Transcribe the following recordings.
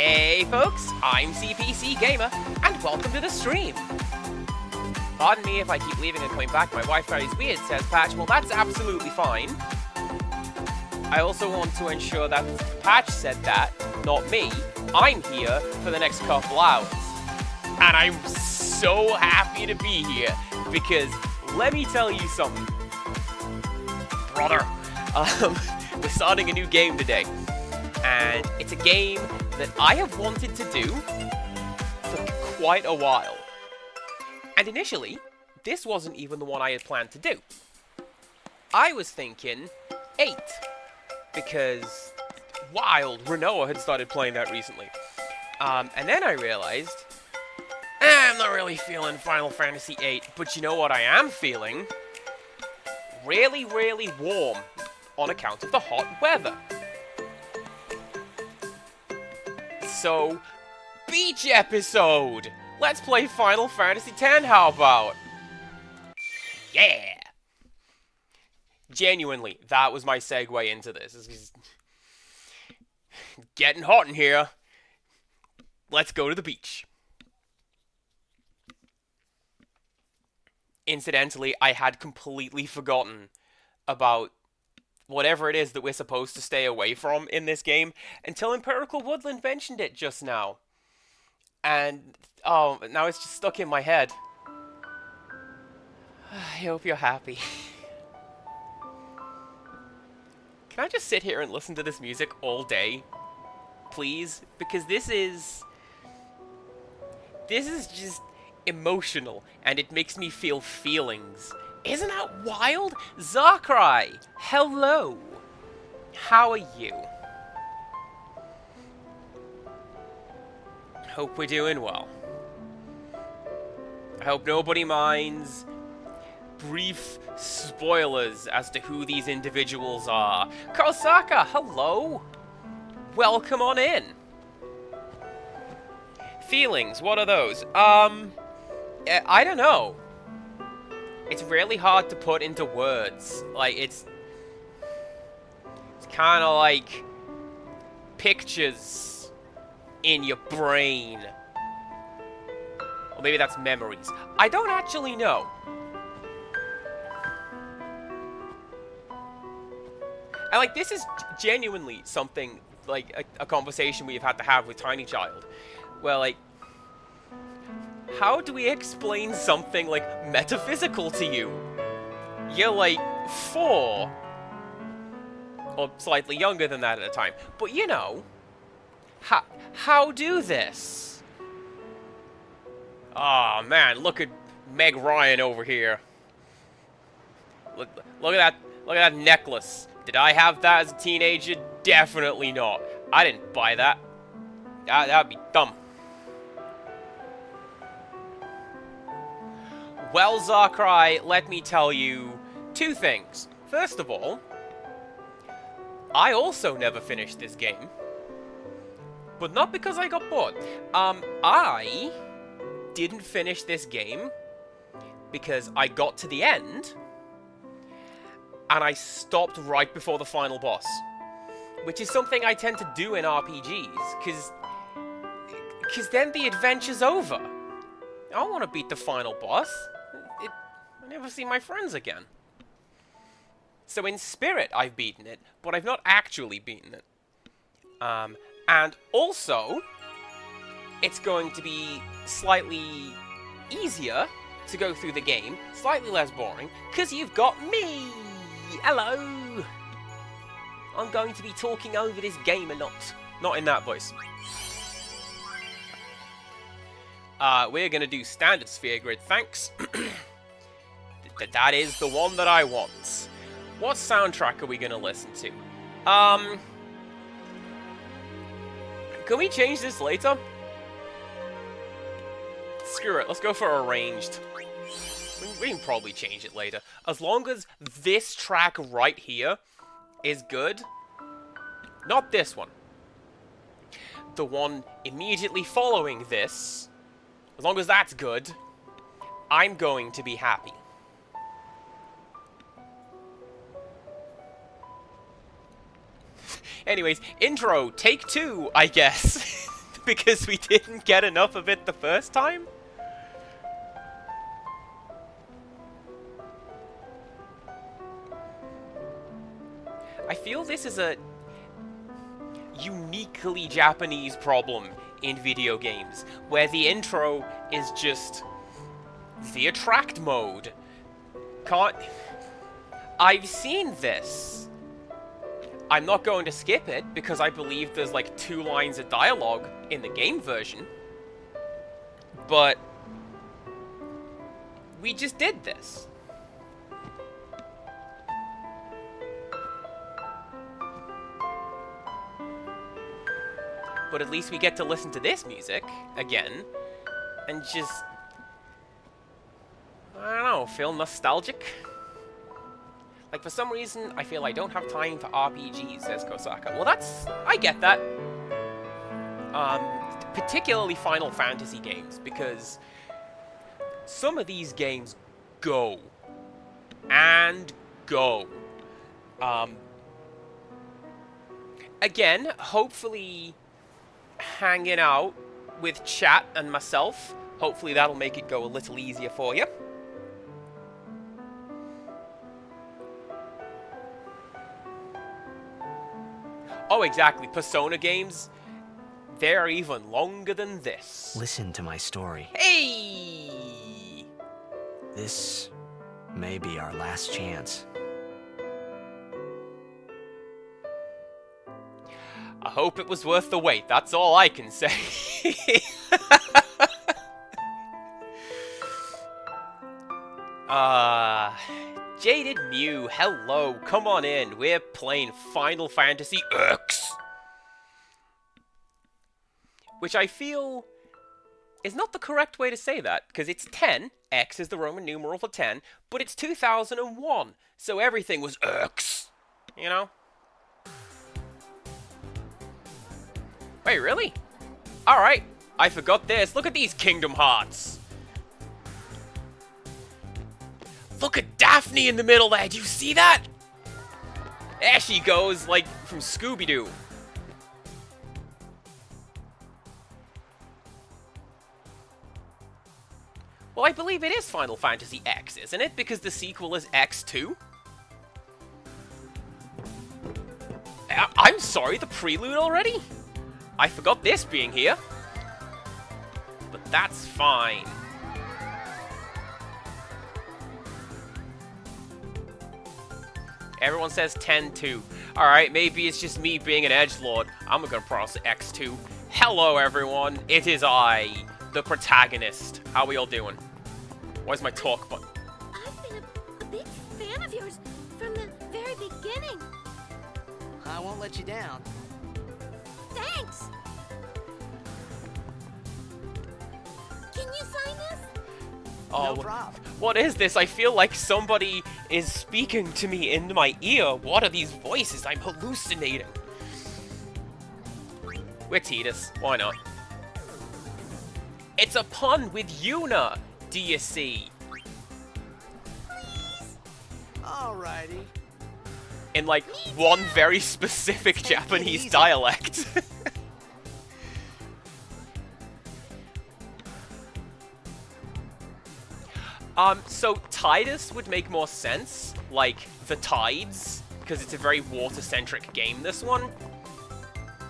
Hey folks, I'm CPC Gamer, and welcome to the stream. Pardon me if I keep leaving and coming back, my Wi-Fi is weird, says Patch. Well, that's absolutely fine. I also want to ensure that Patch said that, not me. I'm here for the next couple hours. And I'm so happy to be here, because let me tell you something. Brother, we're starting a new game today. And it's a game that I have wanted to do for quite a while. And initially, this wasn't even the one I had planned to do. I was thinking 8, because Wild, Renoa had started playing that recently. And then I realized, I'm not really feeling Final Fantasy VIII, but you know what I am feeling? Really, really warm on account of the hot weather. So, beach episode! Let's play Final Fantasy X, how about? Yeah! Genuinely, that was my segue into this. It's getting hot in here. Let's go to the beach. Incidentally, I had completely forgotten about whatever it is that we're supposed to stay away from in this game until Empirical Woodland mentioned it just now. And, oh, now it's just stuck in my head. I hope you're happy. Can I just sit here and listen to this music all day? Please? Because this is just emotional, and it makes me feel feelings. Isn't that wild? Zakrei, hello. How are you? Hope we're doing well. I hope nobody minds brief spoilers as to who these individuals are. Kosaka, hello. Welcome on in. Feelings, what are those? I don't know. It's really hard to put into words. Like, it's kind of like pictures in your brain. Or maybe that's memories. I don't actually know. And, like, this is genuinely something, like, a conversation we've had to have with Tiny Child. Where, like, how do we explain something, like, metaphysical to you? You're, like, 4. Or slightly younger than that at the time. But, you know, how do this? Aw, man, look at Meg Ryan over here. Look at that necklace. Did I have that as a teenager? Definitely not. I didn't buy that. That'd be dumb. Well, Zakrei, let me tell you 2 things. First of all, I also never finished this game. But not because I got bored. I didn't finish this game because I got to the end and I stopped right before the final boss. Which is something I tend to do in RPGs, because then the adventure's over. I don't want to beat the final boss. I never see my friends again. So in spirit, I've beaten it, but I've not actually beaten it. And also, it's going to be slightly easier to go through the game, slightly less boring, because you've got me! Hello! I'm going to be talking over this game a lot. Not in that voice. We're going to do standard sphere grid, thanks. That is the one that I want. What soundtrack are we going to listen to? Can we change this later? Screw it, let's go for arranged. We can probably change it later. As long as this track right here is good. Not this one. The one immediately following this. As long as that's good, I'm going to be happy. Anyways, intro, take 2, I guess. because we didn't get enough of it the first time? I feel this is a uniquely Japanese problem in video games, where the intro is just the attract mode. I've seen this. I'm not going to skip it because I believe there's like 2 lines of dialogue in the game version. But we just did this. But at least we get to listen to this music again and just, I don't know, feel nostalgic. Like, for some reason, I feel I don't have time for RPGs, says Kosaka. Well, I get that. Particularly Final Fantasy games, because some of these games go. And go. Again, hopefully hanging out with chat and myself, hopefully that'll make it go a little easier for you. Oh, exactly. Persona games, they're even longer than this. Listen to my story. Hey! This may be our last chance. I hope it was worth the wait. That's all I can say. Jaded Mew, hello. Come on in. We're playing Final Fantasy X. Which I feel is not the correct way to say that, because it's 10. X is the Roman numeral for 10, but it's 2001, so everything was X. You know? Wait, really? Alright, I forgot this. Look at these Kingdom Hearts. Look at Daphne in the middle there. Do you see that? There she goes, like from Scooby-Doo. Well, I believe it is Final Fantasy X, isn't it? Because the sequel is X2. I'm sorry, the prelude already? I forgot this being here. But that's fine. Everyone says 10-2. Alright, maybe it's just me being an edgelord. I'm gonna press X2. Hello, everyone. It is I, the protagonist. How are we all doing? Where's my talk button? I've been a big fan of yours from the very beginning. I won't let you down. Thanks. Can you sign this? Oh, No problem. what is this? I feel like somebody is speaking to me in my ear. What are these voices? I'm hallucinating. We're Tidus. Why not? It's a pun with Yuna, do you see? Alrighty. In like one very specific Japanese easy. dialect. So Tidus would make more sense, like the tides, because it's a very water-centric game, this one.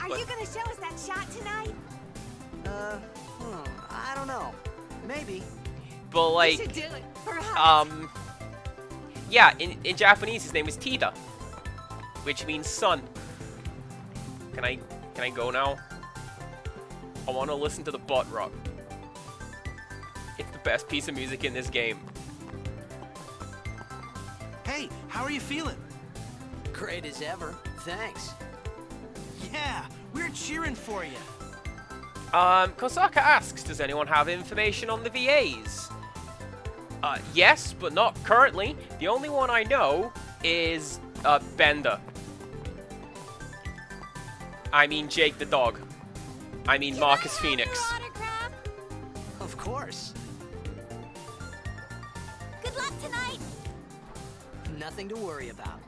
Are you gonna show us that shot tonight? I don't know. Maybe. But We like, should do it for us. yeah, in Japanese his name is Tida, which means sun. Can I go now? I want to listen to the butt rock. It's the best piece of music in this game. Hey, how are you feeling? Great as ever. Thanks. Yeah, we're cheering for you. Kosaka asks, does anyone have information on the VAs? Yes, but not currently. The only one I know is, Bender. I mean Jake the dog. I mean Can Marcus I have Phoenix. your autograph? Of course. Good luck tonight. Nothing to worry about.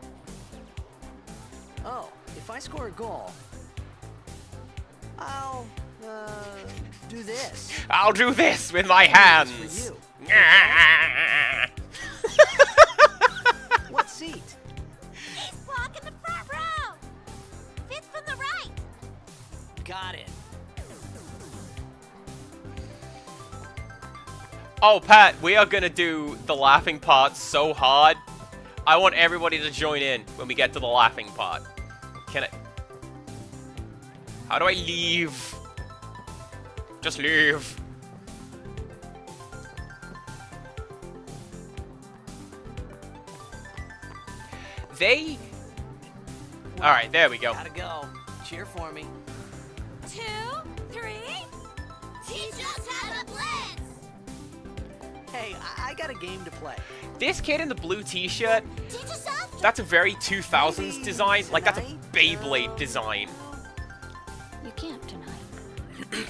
Oh, if I score a goal, I'll do this. I'll do this with my hands. It's for What seat? He's blocking the front row. Fifth from the right. Got it. Oh, Pat, we are gonna do the laughing part so hard. I want everybody to join in when we get to the laughing part. Can I... How do I leave? Just leave. They... Alright, there we go. Gotta go. Cheer for me. 2, 3. Teach us how to blitz. Hey, I got a game to play. This kid in the blue t-shirt, Teach us how. that's a very 2000s design. Like, that's a Tonight? Beyblade design. You can't tonight.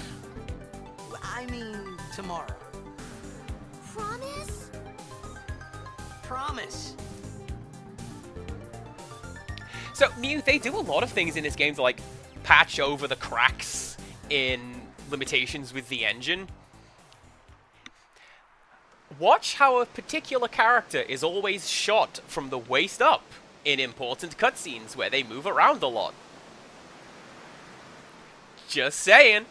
I mean, tomorrow. Promise? Promise. So, Mew, they do a lot of things in this game to, like, patch over the cracks in limitations with the engine. Watch how a particular character is always shot from the waist up in important cutscenes where they move around a lot. Just saying.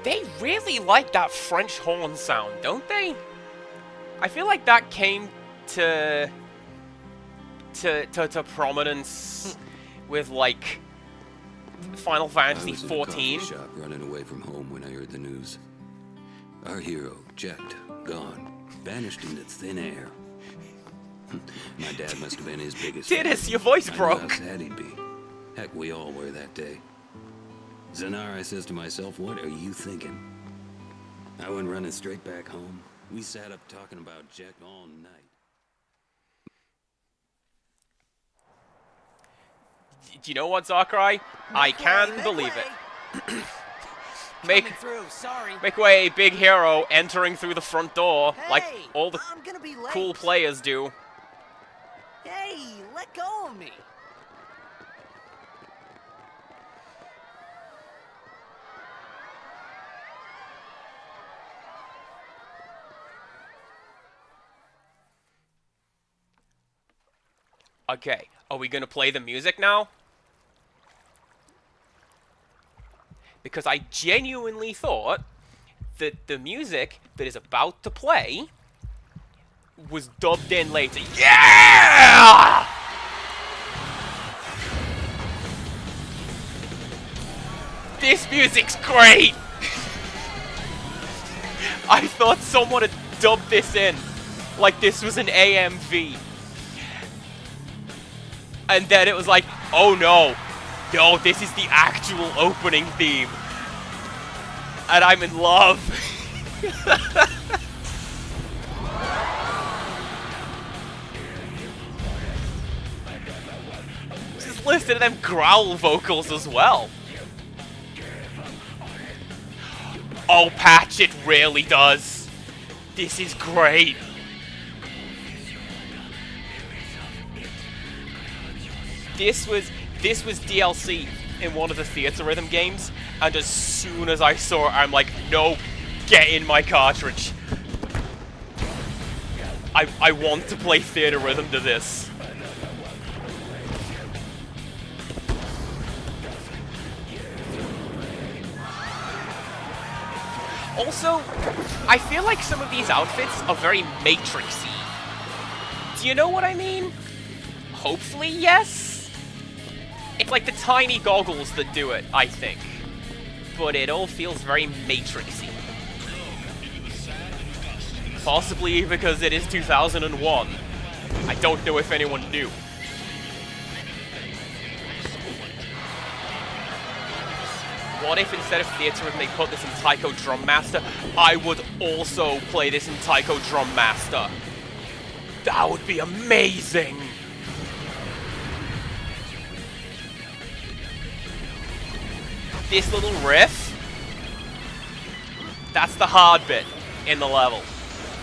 They really like that French horn sound, don't they? I feel like that came to prominence with, like, Final Fantasy I was in a coffee XIV. shop running away from home when I heard the news. Our hero, Jet, gone, vanished into thin air. My dad must have been his biggest fan. Tidus, your voice I knew broke. how sad he'd be. Heck, we all were that day. Zanara says to myself, what are you thinking? I went running straight back home. We sat up talking about Jet all night. Do you know what, Sakurai? I can believe it. Coming Make through. Sorry. way, big hero entering through the front door, like Hey, all the I'm gonna be late. cool players do. Hey, let go of me. Okay, are we gonna play the music now? Because I genuinely thought that the music that is about to play was dubbed in later. Yeah! This music's great! I thought someone had dubbed this in, like this was an AMV. And then it was like, oh no, no, this is the actual opening theme. And I'm in love. Just listen to them growl vocals as well. Oh, Patch, it really does. This is great. This was DLC in one of the Theater Rhythm games, and as soon as I saw it, I'm like, no, get in my cartridge. I want to play Theater Rhythm to this. Also, I feel like some of these outfits are very Matrix-y. Do you know what I mean? Hopefully, yes? It's like the tiny goggles that do it, I think. But it all feels very Matrix-y. Possibly because it is 2001. I don't know if anyone knew. What if instead of Theater Rhythm they put this in Taiko Drum Master? I would also play this in Taiko Drum Master. That would be amazing! This little riff, That's the hard bit in the level.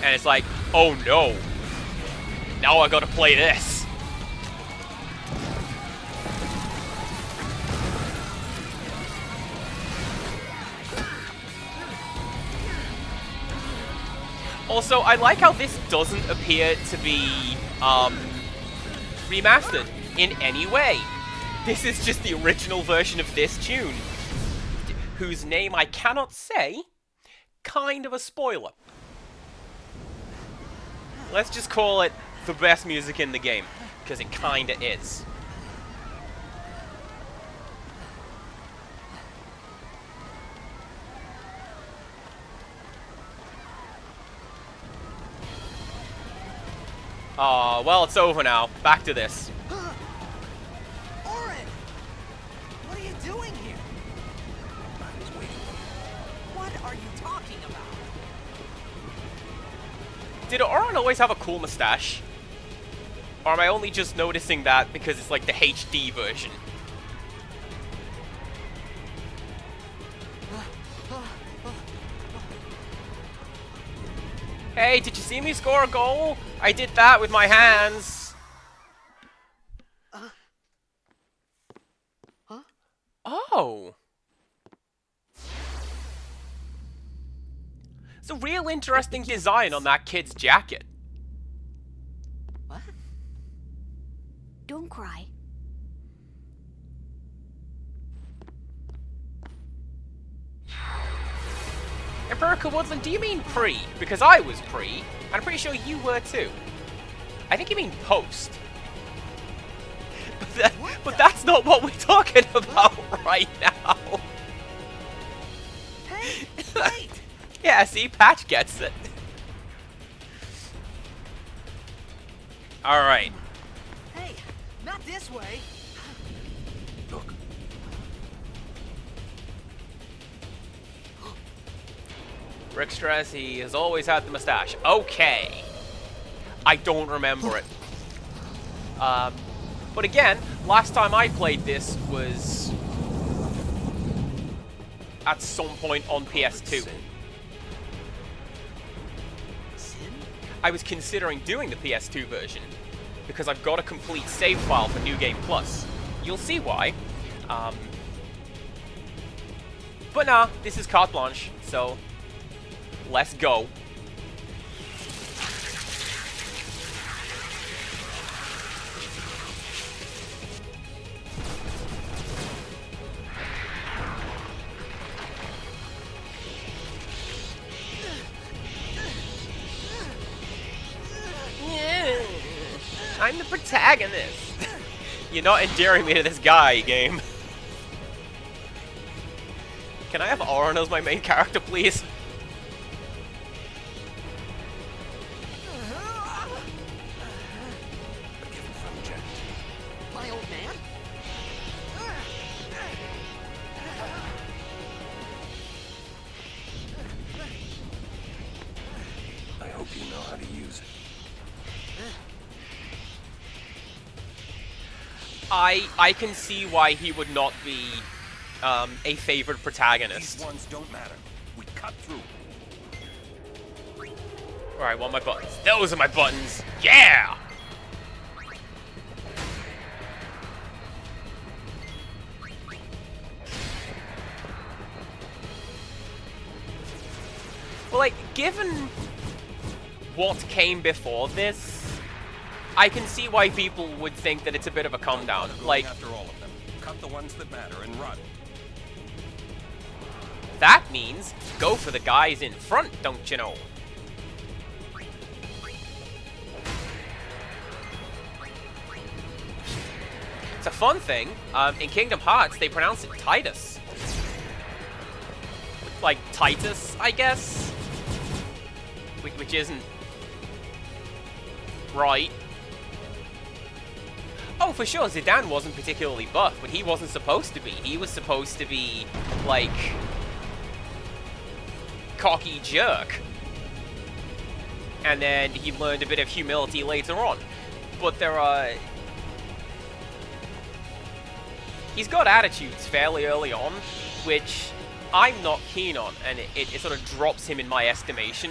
And it's like, oh no. Now I gotta play this. Also, I like how this doesn't appear to be remastered in any way. This is just the original version of this tune, whose name I cannot say. Kind of a spoiler. Let's just call it the best music in the game, because it kinda is. Aw, well, it's over now. Back to this. Orin! What are you doing here? I was waiting. What are you talking about? Did Auron always have a cool mustache? Or am I only just noticing that because it's like the HD version? Hey, did you see me score a goal? I did that with my hands. Huh? Oh. It's a real interesting design on that kid's jacket. What? Don't cry. Empirical Woodland, do you mean pre? Because I was pre, and I'm pretty sure you were too. I think you mean post. But that's not what we're talking about right now. Hey, wait! Yeah, see, Patch gets it. Alright. Hey, not this way. Look. Rick Stress, he has always had the mustache. Okay. I don't remember it. But again, last time I played this was at some point on PS2. Sin? I was considering doing the PS2 version because I've got a complete save file for New Game Plus. You'll see why. But nah, this is carte blanche, so let's go. I'm the protagonist. You're not endearing me to this guy, game. Can I have Auron as my main character, please? My old man? I hope you know how to use it. I can see why he would not be a favored protagonist. These ones don't matter. We cut through. Alright, what are my buttons? Those are my buttons! Yeah! Well, like, given what came before this, I can see why people would think that it's a bit of a come down. Like, after all of them. Cut the ones that matter and run. that means go for the guys in front, don't you know? It's a fun thing. In Kingdom Hearts, they pronounce it Titus. Like Titus, I guess. Which isn't right. Oh, for sure, Zidane wasn't particularly buff, but he wasn't supposed to be. He was supposed to be, like, cocky jerk. And then he learned a bit of humility later on. But there are... He's got attitudes fairly early on, which I'm not keen on, and it sort of drops him in my estimation.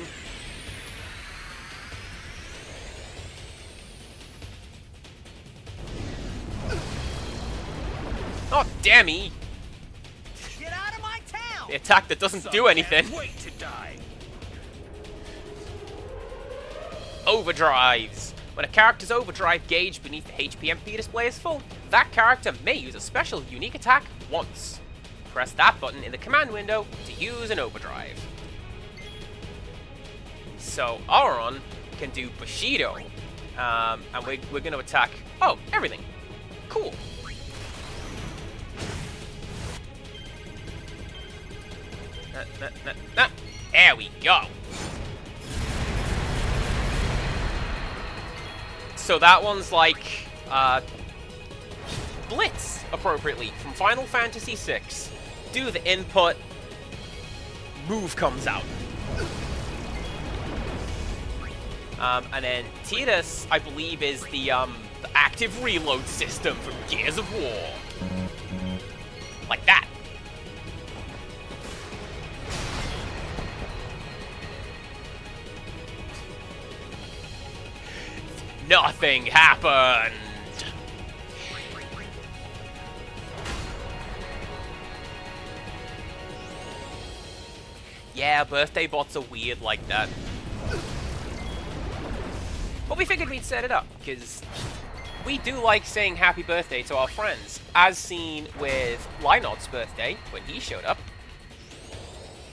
Oh, damn he! Get out of my town! The attack that doesn't do anything. Wait to die. Overdrives. When a character's overdrive gauge beneath the HPMP display is full, that character may use a special unique attack once. Press that button in the command window to use an overdrive. So Auron can do Bushido, and we're going to attack. Oh, everything. Cool. There we go. So that one's like Blitz, appropriately, from Final Fantasy VI. Do the input, move comes out. And then Tidus, I believe, is the active reload system from Gears of War. Like that. Nothing happened. Yeah, birthday bots are weird like that. But we figured we'd set it up, because we do like saying happy birthday to our friends, as seen with Lynot's birthday, when he showed up.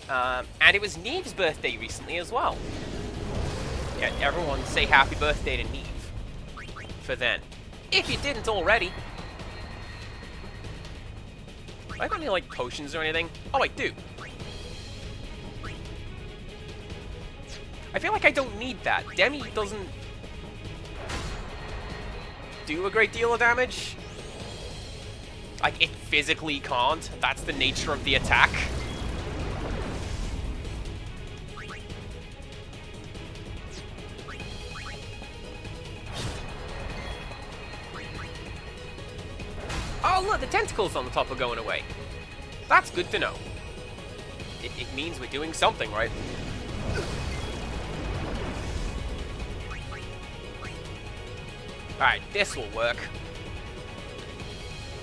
And it was Neve's birthday recently as well. Yeah, everyone say happy birthday to Neve. For then. If you didn't already. I got any, like, potions or anything? Oh, I do. I feel like I don't need that. Demi doesn't do a great deal of damage. Like, it physically can't. That's the nature of the attack. Oh, look, the tentacles on the top are going away. That's good to know. It means we're doing something, right? Alright, this will work.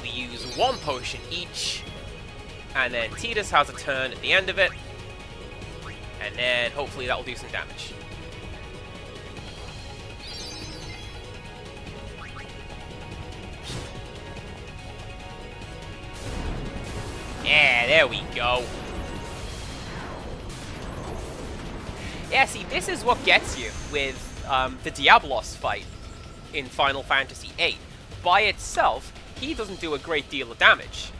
We use one potion each, and then Tidus has a turn at the end of it, and then hopefully that will do some damage. Yeah, there we go. Yeah, see, this is what gets you with the Diablos fight in Final Fantasy VIII. By itself, he doesn't do a great deal of damage,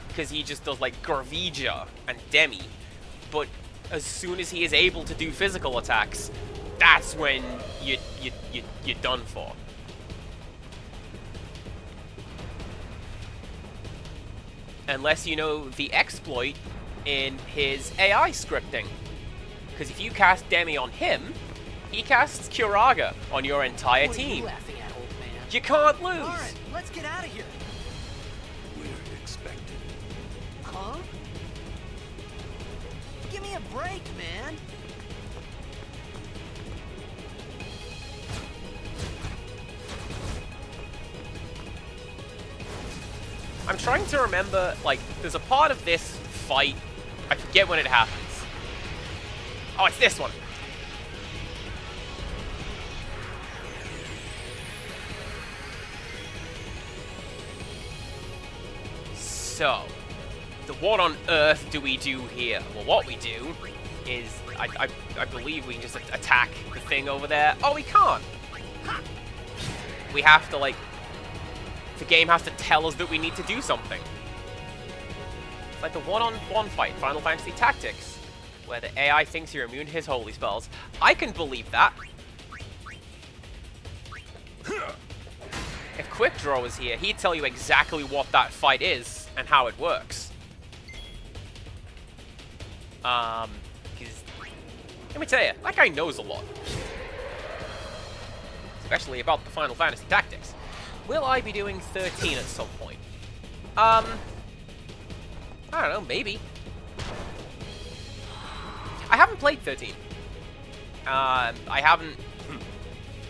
because he just does, like, Garvija and Demi. But as soon as he is able to do physical attacks, that's when you're done for. Unless you know the exploit in his AI scripting. Because if you cast Demi on him, he casts Curaga on your entire What are you team. laughing at, old man? You can't lose! Alright, let's get out of here. We're expected. Huh? Give me a break, man. I'm trying to remember, like, there's a part of this fight, I forget when it happens. Oh, it's this one. So, what on earth do we do here? Well, what we do is, I believe we can just attack the thing over there. Oh, we can't. We have to, like, the game has to tell us that we need to do something. It's like the one-on-one fight, Final Fantasy Tactics, where the AI thinks you're immune to his holy spells. I can believe that. If Quick Draw was here, he'd tell you exactly what that fight is and how it works. Because, let me tell you, that guy knows a lot. Especially about the Final Fantasy Tactics. Will I be doing 13 at some point? I don't know, maybe. haven't played 13. I haven't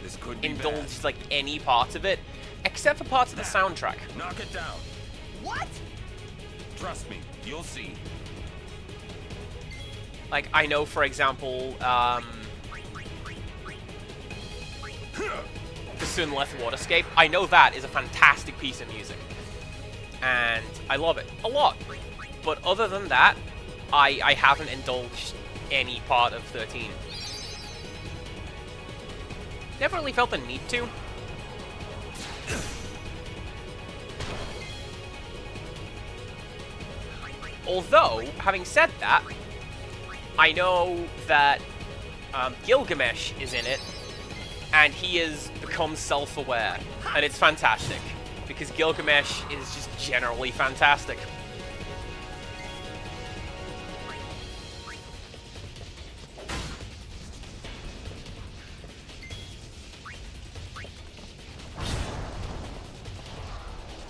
This could be indulged like any parts of it, except for parts of the soundtrack. bad. Knock it down. What? Trust me, you'll see. Like, I know, for example, the Sunleth Waterscape. I know that is a fantastic piece of music, and I love it a lot. But other than that, I haven't indulged any part of 13. Never really felt the need to. Although, having said that, I know that Gilgamesh is in it, and he has become self-aware, and it's fantastic, because Gilgamesh is just generally fantastic.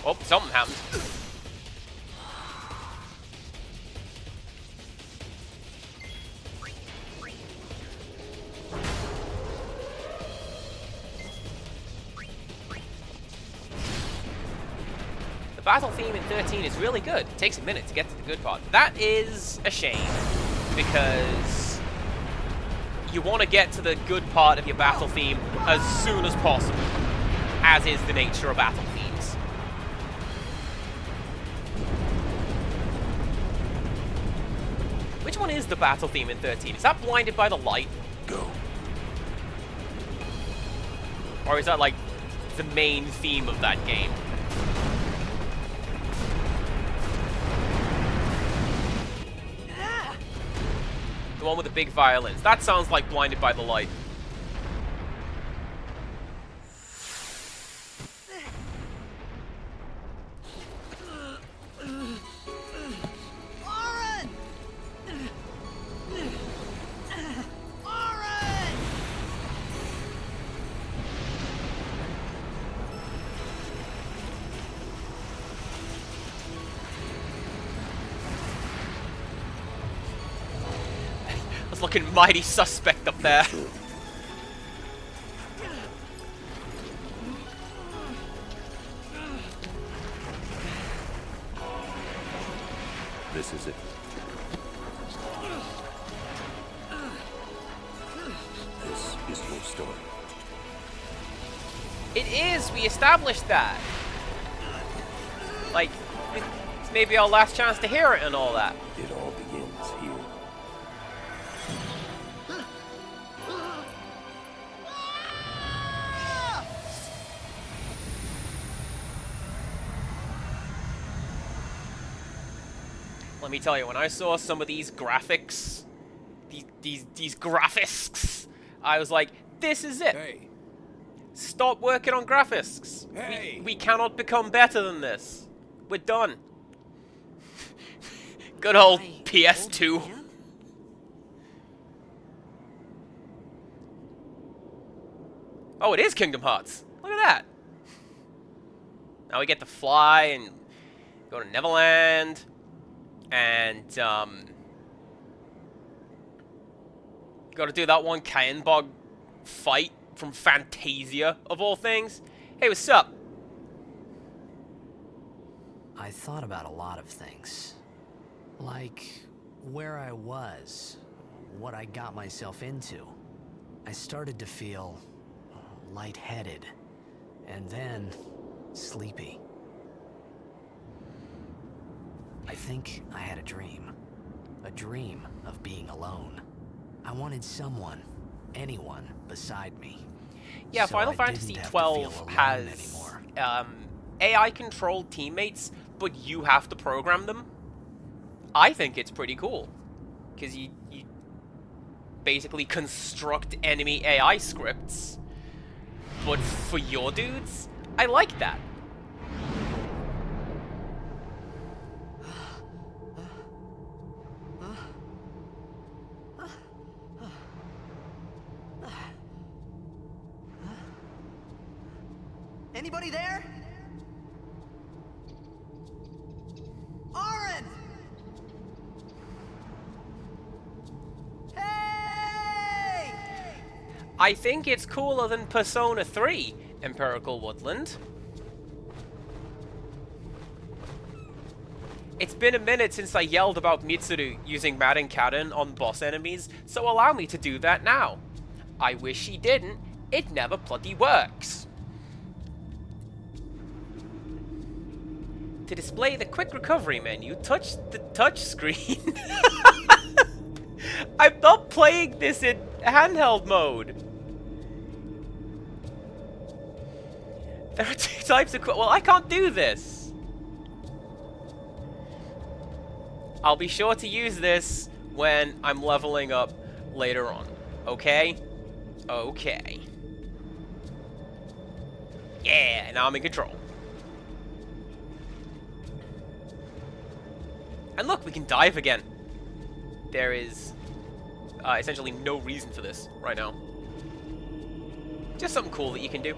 Oh, something happened. The battle theme in 13 is really good. It takes a minute to get to the good part. That is a shame, because you want to get to the good part of your battle theme as soon as possible, as is the nature of battle themes. Which one is the battle theme in 13? Is that Blinded by the Light? Go. Or is that, like, the main theme of that game? The one with the big violins. That sounds like Blinded by the Light. Auron! Auron! I was looking mighty suspect up there. This is it. This is your story. It is! We established that! Like, it's maybe our last chance to hear it and all that. It all begins here. Let me tell you, when I saw some of these graphics, these graphics, I was like, this is it! Hey, Stop working on graphics! Hey! We cannot become better than this. We're done. Good old My PS2. old man? Oh, it is Kingdom Hearts. Look at that. Now we get to fly and go to Neverland. And, got to do that one Kaenbog fight from Fantasia, of all things. Hey, what's up? I thought about a lot of things. Like where I was, what I got myself into. I started to feel lightheaded, and then sleepy. I think I had a dream of being alone. I wanted someone, anyone beside me. Yeah, so Final I Fantasy didn't have to feel XII alone has anymore. AI-controlled teammates, but you have to program them. I think it's pretty cool, because you basically construct enemy AI scripts, but for your dudes. I like that. Anybody there? Auron! Hey! I think it's cooler than Persona 3, Empirical Woodland. It's been a minute since I yelled about Mitsuru using Madden Cannon on boss enemies, so allow me to do that now. I wish he didn't. It never bloody works. To display the quick recovery menu, touch the touch screen. I'm not playing this in handheld mode. There are 2 types of... Well, I can't do this. I'll be sure to use this when I'm leveling up later on. Okay? Okay. Yeah, now I'm in control. And look, we can dive again. There is essentially no reason for this right now. Just something cool that you can do.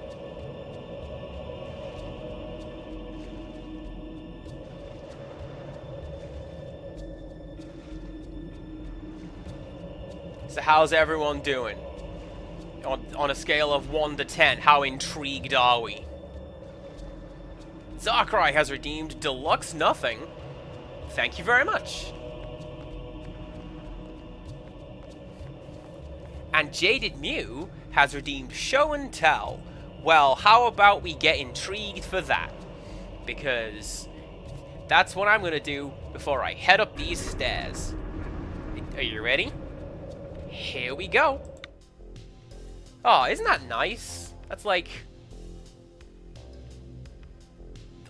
So how's everyone doing? On a scale of 1 to 10, how intrigued are we? Zakurai has redeemed Deluxe Nothing. Thank you very much. And Jaded Mew has redeemed Show and Tell. Well, how about we get intrigued for that? Because that's what I'm going to do before I head up these stairs. Are you ready? Here we go. Oh, isn't that nice? That's like...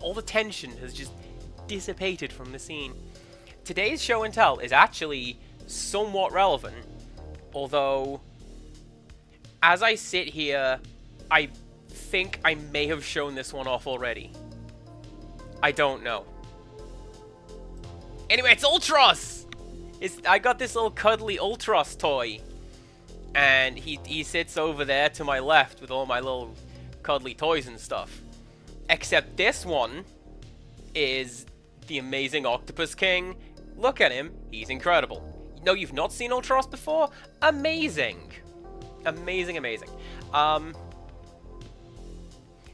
all the tension has just dissipated from the scene. Today's show and tell is actually somewhat relevant, although as I sit here, I think I may have shown this one off already. I don't know. Anyway, it's Ultros! I got this little cuddly Ultros toy, and he sits over there to my left with all my little cuddly toys and stuff. Except this one is the amazing Octopus King. Look at him, he's incredible. No, you've not seen Ultros before? Amazing. Amazing, amazing.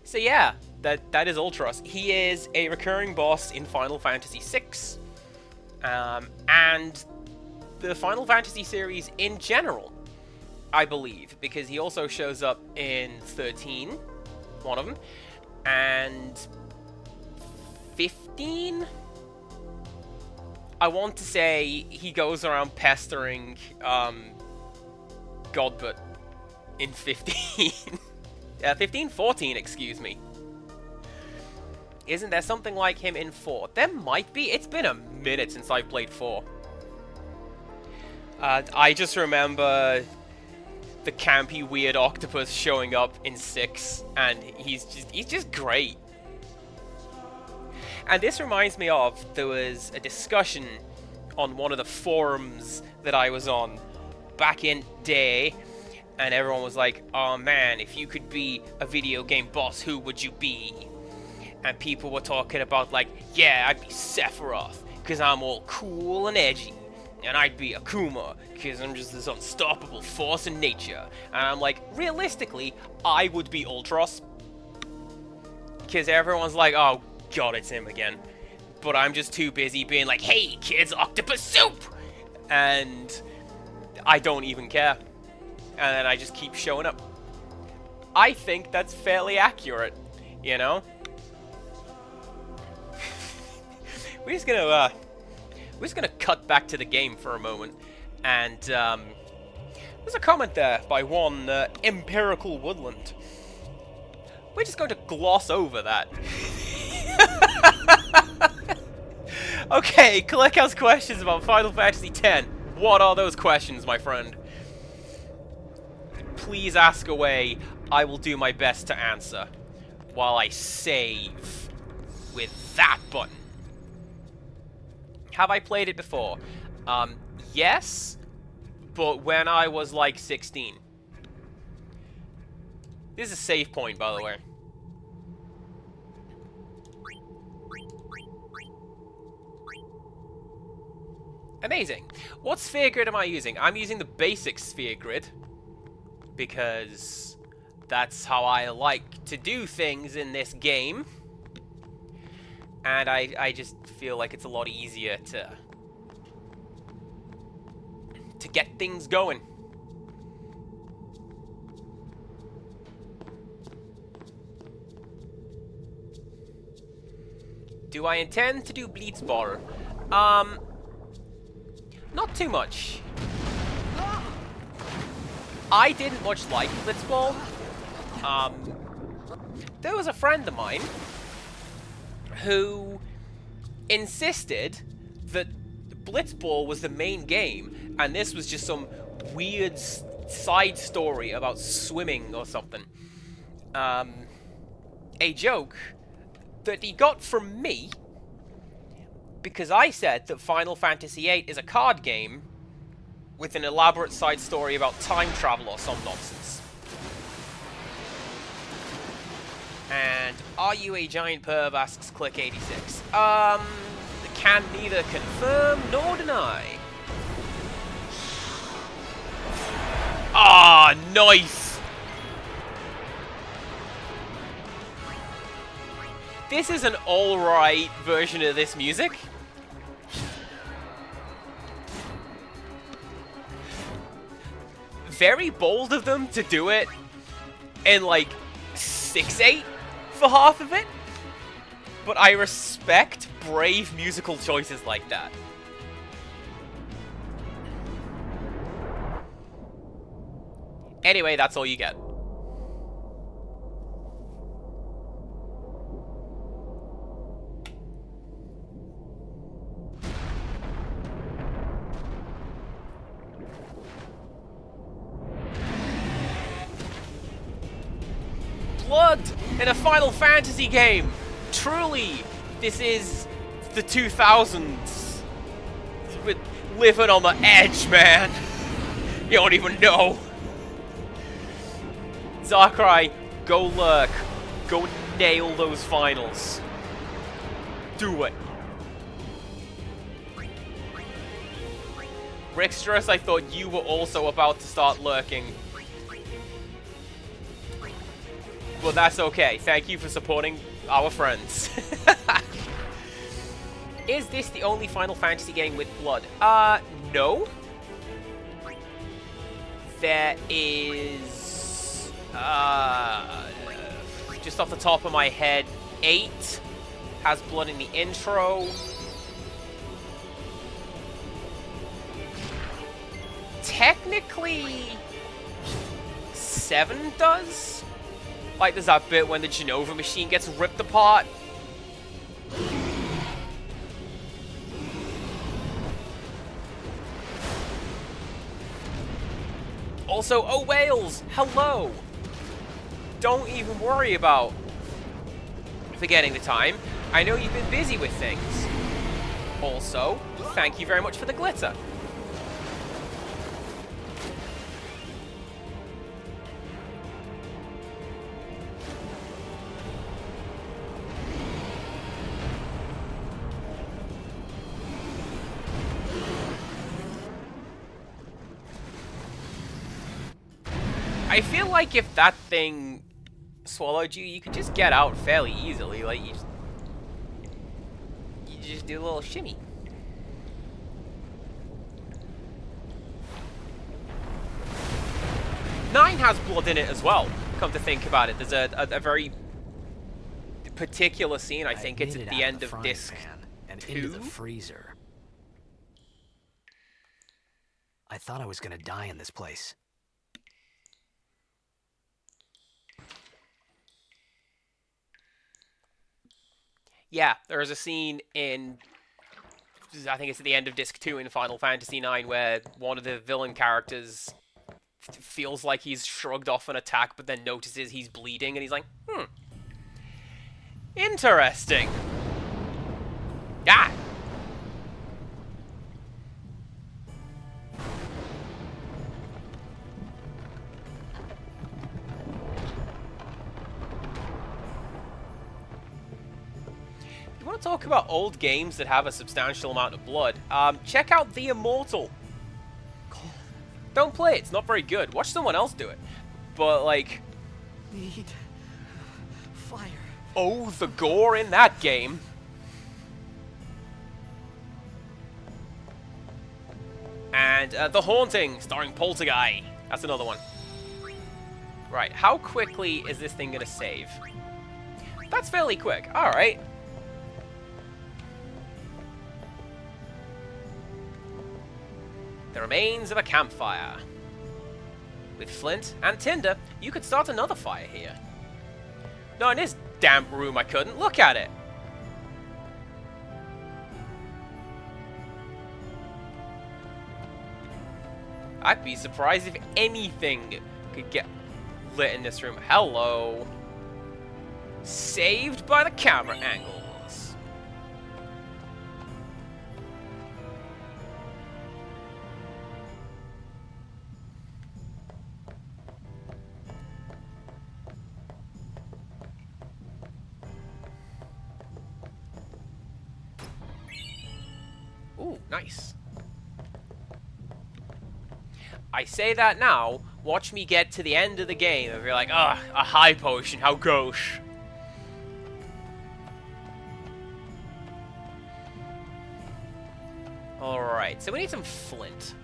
So yeah, that is Ultros. He is a recurring boss in Final Fantasy VI. And the Final Fantasy series in general, I believe, because he also shows up in 13, one of them, and 15? I want to say he goes around pestering Godbert in 15. 15? 14, excuse me. Isn't there something like him in 4? There might be. It's been a minute since I've played 4. I just remember the campy, weird octopus showing up in 6, and he's just great. And this reminds me of, there was a discussion on one of the forums that I was on back in day, and everyone was like, oh man, if you could be a video game boss, who would you be? And people were talking about like, yeah, I'd be Sephiroth, because I'm all cool and edgy. And I'd be Akuma, because I'm just this unstoppable force in nature. And I'm like, realistically, I would be Ultros. Because everyone's like, oh god, it's him again. But I'm just too busy being like, hey kids, octopus soup! And I don't even care. And then I just keep showing up. I think that's fairly accurate, you know? We're just gonna cut back to the game for a moment, and there's a comment there by one Empirical Woodland. We're just going to gloss over that. Okay, ClickHouse questions about Final Fantasy X. What are those questions, my friend? Please ask away. I will do my best to answer while I save with that button. Have I played it before? Yes, but when I was like 16. This is a save point, by the way. Amazing. What sphere grid am I using? I'm using the basic sphere grid. because that's how I like to do things in this game. And I just feel like it's a lot easier to get things going. Do I intend to do Blitzball? Not too much. I didn't much like Blitzball. There was a friend of mine who insisted that Blitzball was the main game, and this was just some weird side story about swimming or something. A joke that he got from me because I said that Final Fantasy VIII is a card game with an elaborate side story about time travel or some nonsense. And are you a giant perv, asks Click86. Can neither confirm nor deny. Ah, nice! This is an alright version of this music. Very bold of them to do it in like 6/8 for half of it, but I respect brave musical choices like that. Anyway, that's all you get. Blood in a Final Fantasy game! Truly, this is the 2000s. With living on the edge, man. You don't even know. Zakurai, go lurk. Go nail those finals. Do it. Rickstress, I thought you were also about to start lurking. But that's okay. Thank you for supporting our friends. Is this the only Final Fantasy game with blood? No. There is... just off the top of my head, 8 has blood in the intro. Technically, 7 does? Like, there's that bit when the Genova machine gets ripped apart. Also, oh, Wales! Hello! Don't even worry about forgetting the time. I know you've been busy with things. Also, thank you very much for the glitter. I feel like if that thing swallowed you, you could just get out fairly easily. Like, you just do a little shimmy. Nine has blood in it as well, come to think about it. There's a very particular scene, I think it's at the end of disc 2. Into the freezer. I thought I was gonna die in this place. Yeah, there is a scene in, I think it's at the end of Disc 2 in Final Fantasy IX, where one of the villain characters feels like he's shrugged off an attack, but then notices he's bleeding, and he's like, interesting. Ah! You want to talk about old games that have a substantial amount of blood? Check out The Immortal. Don't play it, it's not very good. Watch someone else do it. but like, Need fire. oh, the gore in that game. And The Haunting, starring Poltergeist. That's another one. Right, how quickly is this thing gonna save? That's fairly quick. Alright. The remains of a campfire. With flint and tinder, you could start another fire here. No, in this damp room I couldn't. Look at it. I'd be surprised if anything could get lit in this room. Hello. Saved by the camera angles. Ooh, nice. I say that now, watch me get to the end of the game and be like, ah, a high potion, how gauche. Alright, so we need some flint.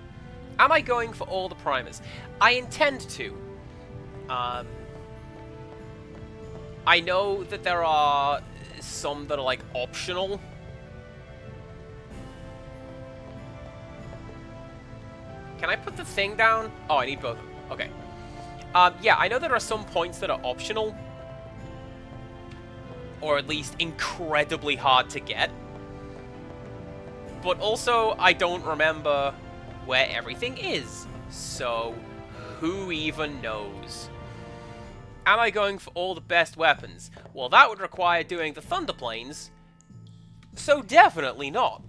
Am I going for all the primers? I intend to. I know that there are some that are like optional. Can I put the thing down? Oh, I need both. Okay. Yeah, I know there are some points that are optional. Or at least incredibly hard to get. But also, I don't remember where everything is. So, who even knows? Am I going for all the best weapons? Well, that would require doing the Thunder Plains. So definitely not.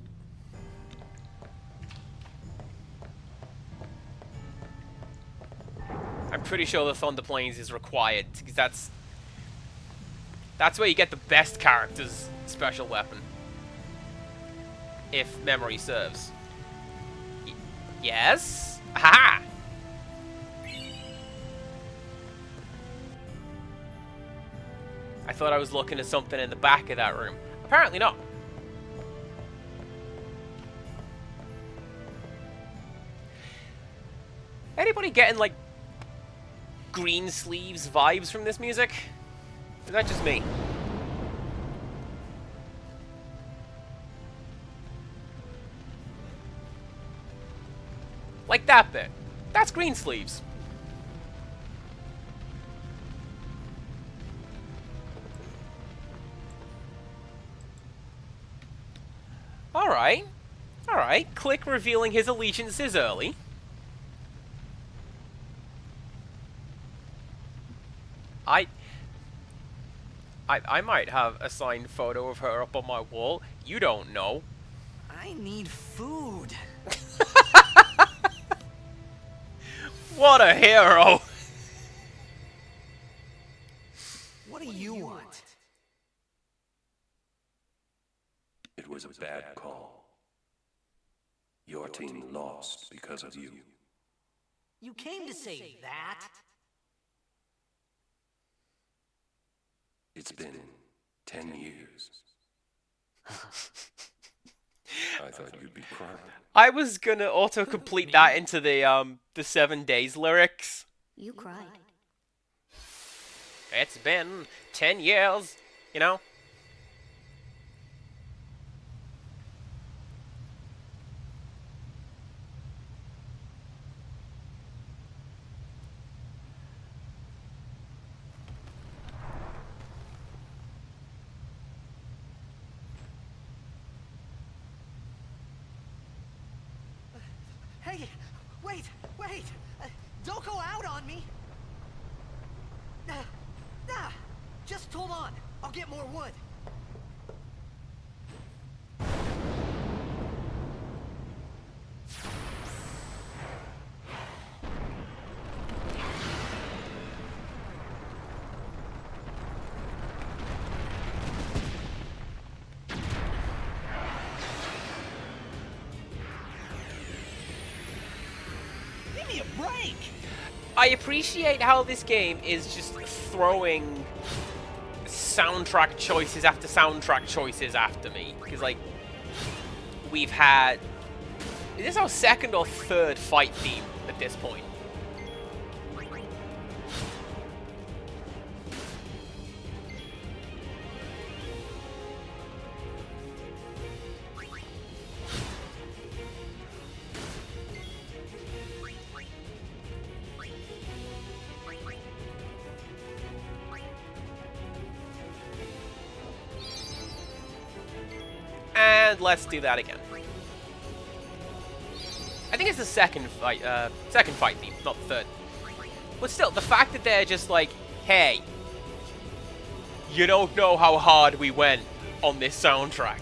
I'm pretty sure the Thunder Plains is required, because that's where you get the best character's special weapon. If memory serves. Yes? Aha! I thought I was looking at something in the back of that room. Apparently not. Anybody getting, like, Green Sleeves vibes from this music? Is that just me? Like that bit. That's Green Sleeves. Alright. Alright. Click revealing his allegiances early. I might have a signed photo of her up on my wall. You don't know. I need food. What a hero! What do you want? It was a bad call. Your team lost because of you. You came to say that? It's been 10 years. I thought you'd be crying. I was gonna auto-complete that into the 7 Days lyrics. You cried. It's been 10 years, you know? Hey, wait! Don't go out on me! Just hold on. I'll get more wood. Give me a break! I appreciate how this game is just throwing soundtrack choices after soundtrack choices after me. Because, like, we've had... Is this our second or third fight theme at this point? And let's do that again. I think it's the second fight theme, not the third. But still, the fact that they're just like, hey, you don't know how hard we went on this soundtrack.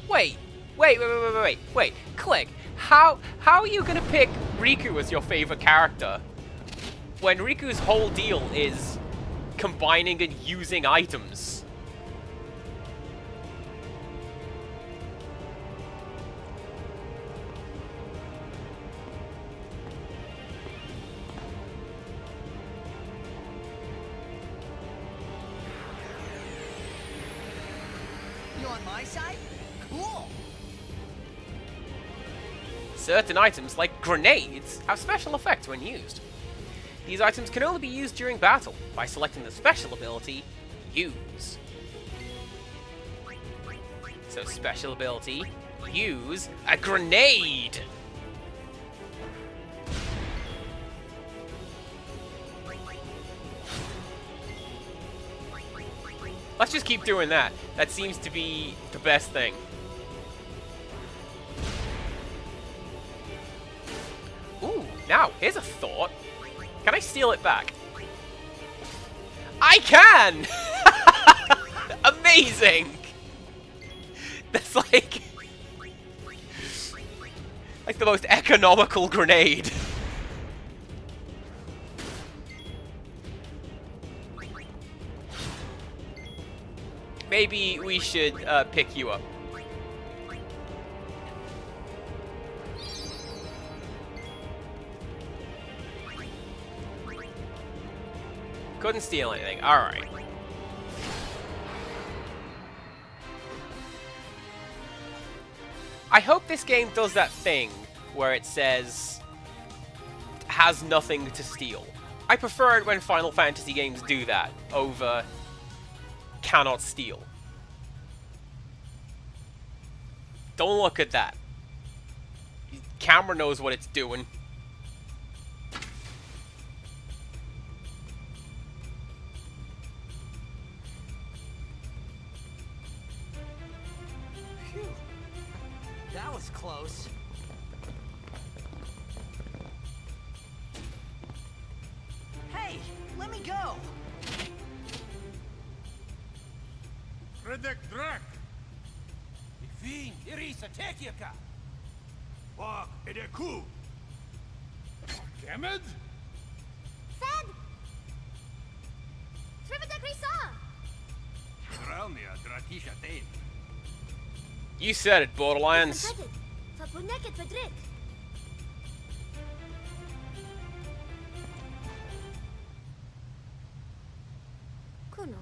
Wait, Click. How are you gonna pick Riku as your favorite character when Riku's whole deal is combining and using items? You on my side? Cool! Certain items, like grenades, have special effects when used. These items can only be used during battle by selecting the special ability, Use. So special ability, use a grenade! Let's just keep doing that. That seems to be the best thing. Ooh, now, here's a thought. Can I steal it back? I can! Amazing! That's like the most economical grenade. Maybe we should pick you up. Couldn't steal anything. Alright. I hope this game does that thing where it says has nothing to steal. I prefer it when Final Fantasy games do that over cannot steal. Don't look at that. The camera knows what it's doing. Phew. That was close. Hey, let me go! Redek Drak! Vin, Irisa, Tekiaka! Wa Edeku! Kemed? Fed! Trivida Grisa! Ralmia Dratisha Tain. You said it, Borderlands. Fapuneket Vedrik. Kuno.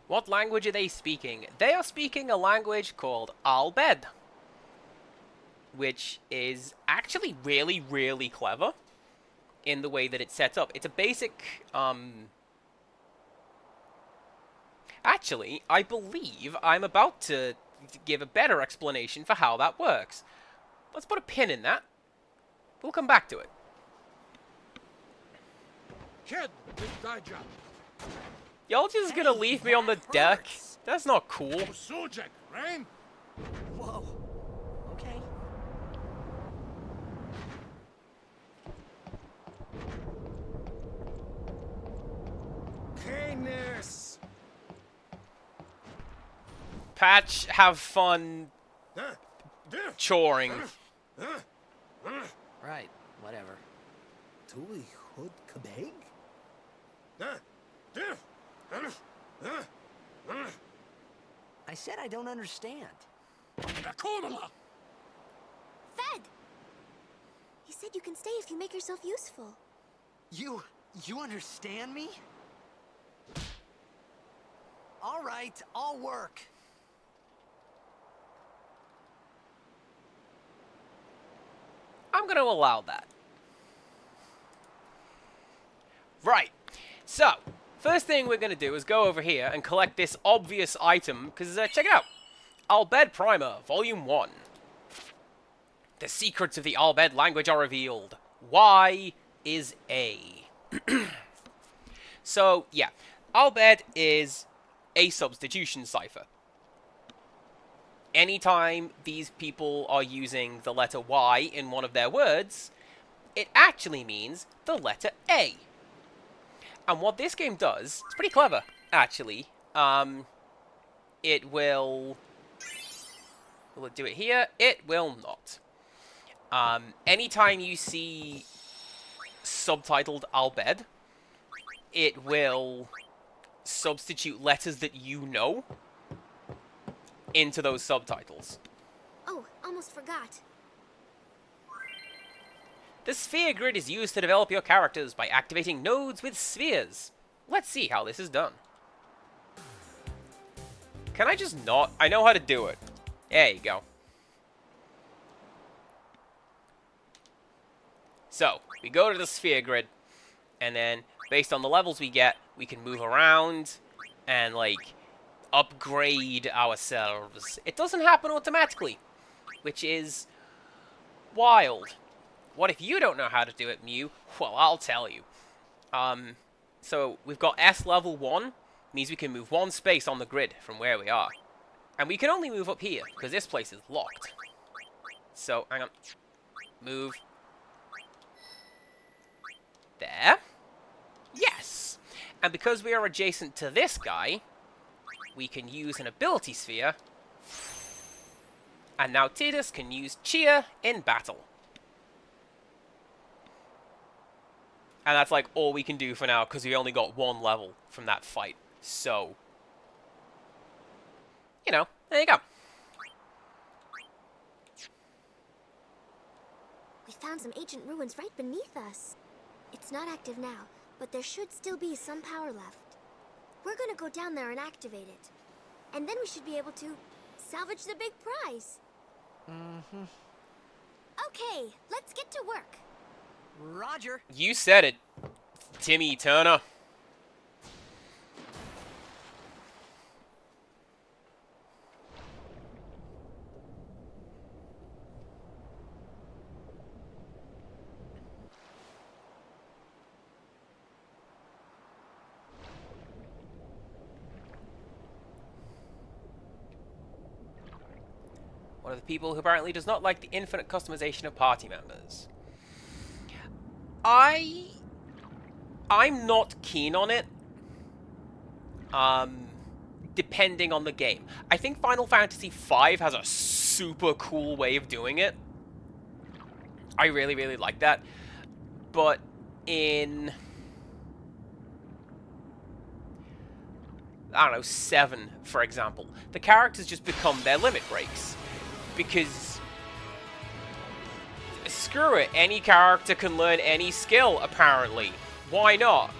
What language are they speaking? They are speaking a language called Albed, which is actually really, really clever in the way that it's set up. It's a basic, Actually, I believe I'm about to give a better explanation for how that works. Let's put a pin in that. We'll come back to it. Ked Daija. Y'all just gonna leave me on the deck? That's not cool. Sujek, right? Whoa. Okay. Magnus! Patch, have fun choring. Right, whatever. Tuli Hood Kabeg? I said I don't understand. Rakonala! Fed! He said you can stay if you make yourself useful. You understand me? All right, I'll work. I'm going to allow that. Right. So, first thing we're going to do is go over here and collect this obvious item, because, check it out. Al Bhed Primer, Volume 1. The secrets of the Al Bhed language are revealed. Y is A. So, yeah. Al Bhed is a substitution cipher. Anytime these people are using the letter Y in one of their words, it actually means the letter A. And what this game does, it's pretty clever, actually. It will... Will it do it here? It will not. Anytime you see subtitled Al Bhed, it will substitute letters that you know into those subtitles. Oh, almost forgot. The sphere grid is used to develop your characters by activating nodes with spheres. Let's see how this is done. Can I just not? I know how to do it. There you go. So, we go to the sphere grid, and then, based on the levels we get, we can move around and, like, upgrade ourselves. It doesn't happen automatically, which is wild. What if you don't know how to do it, Mew? Well, I'll tell you. So, we've got S level 1, means we can move one space on the grid from where we are. And we can only move up here, because this place is locked. So, hang on. Move. There. Yes! And because we are adjacent to this guy, we can use an ability sphere. And now Tidus can use Cheer in battle. And that's like all we can do for now, because we only got one level from that fight. So, you know, there you go. We found some ancient ruins right beneath us. It's not active now, but there should still be some power left. We're gonna go down there and activate it. And then we should be able to salvage the big prize. Mm-hmm. Okay, let's get to work. Roger. You said it, Timmy Turner. One of the people who apparently does not like the infinite customization of party members. I'm not keen on it. Depending on the game. I think Final Fantasy V has a super cool way of doing it. I really, really like that. But in... I don't know, 7, for example. The characters just become their limit breaks. Because... screw it, any character can learn any skill, apparently. Why not?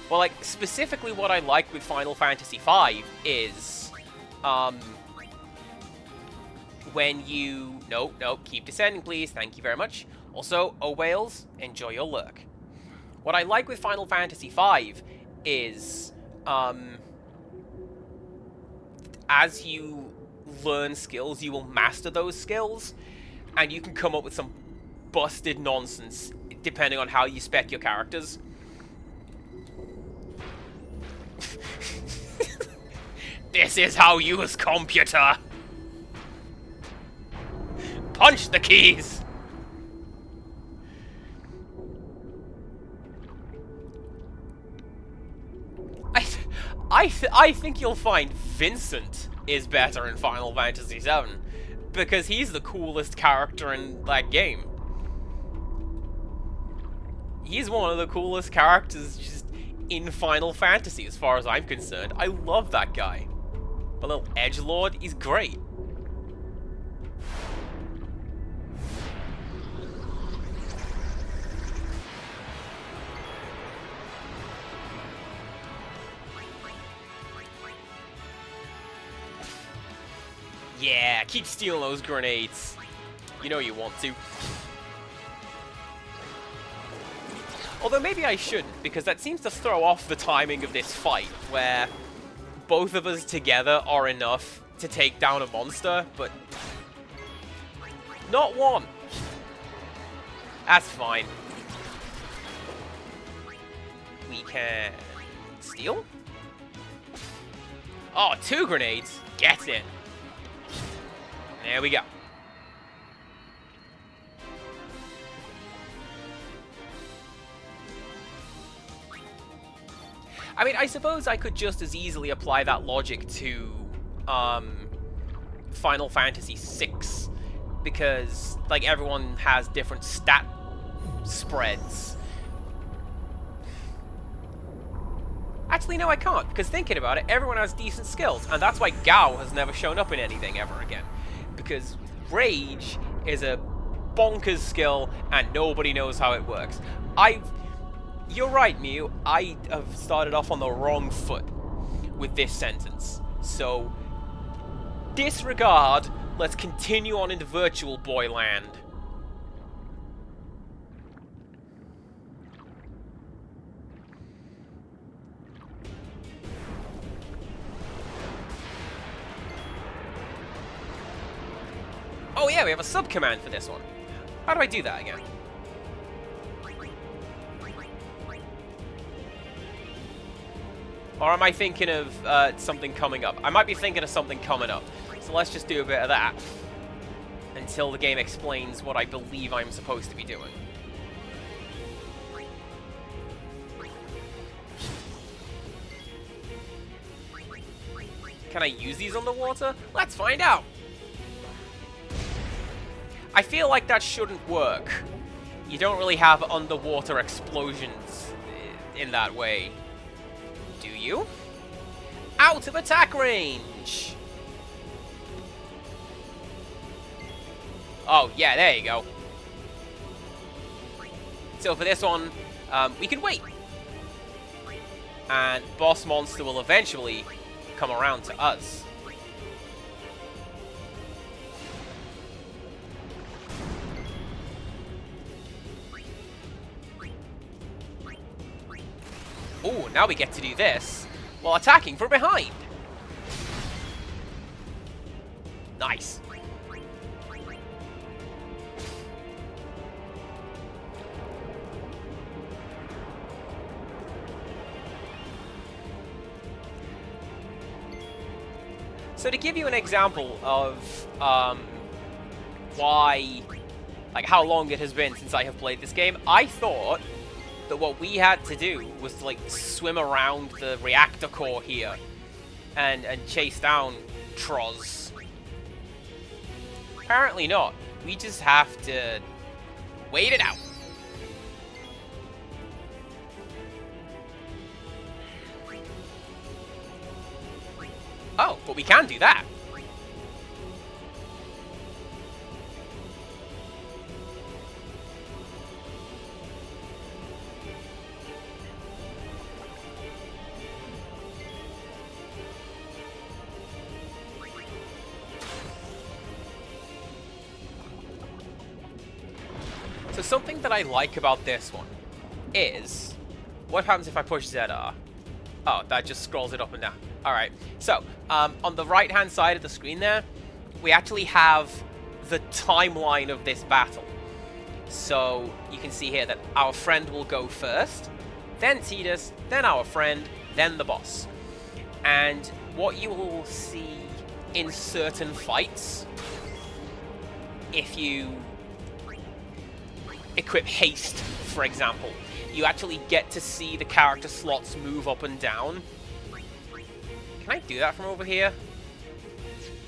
Well, like, specifically what I like with Final Fantasy V is, when you... Nope, keep descending, please. Thank you very much. Also, oh, whales, enjoy your lurk. What I like with Final Fantasy V is, as you learn skills, you will master those skills, and you can come up with some busted nonsense, depending on how you spec your characters. This is how you use computer! Punch the keys! I think you'll find Vincent is better in Final Fantasy VII, because he's the coolest character in that game. He's one of the coolest characters just in Final Fantasy, as far as I'm concerned. I love that guy. A little edgelord, he's great. Yeah, keep stealing those grenades. You know you want to. Although maybe I shouldn't, because that seems to throw off the timing of this fight, where both of us together are enough to take down a monster, but not one. That's fine. We can steal? Oh, 2 grenades. Get it. There we go. I mean, I suppose I could just as easily apply that logic to Final Fantasy VI, because like everyone has different stat spreads. Actually, no, I can't, because thinking about it, everyone has decent skills, and that's why Gao has never shown up in anything ever again. Because Rage is a bonkers skill, and nobody knows how it works. You're right, Mew, I have started off on the wrong foot with this sentence. So, disregard, let's continue on into Virtual Boy Land. Oh yeah, we have a sub-command for this one. How do I do that again? Or am I thinking of something coming up? I might be thinking of something coming up. So let's just do a bit of that until the game explains what I believe I'm supposed to be doing. Can I use these underwater? Let's find out! I feel like that shouldn't work. You don't really have underwater explosions in that way. Do you? Out of attack range! Oh, yeah, there you go. So for this one, we can wait. And boss monster will eventually come around to us. Ooh, now we get to do this while attacking from behind. Nice. So to give you an example of why, like how long it has been since I have played this game, I thought that what we had to do was to, like, swim around the reactor core here and chase down Troz. Apparently not. We just have to wait it out. Oh, but we can do that. So something that I like about this one is, what happens if I push ZR? Oh, that just scrolls it up and down. Alright, so, on the right-hand side of the screen there, we actually have the timeline of this battle. So, you can see here that our friend will go first, then Tidus, then our friend, then the boss. And what you will see in certain fights if you equip haste, for example, you actually get to see the character slots move up and down. Can I do that from over here?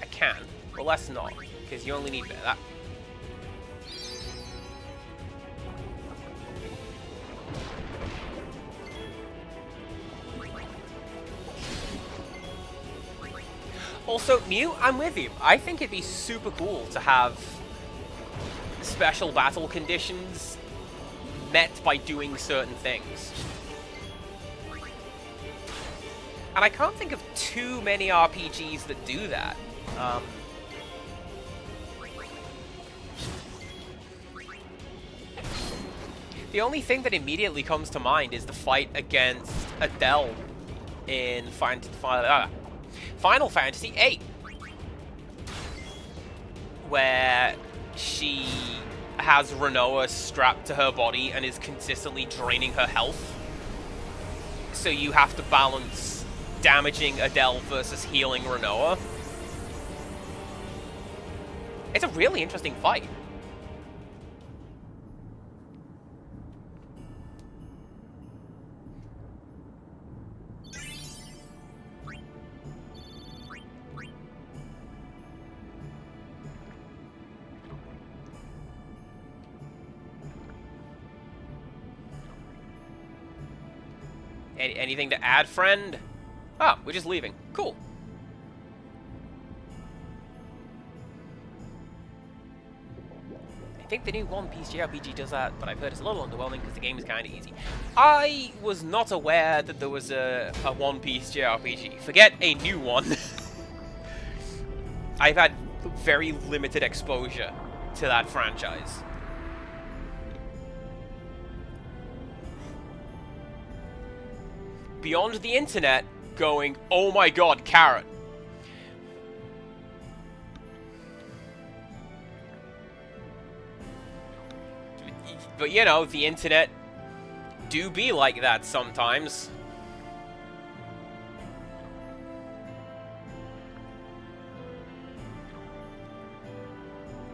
I can, but let's not, because you only need that. Also, Mew, I'm with you. I think it'd be super cool to have special battle conditions met by doing certain things. And I can't think of too many RPGs that do that. The only thing that immediately comes to mind is the fight against Adele in Final Fantasy VIII, where she has Rinoa strapped to her body and is consistently draining her health. So you have to balance damaging Adele versus healing Rinoa. It's a really interesting fight. Anything to add, friend? Oh, we're just leaving. Cool. I think the new One Piece JRPG does that, but I've heard it's a little underwhelming because the game is kind of easy. I was not aware that there was a One Piece JRPG. Forget a new one. I've had very limited exposure to that franchise. Beyond the internet, going, oh my god, Carrot. But you know, the internet do be like that sometimes.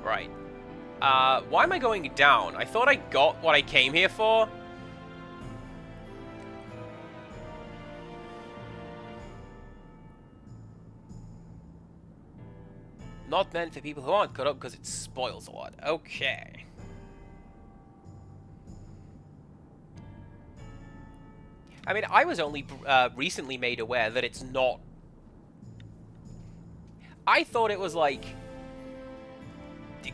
Right. Why am I going down? I thought I got what I came here for. Not meant for people who aren't caught up because it spoils a lot. Okay. I mean, I was only recently made aware that it's not... I thought it was like...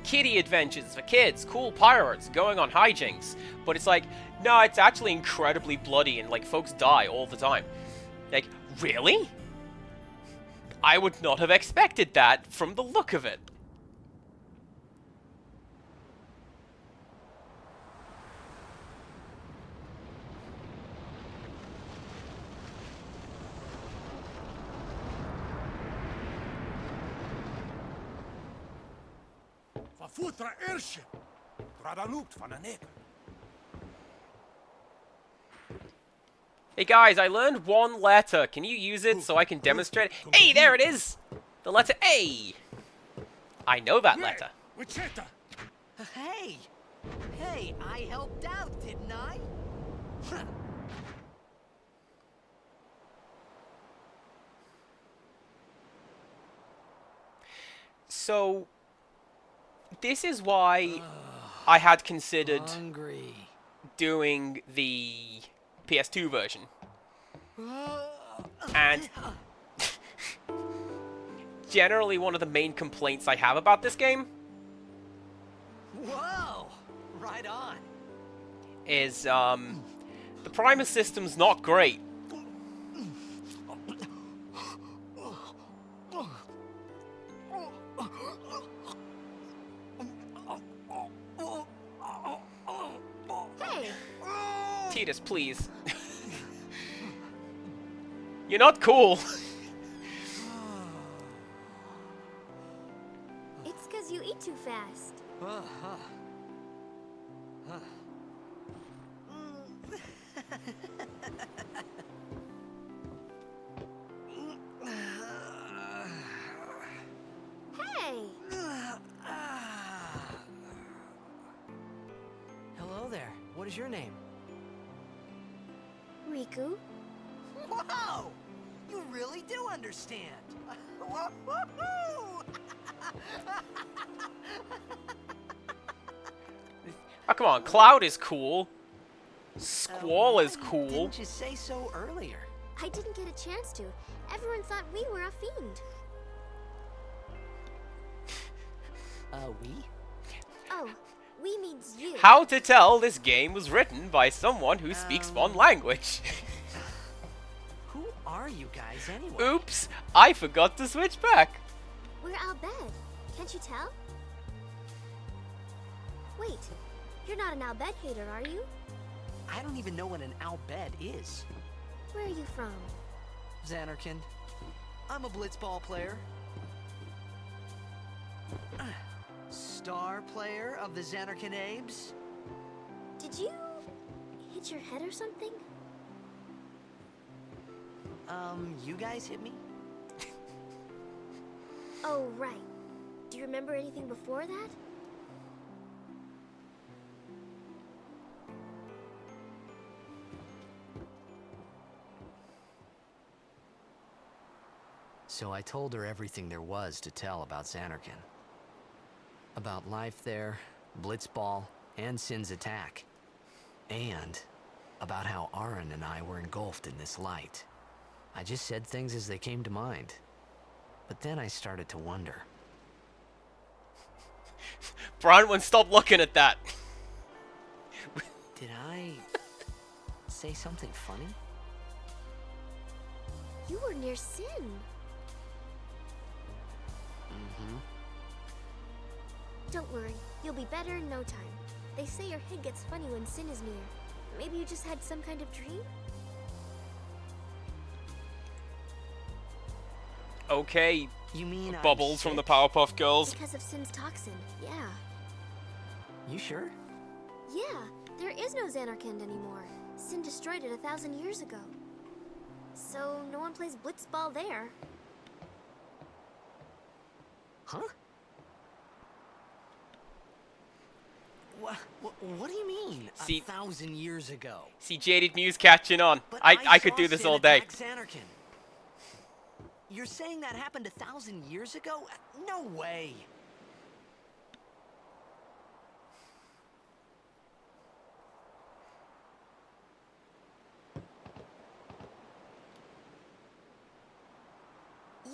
kiddie adventures for kids, cool pirates going on hijinks. But it's like, no, it's actually incredibly bloody and like folks die all the time. Like, really? I would not have expected that from the look of it. Verfutra Irsche. Dradalupt van een neger. Hey guys, I learned one letter. Can you use it so I can demonstrate? Hey, there it is! The letter A! I know that letter. Wichita. Hey! Hey, I helped out, didn't I? So, this is why I had considered doing the PS2 version. And generally one of the main complaints I have about this game Whoa! Right on. is the Primus system's not great. Hey, Tidus, please. You're not cool. it's because you eat too fast. Hey, what is your name? Riku? Whoa! You really do understand. Woo-hoo-hoo! Oh, come on. Cloud is cool. Squall is Why cool. Didn't you say so earlier? I didn't get a chance to. Everyone thought we were a fiend. We? Oh, we means you. How to tell this game was written by someone who speaks one language. Who are you guys anyway? Oops, I forgot to switch back. We're Al Bhed. Can't you tell? Wait, you're not an Al Bhed hater, are you? I don't even know what an Al Bhed is. Where are you from? Xanarkand. I'm a blitzball player. Star player of the Xanarkand Abes. Did you hit your head or something? You guys hit me? Oh, right. Do you remember anything before that? So I told her everything there was to tell about Xanarkand. About life there, Blitzball, and Sin's attack. And about how Aaron and I were engulfed in this light. I just said things as they came to mind. But then I started to wonder. Bronwyn, stop looking at that. Did I say something funny? You were near Sin. Mm-hmm. Don't worry, you'll be better in no time. They say your head gets funny when Sin is near. Maybe you just had some kind of dream? Okay, You mean Bubbles from the Powerpuff Girls. Because of Sin's toxin, yeah. You sure? Yeah, there is no Xanarkand anymore. Sin destroyed it 1,000 years ago. So no one plays Blitzball there. Huh? What do you mean? See- 1,000 years ago. See Jaded Muse catching on. But I could saw do this Sin all day. attack Xanarkand. You're saying that happened 1,000 years ago? No way.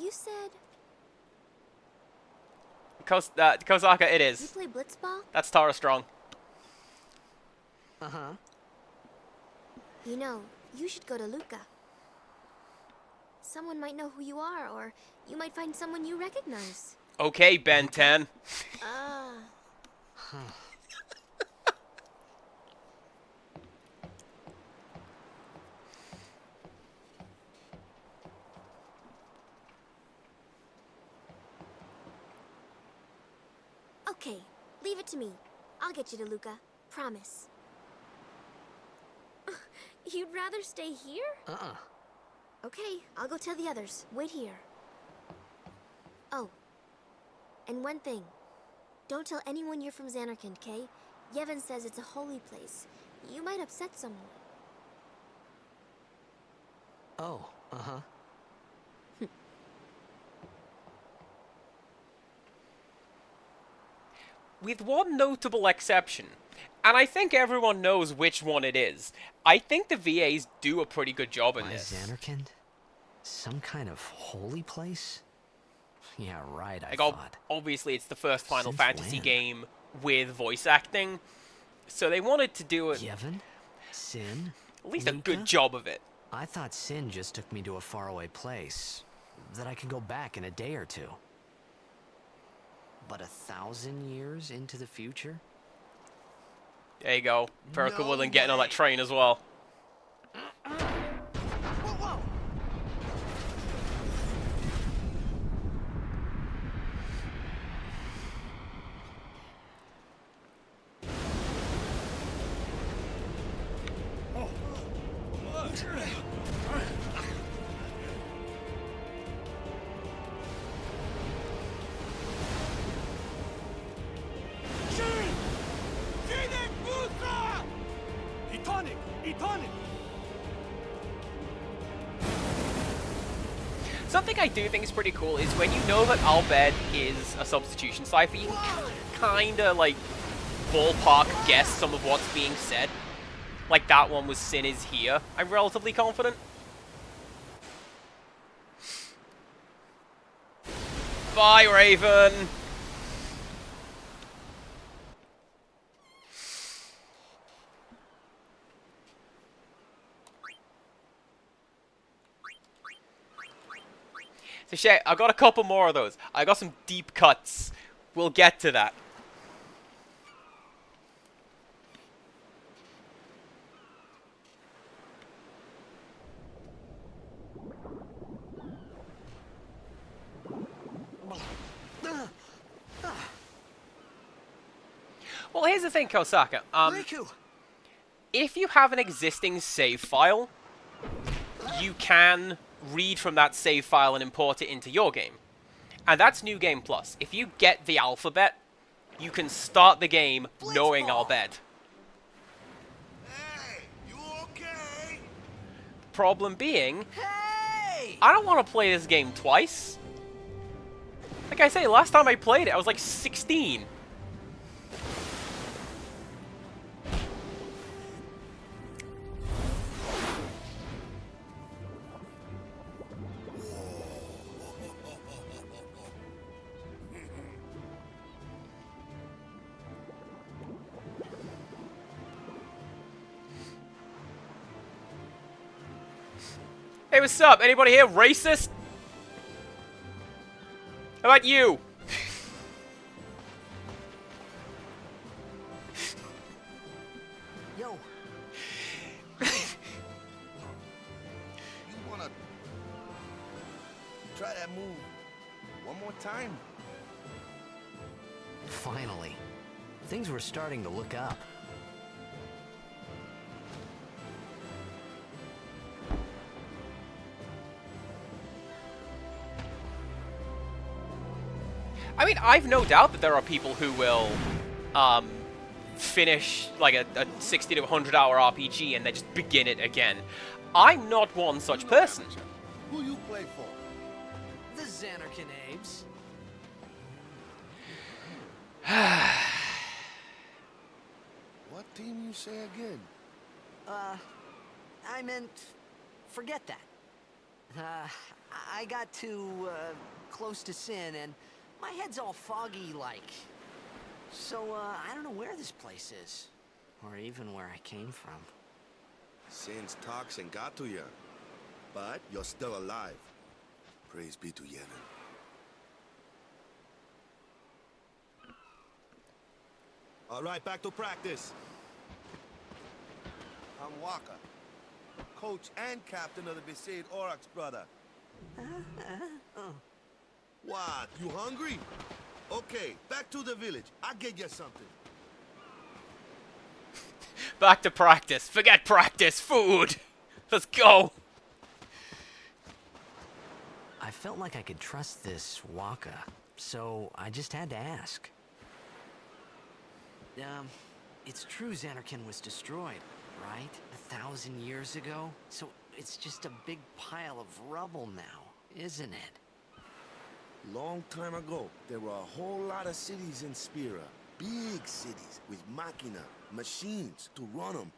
You said Kozaka, it you is. play Blitzball? That's Tara Strong. Uh-huh. You know, you should go to Luca. Someone might know who you are, or you might find someone you recognize. Okay, Ben 10. Ah. Okay, leave it to me. I'll get you to Luca. Promise. You'd rather stay here? Uh-uh. Okay, I'll go tell the others. Wait here. Oh. And one thing. Don't tell anyone you're from Xanarkand, okay? Yevon says it's a holy place. You might upset someone. Oh, uh-huh. With one notable exception, and I think everyone knows which one it is. I think the VAs do a pretty good job in Why this. Xanarkand? Some kind of holy place? Yeah, right, I Like, thought. obviously, it's the first Final Since Fantasy when? game with voice acting, so they wanted to do it Yevon? Sin? at least a Luca? good job of it. I thought Sin just took me to a faraway place. That I could go back in a day or two. But 1,000 years into the future? There you go. Perka No Willen getting on way. that train as well. Whoa, whoa! something I do think is pretty cool is when you know that Al Bhed is a substitution cipher, you can kinda, like, ballpark guess some of what's being said. Like that one was Sin is here. I'm relatively confident. Bye, Raven! So shit, I got a couple more of those. I got some deep cuts. We'll get to that. Well, here's the thing, Kosaka. Riku! If you have an existing save file, you can read from that save file and import it into your game. And that's New Game Plus. If you get the alphabet, you can start the game knowing Al Bhed. Hey, you okay? Problem being, Hey! I don't want to play this game twice. Like I say, last time I played it, I was like 16. Hey, what's up? Anybody here racist? How about you? Yo, You wanna try that move one more time? Finally. Things were starting to look up. I mean, I've no doubt that there are people who will finish like a 60 to 100 hour RPG and then just begin it again. I'm not one such person. Who you play for? The Xanarkin Abes. What team you say again? I meant, forget that. I got too, close to Sin, and my head's all foggy like. So, I don't know where this place is. Or even where I came from. Sin's toxin got to you. But you're still alive. Praise be to Yevon. All right, back to practice. I'm Waka, coach and captain of the Besaid Aurochs, brother. What, you hungry? Okay, back to the village. I'll get you something. Back to practice. Forget practice. Food. Let's go. I felt like I could trust this Waka, so I just had to ask. It's true Xanarkin was destroyed, right? 1,000 years ago? So it's just a big pile of rubble now, isn't it? Long time ago, there were a whole lot of cities in Spira. Big cities with machina, machines to run them.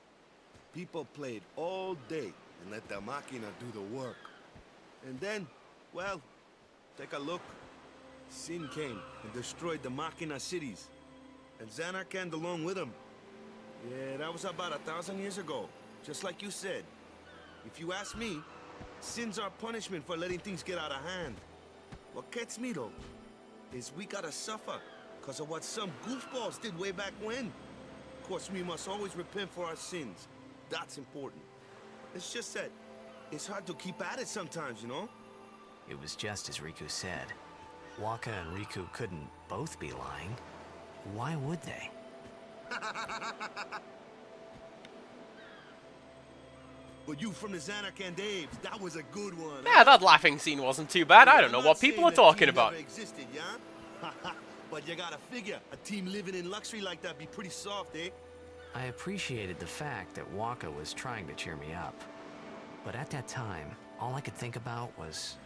People played all day and let the machina do the work. And then, well, take a look. Sin came and destroyed the machina cities. And Xanarkand along with him. Yeah, that was about 1,000 years ago. Just like you said. If you ask me, Sin's our punishment for letting things get out of hand. What gets me, though, is we gotta suffer because of what some goofballs did way back when. Of course, we must always repent for our sins. That's important. It's just that it's hard to keep at it sometimes, you know? It was just as Riku said. Waka and Riku couldn't both be lying. Why would they? But you from the Xanarkand Abes, that was a good one. Yeah, that laughing scene wasn't too bad. I don't know I'm what not people saying are that talking team about. never existed, yeah? But you gotta figure, a team living in luxury like that be pretty soft, eh? I appreciated the fact that Waka was trying to cheer me up. But at that time, all I could think about was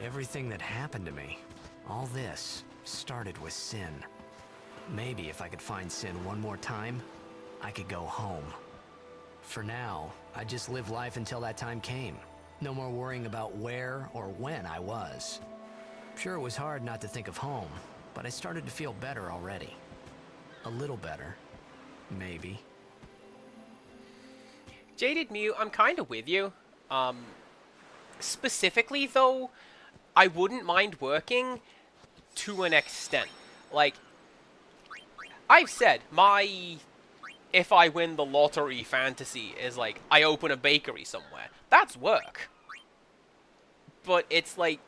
Everything that happened to me, all this, started with Sin. Maybe if I could find Sin one more time, I could go home. For now, I just live life until that time came. No more worrying about where or when I was. Sure, it was hard not to think of home, but I started to feel better already. A little better, maybe. Jaded Mew, I'm kind of with you. Specifically, though, I wouldn't mind working to an extent. Like, I've said, my if I win the lottery fantasy is like, I open a bakery somewhere. That's work. But it's like,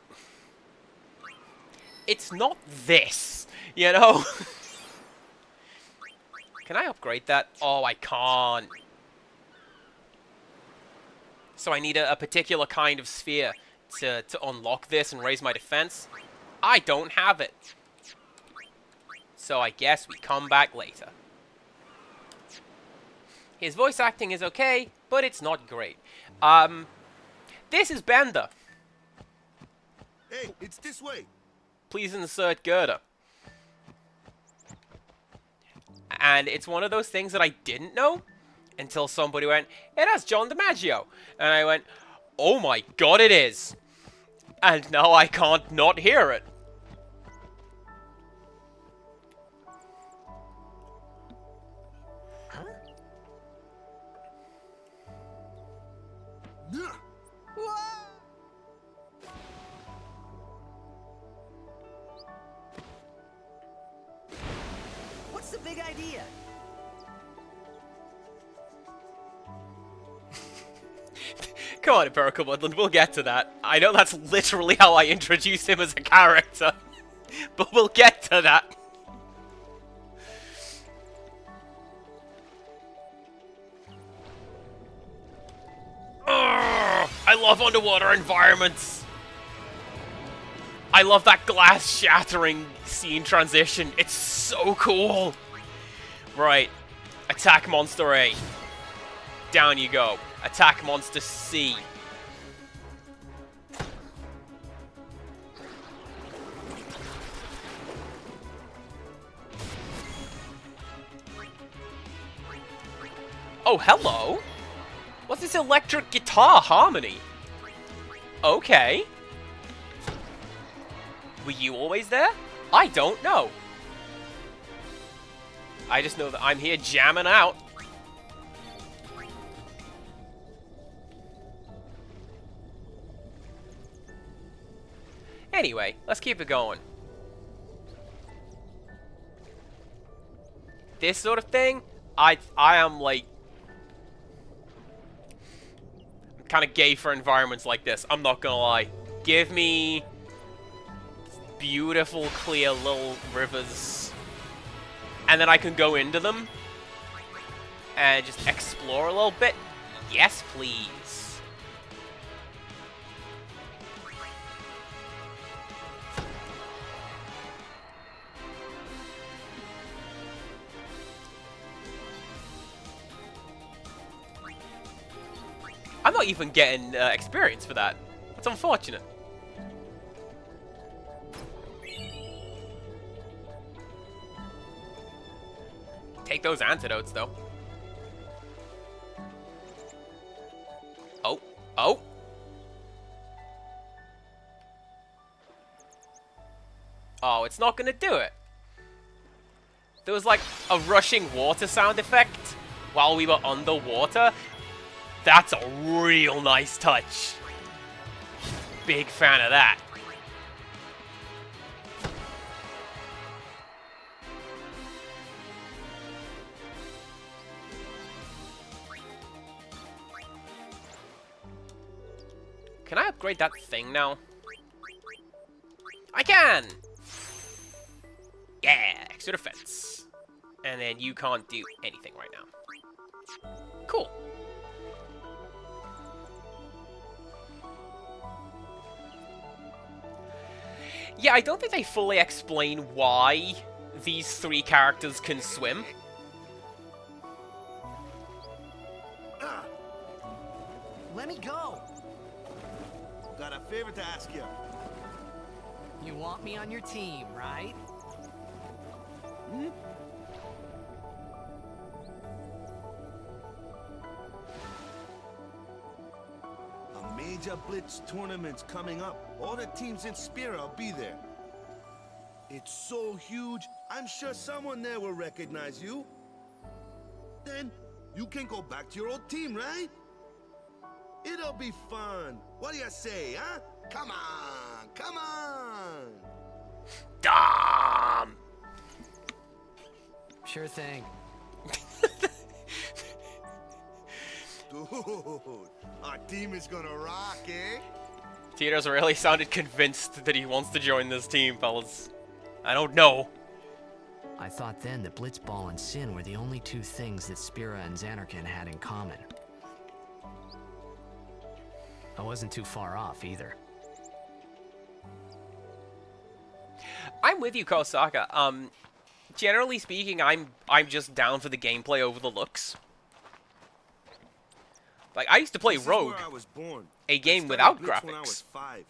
it's not this, you know? Can I upgrade that? Oh, I can't. So I need a particular kind of sphere to unlock this and raise my defense. I don't have it. So I guess we come back later. His voice acting is okay, but it's not great. This is Bender. Hey, it's this way. Please insert Gerda. And it's one of those things that I didn't know until somebody went, it has John DiMaggio. And I went, oh my god, it is. And now I can't not hear it. Nah. What's the big idea? Come on, Empirical Woodland, we'll get to that. I know that's literally how I introduce him as a character. But we'll get to that. Urgh, I love underwater environments. I love that glass shattering scene transition. It's so cool. Right. Attack Monster A. Down you go. Attack Monster C. Oh, hello. What's this electric guitar harmony? Okay. Were you always there? I don't know. I just know that I'm here jamming out. Anyway, let's keep it going. This sort of thing, I am like kind of gay for environments like this. I'm not gonna lie. Give me beautiful, clear little rivers, and then I can go into them and just explore a little bit. Yes, please. I'm not even getting experience for that. That's unfortunate. Take those antidotes, though. Oh. Oh. Oh, it's not gonna do it. There was like a rushing water sound effect while we were underwater. That's a real nice touch. Big fan of that. Can I upgrade that thing now? I can! Yeah, extra defense. And then you can't do anything right now. Cool. Yeah, I don't think they fully explain why these three characters can swim. Let me go. Got a favor to ask you. You want me on your team, right? A major Blitz tournament's coming up. All the teams in Spira will be there. It's so huge, I'm sure someone there will recognize you. Then, you can go back to your old team, right? It'll be fun. What do you say, huh? Come on, come on! Damn! Sure thing. Dude, our team is gonna rock, eh? Tito's really sounded convinced that he wants to join this team, fellas. I don't know. I thought then that Blitzball and Sin were the only two things that Spira and Xanarkand had in common. I wasn't too far off either. I'm with you, Kosaka. Generally speaking, I'm just down for the gameplay over the looks. Like, I used to play This is Rogue, where I was born. a I game started without Blitz when I was graphics. 5.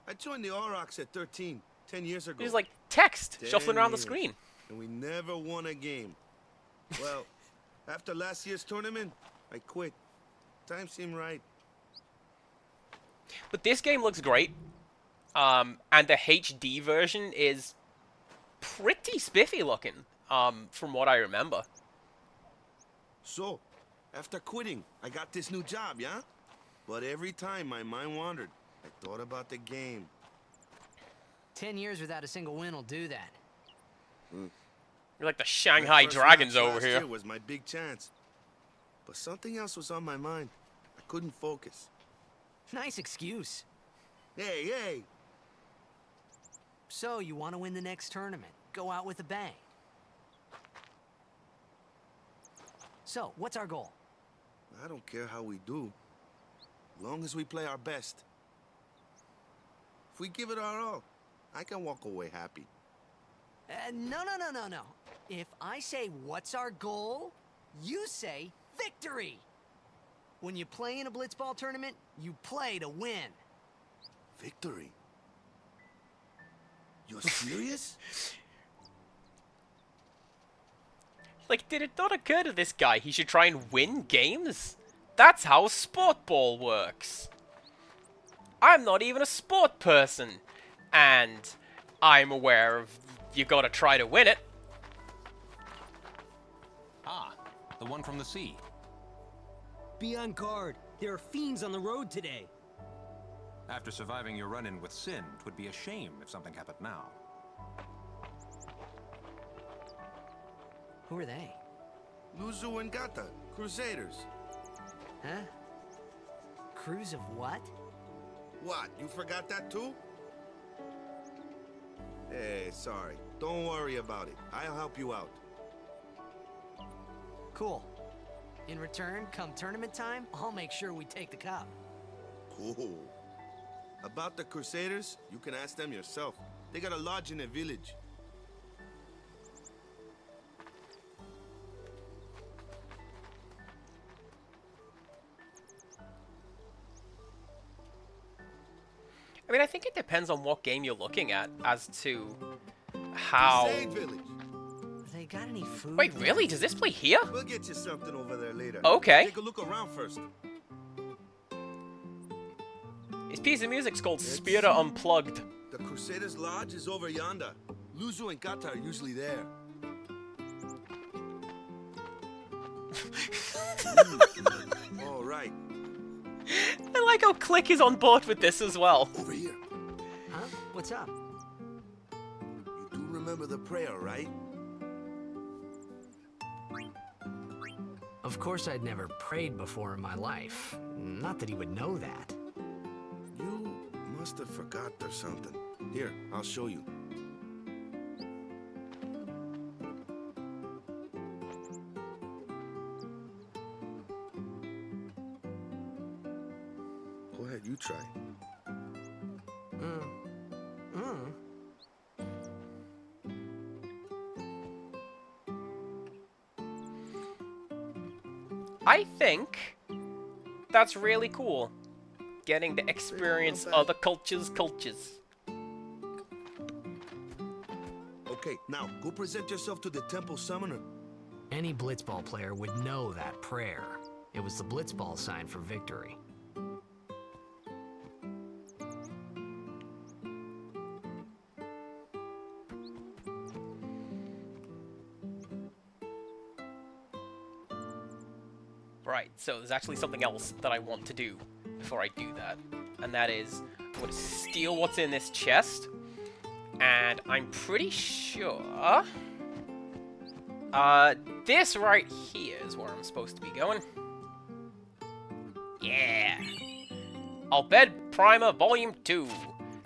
I joined the Aurochs at 13, 10 years ago. It was like text 10 shuffling around the years, screen. And we never won a game. Well, after last year's tournament, I quit. Time seemed right. But this game looks great. And the HD version is pretty spiffy looking, from what I remember. So, after quitting, I got this new job, yeah? But every time my mind wandered, I thought about the game. 10 years without a single win will do that. You're like the My Shanghai first Dragons match over last here. year was my big chance. But something else was on my mind. I couldn't focus. Nice excuse. Hey, hey! So, you want to win the next tournament. Go out with a bang. So, what's our goal? I don't care how we do. Long as we play our best. If we give it our all, I can walk away happy. No. If I say, what's our goal? You say, victory! When you play in a Blitzball tournament, you play to win. Victory? You're serious? Like, did it not occur to this guy he should try and win games? That's how sport ball works. I'm not even a sport person, and I'm aware of you gotta try to win it. Ah, the one from the sea. Be on guard. There are fiends on the road today. After surviving your run-in with Sin, it would be a shame if something happened now. Who are they? Luzu and Gata, Crusaders. Huh? Crews of what? What, you forgot that too? Hey, sorry. Don't worry about it. I'll help you out. Cool. In return, come tournament time, I'll make sure we take the cup. Cool. About the Crusaders, you can ask them yourself. They got a lodge in a village. I mean, I think it depends on what game you're looking at as to how... Crusade village. They got any food? Wait, really? Does this play here? We'll get you something over there later. Okay. Take a look around first. This piece of music's called Let's Spira see. Unplugged. The Crusaders' lodge is over yonder. Luzu and Gata are usually there. All right. I like how Click is on board with this as well. Over here. Huh? What's up? You do remember the prayer, right? Of course I'd never prayed before in my life. Not that he would know that. You must have forgot or something. Here, I'll show you. Go ahead, you try. I think that's really cool. Getting to experience not bad. other cultures' cultures. Okay, now go present yourself to the temple summoner. Any Blitzball player would know that prayer. It was the Blitzball sign for victory. Right, so there's actually something else that I want to do before I do that. And that is, I'm going to steal what's in this chest. And I'm pretty sure... this right here is where I'm supposed to be going. Yeah! Al Bhed Primer Volume 2.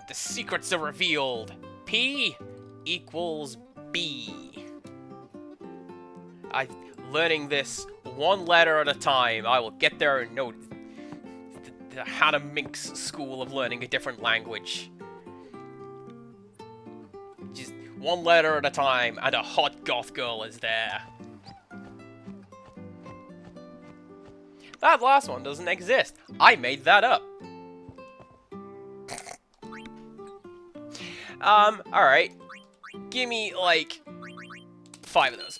The secrets are revealed. P equals B. I'm learning this one letter at a time. I will get there and know the Hannah Minx school of learning a different language. Just one letter at a time, and a hot goth girl is there. That last one doesn't exist. I made that up. Alright. Give me, like, 5 of those.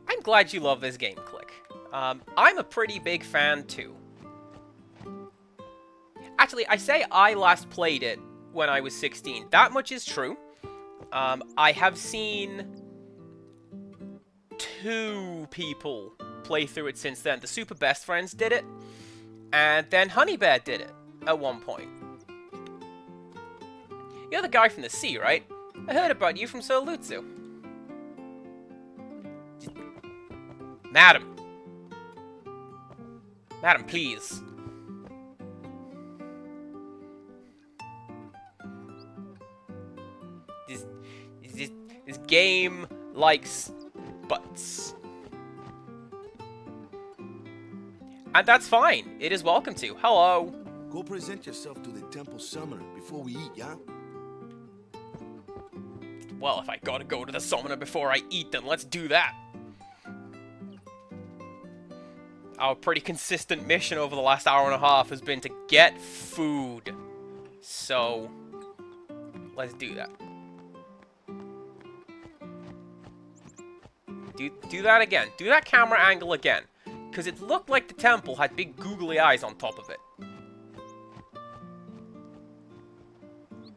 I'm glad you love this game, Click. I'm a pretty big fan, too. Actually, I say I last played it when I was 16. That much is true. I have seen 2 people play through it since then. The Super Best Friends did it, and then Honey Bear did it at one point. You're the guy from the sea, right? I heard about you from Sir Lutzu. Madam. Madam, please. This game likes butts. And that's fine. It is welcome to. Hello. Go present yourself to the temple summoner before we eat, yeah? Well, if I gotta go to the summoner before I eat, then let's do that. Our pretty consistent mission over the last hour and a half has been to get food. So, let's do that. Do that again. Do that camera angle again. Because it looked like the temple had big googly eyes on top of it.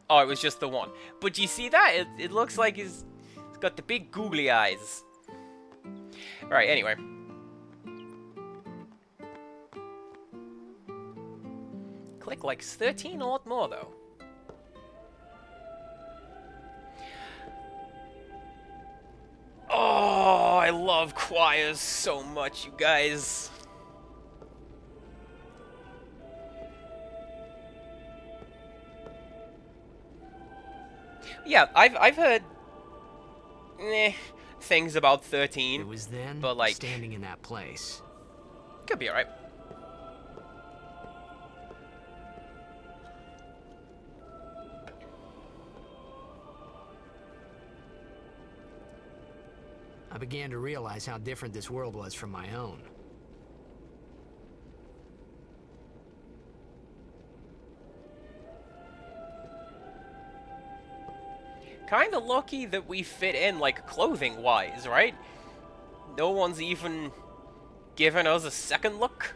Oh, it was just the one. But you see that? It looks like it's got the big googly eyes. Right, anyway. Click likes 13 a lot more, though. Oh, I love choirs so much, you guys. Yeah, I've heard things about 13. It was then, but like standing in that place. Could be alright. I began to realize how different this world was from my own. Kinda lucky that we fit in, like, clothing-wise, right? No one's even given us a second look.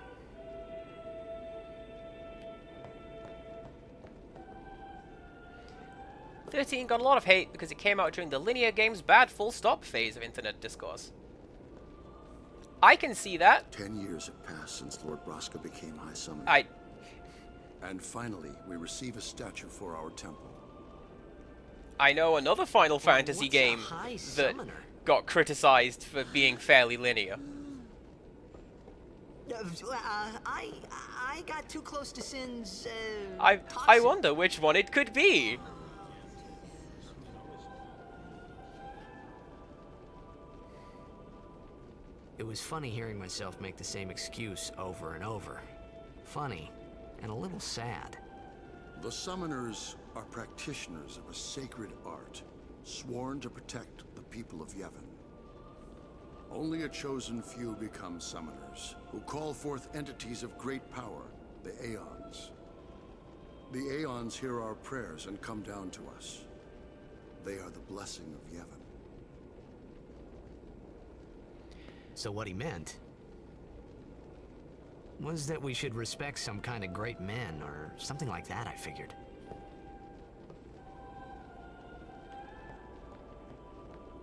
"13 got a lot of hate because it came out during the Linear Games bad full stop phase of internet discourse." I can see that. 10 years have passed since Lord Braska became High Summoner. And finally, we receive a statue for our temple. I know another Final Fantasy game that got criticized for being fairly linear. I got too close to Sin's, I wonder which one it could be. It was funny hearing myself make the same excuse over and over. Funny, and a little sad. The summoners are practitioners of a sacred art, sworn to protect the people of Yevon. Only a chosen few become summoners, who call forth entities of great power, the Aeons. The Aeons hear our prayers and come down to us. They are the blessing of Yevon. So what he meant was that we should respect some kind of great men, or something like that, I figured.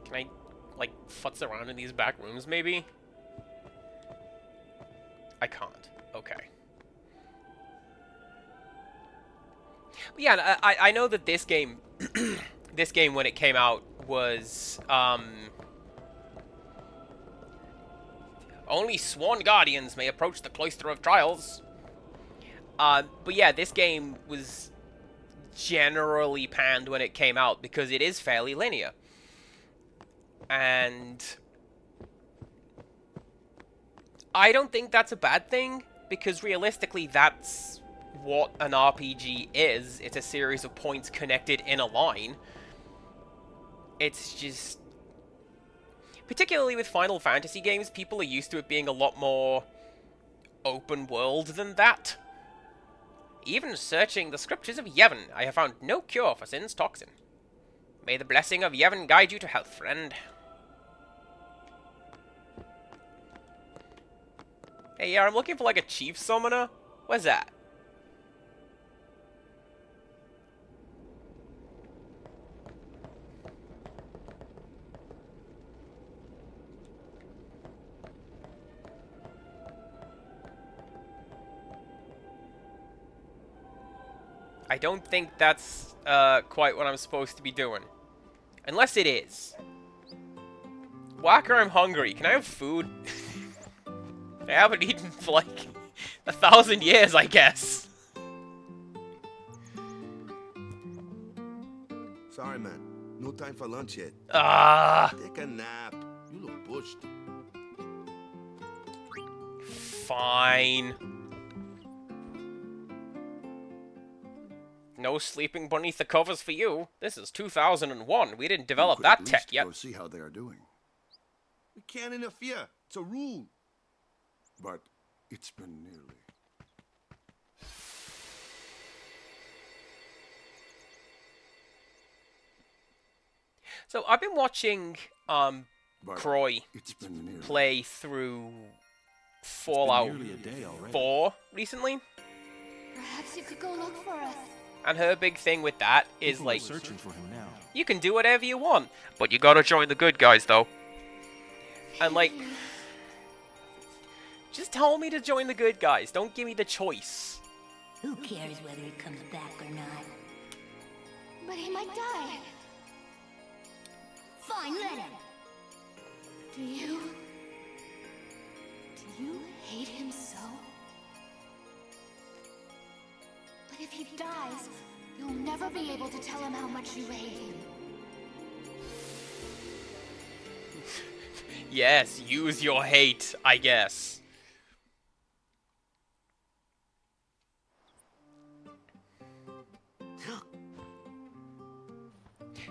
Can I, like, futz around in these back rooms, maybe? I can't. Okay. But yeah, I know that this game, this game when it came out was, only sworn guardians may approach the Cloister of Trials. But yeah, this game was generally panned when it came out because it is fairly linear. And I don't think that's a bad thing, because realistically that's what an RPG is. It's a series of points connected in a line. It's just, particularly with Final Fantasy games, people are used to it being a lot more open world than that. Even searching the scriptures of Yevon, I have found no cure for Sin's toxin. May the blessing of Yevon guide you to health, friend. Hey, yeah, I'm looking for like a chief summoner. Where's that? I don't think that's quite what I'm supposed to be doing. Unless it is. Whacker, I'm hungry. Can I have food? I haven't eaten for like 1,000 years, I guess. Sorry, man. No time for lunch yet. Take a nap. You look pushed. Fine. No sleeping beneath the covers for you. This is 2001. We didn't develop that tech yet. Go see how they are doing. We can't interfere. It's a rule. But it's been nearly. So I've been watching Croy play through Fallout 4 recently. Perhaps you could go look for us. And her big thing with that is like, you can do whatever you want, but you gotta join the good guys though. And like, just tell me to join the good guys. Don't give me the choice. Who cares whether he comes back or not? But he might die. Fine, let him. Do you hate him so? But if he dies, you'll never be able to tell him how much you hate him. Yes, use your hate, I guess.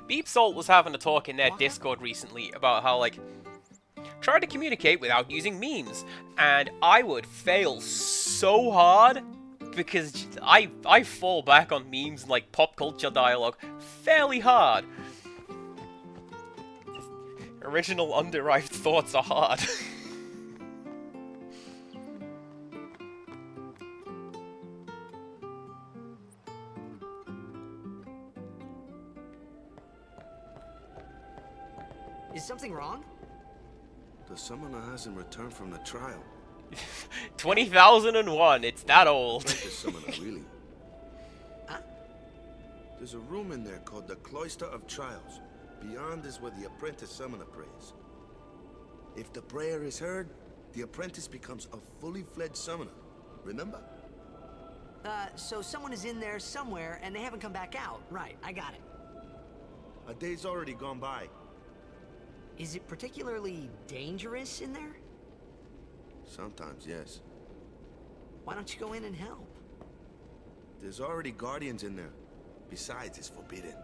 Beep Salt was having a talk in their Discord recently about how, like, try to communicate without using memes. And I would fail so hard because I fall back on memes and, like, pop culture dialogue fairly hard. Original underived thoughts are hard. Is something wrong? The summoner hasn't returned from the trial. 20,001, it's that old. The summoner, really. Huh? There's a room in there called the Cloister of Trials. Beyond is where the apprentice summoner prays. If the prayer is heard, the apprentice becomes a fully fledged summoner. Remember? So someone is in there somewhere and they haven't come back out. Right, I got it. A day's already gone by. Is it particularly dangerous in there? Sometimes, yes. Why don't you go in and help? There's already guardians in there. Besides, it's forbidden.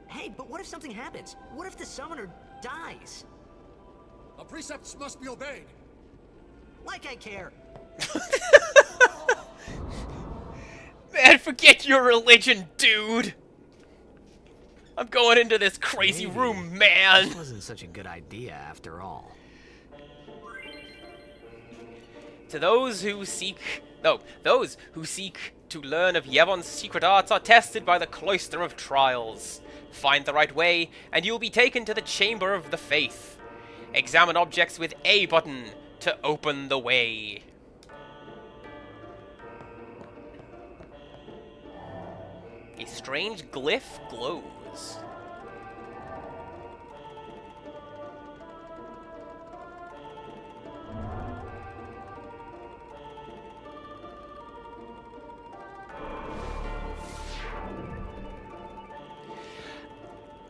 Hey, but what if something happens? What if the summoner dies. Our precepts must be obeyed. Like I care. Man, forget your religion, dude! I'm going into this crazy Maybe room, man! This wasn't such a good idea after all. To those who seek to learn of Yevon's secret arts are tested by the Cloister of Trials. Find the right way, and you'll be taken to the Chamber of the Faith. Examine objects with A button to open the way. A strange glyph glows.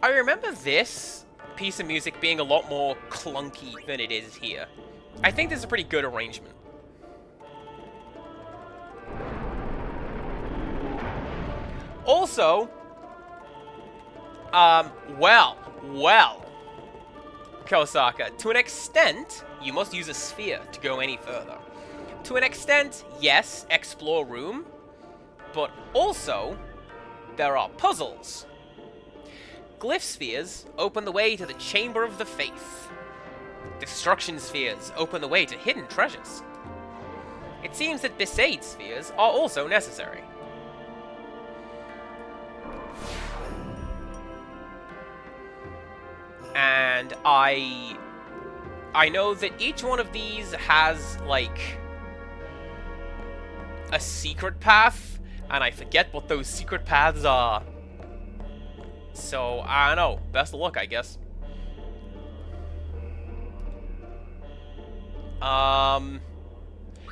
I remember this piece of music being a lot more clunky than it is here. I think this is a pretty good arrangement. Also, well, Kosaka, to an extent, you must use a sphere to go any further. To an extent, yes, explore room, but also, there are puzzles. Glyph spheres open the way to the Chamber of the Faith. Destruction spheres open the way to hidden treasures. It seems that Besaid spheres are also necessary. And I know that each one of these has, like, a secret path, and I forget what those secret paths are. So, I don't know. Best of luck, I guess.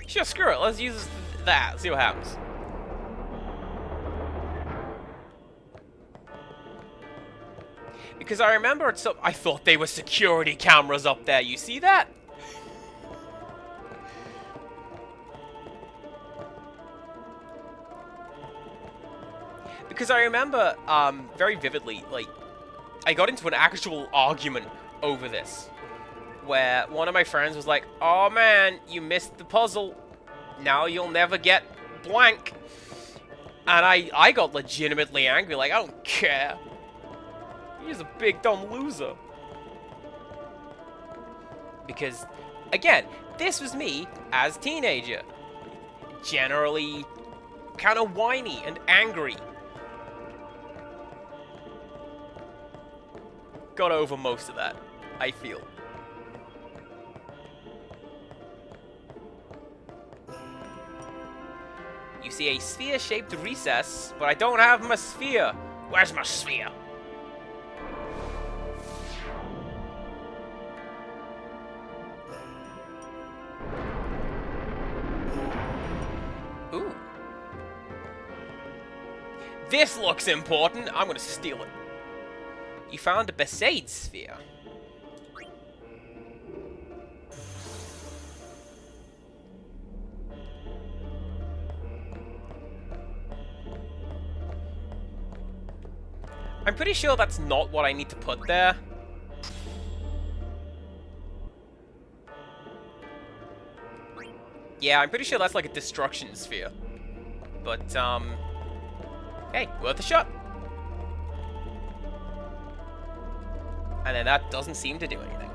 Sure, screw it. Let's use that. See what happens. Because I remember I thought they were security cameras up there. You see that? Because I remember, very vividly, like, I got into an actual argument over this. Where one of my friends was like, oh man, you missed the puzzle. Now you'll never get blank. And I got legitimately angry, like, I don't care. He's a big dumb loser. Because, again, this was me as a teenager. Generally kind of whiny and angry. Got over most of that, I feel. You see a sphere-shaped recess, but I don't have my sphere. Where's my sphere? Ooh. This looks important. I'm gonna steal it. You found a Besaid sphere. I'm pretty sure that's not what I need to put there. Yeah, I'm pretty sure that's like a destruction sphere. But, hey, worth a shot. And then that doesn't seem to do anything.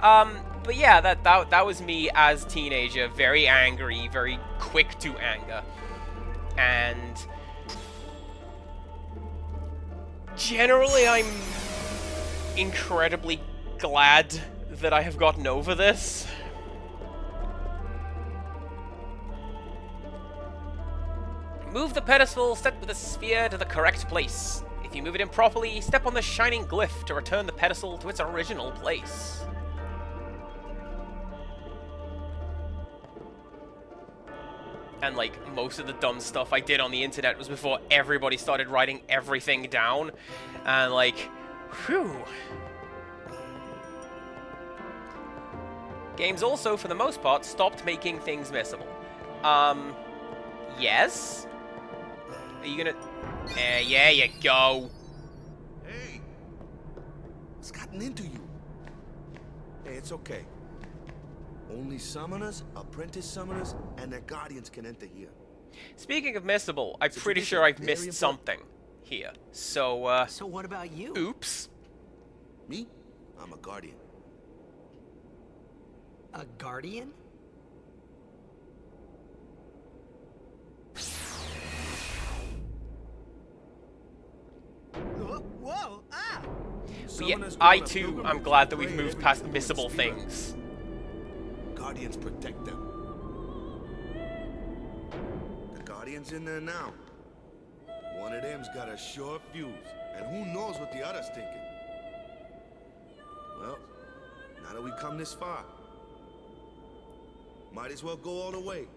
But yeah, that was me as teenager, very angry, very quick to anger. And generally, I'm incredibly glad that I have gotten over this. Move the pedestal set with the sphere to the correct place. If you move it improperly, step on the shining glyph to return the pedestal to its original place. And, like, most of the dumb stuff I did on the internet was before everybody started writing everything down. And, like, whew. Games also, for the most part, stopped making things missable. Yes? Are you gonna... Yeah, you go. Hey! What's gotten into you? It's okay. Only summoners, apprentice summoners, and their guardians can enter here. Speaking of missable, I'm It's a pretty tradition, sure I've very missed important. something here. So, So what about you? oops. Me? I'm a guardian. A guardian? Whoa! Ah! But yeah, Summoners go I on a too pilgrimage am glad to that we've pray moved every past new moon in missable Spira. things. Guardians protect them. The guardian's in there now. One of them's got a short fuse, and who knows what the other's thinking. Well, now that we come this far, might as well go all the way.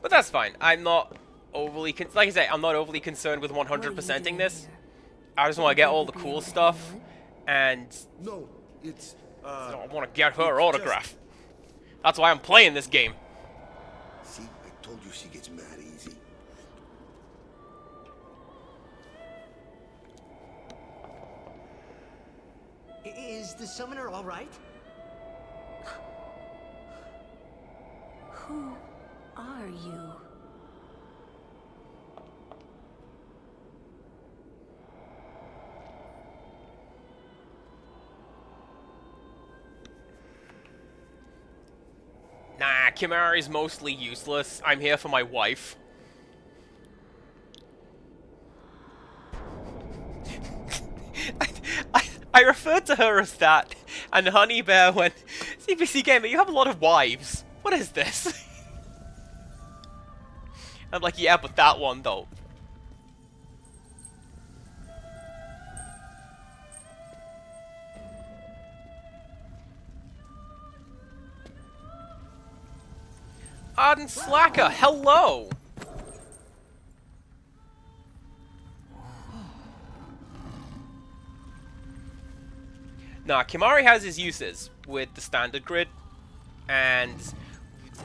But that's fine. I'm not overly like I say, I'm not overly concerned with 100%ing this. I just want to get all the cool stuff, and No, it's I want to get her autograph. That's why I'm playing this game. See, I told you she gets mad easy. Is the summoner all right? Who are you? Nah, Kimari's mostly useless. I'm here for my wife. I referred to her as that, and Honey Bear went, CPC Gamer, you have a lot of wives. What is this? I'm like, yeah, but that one, though. Arden Slacker, hello! Nah, Kimari has his uses with the standard grid, and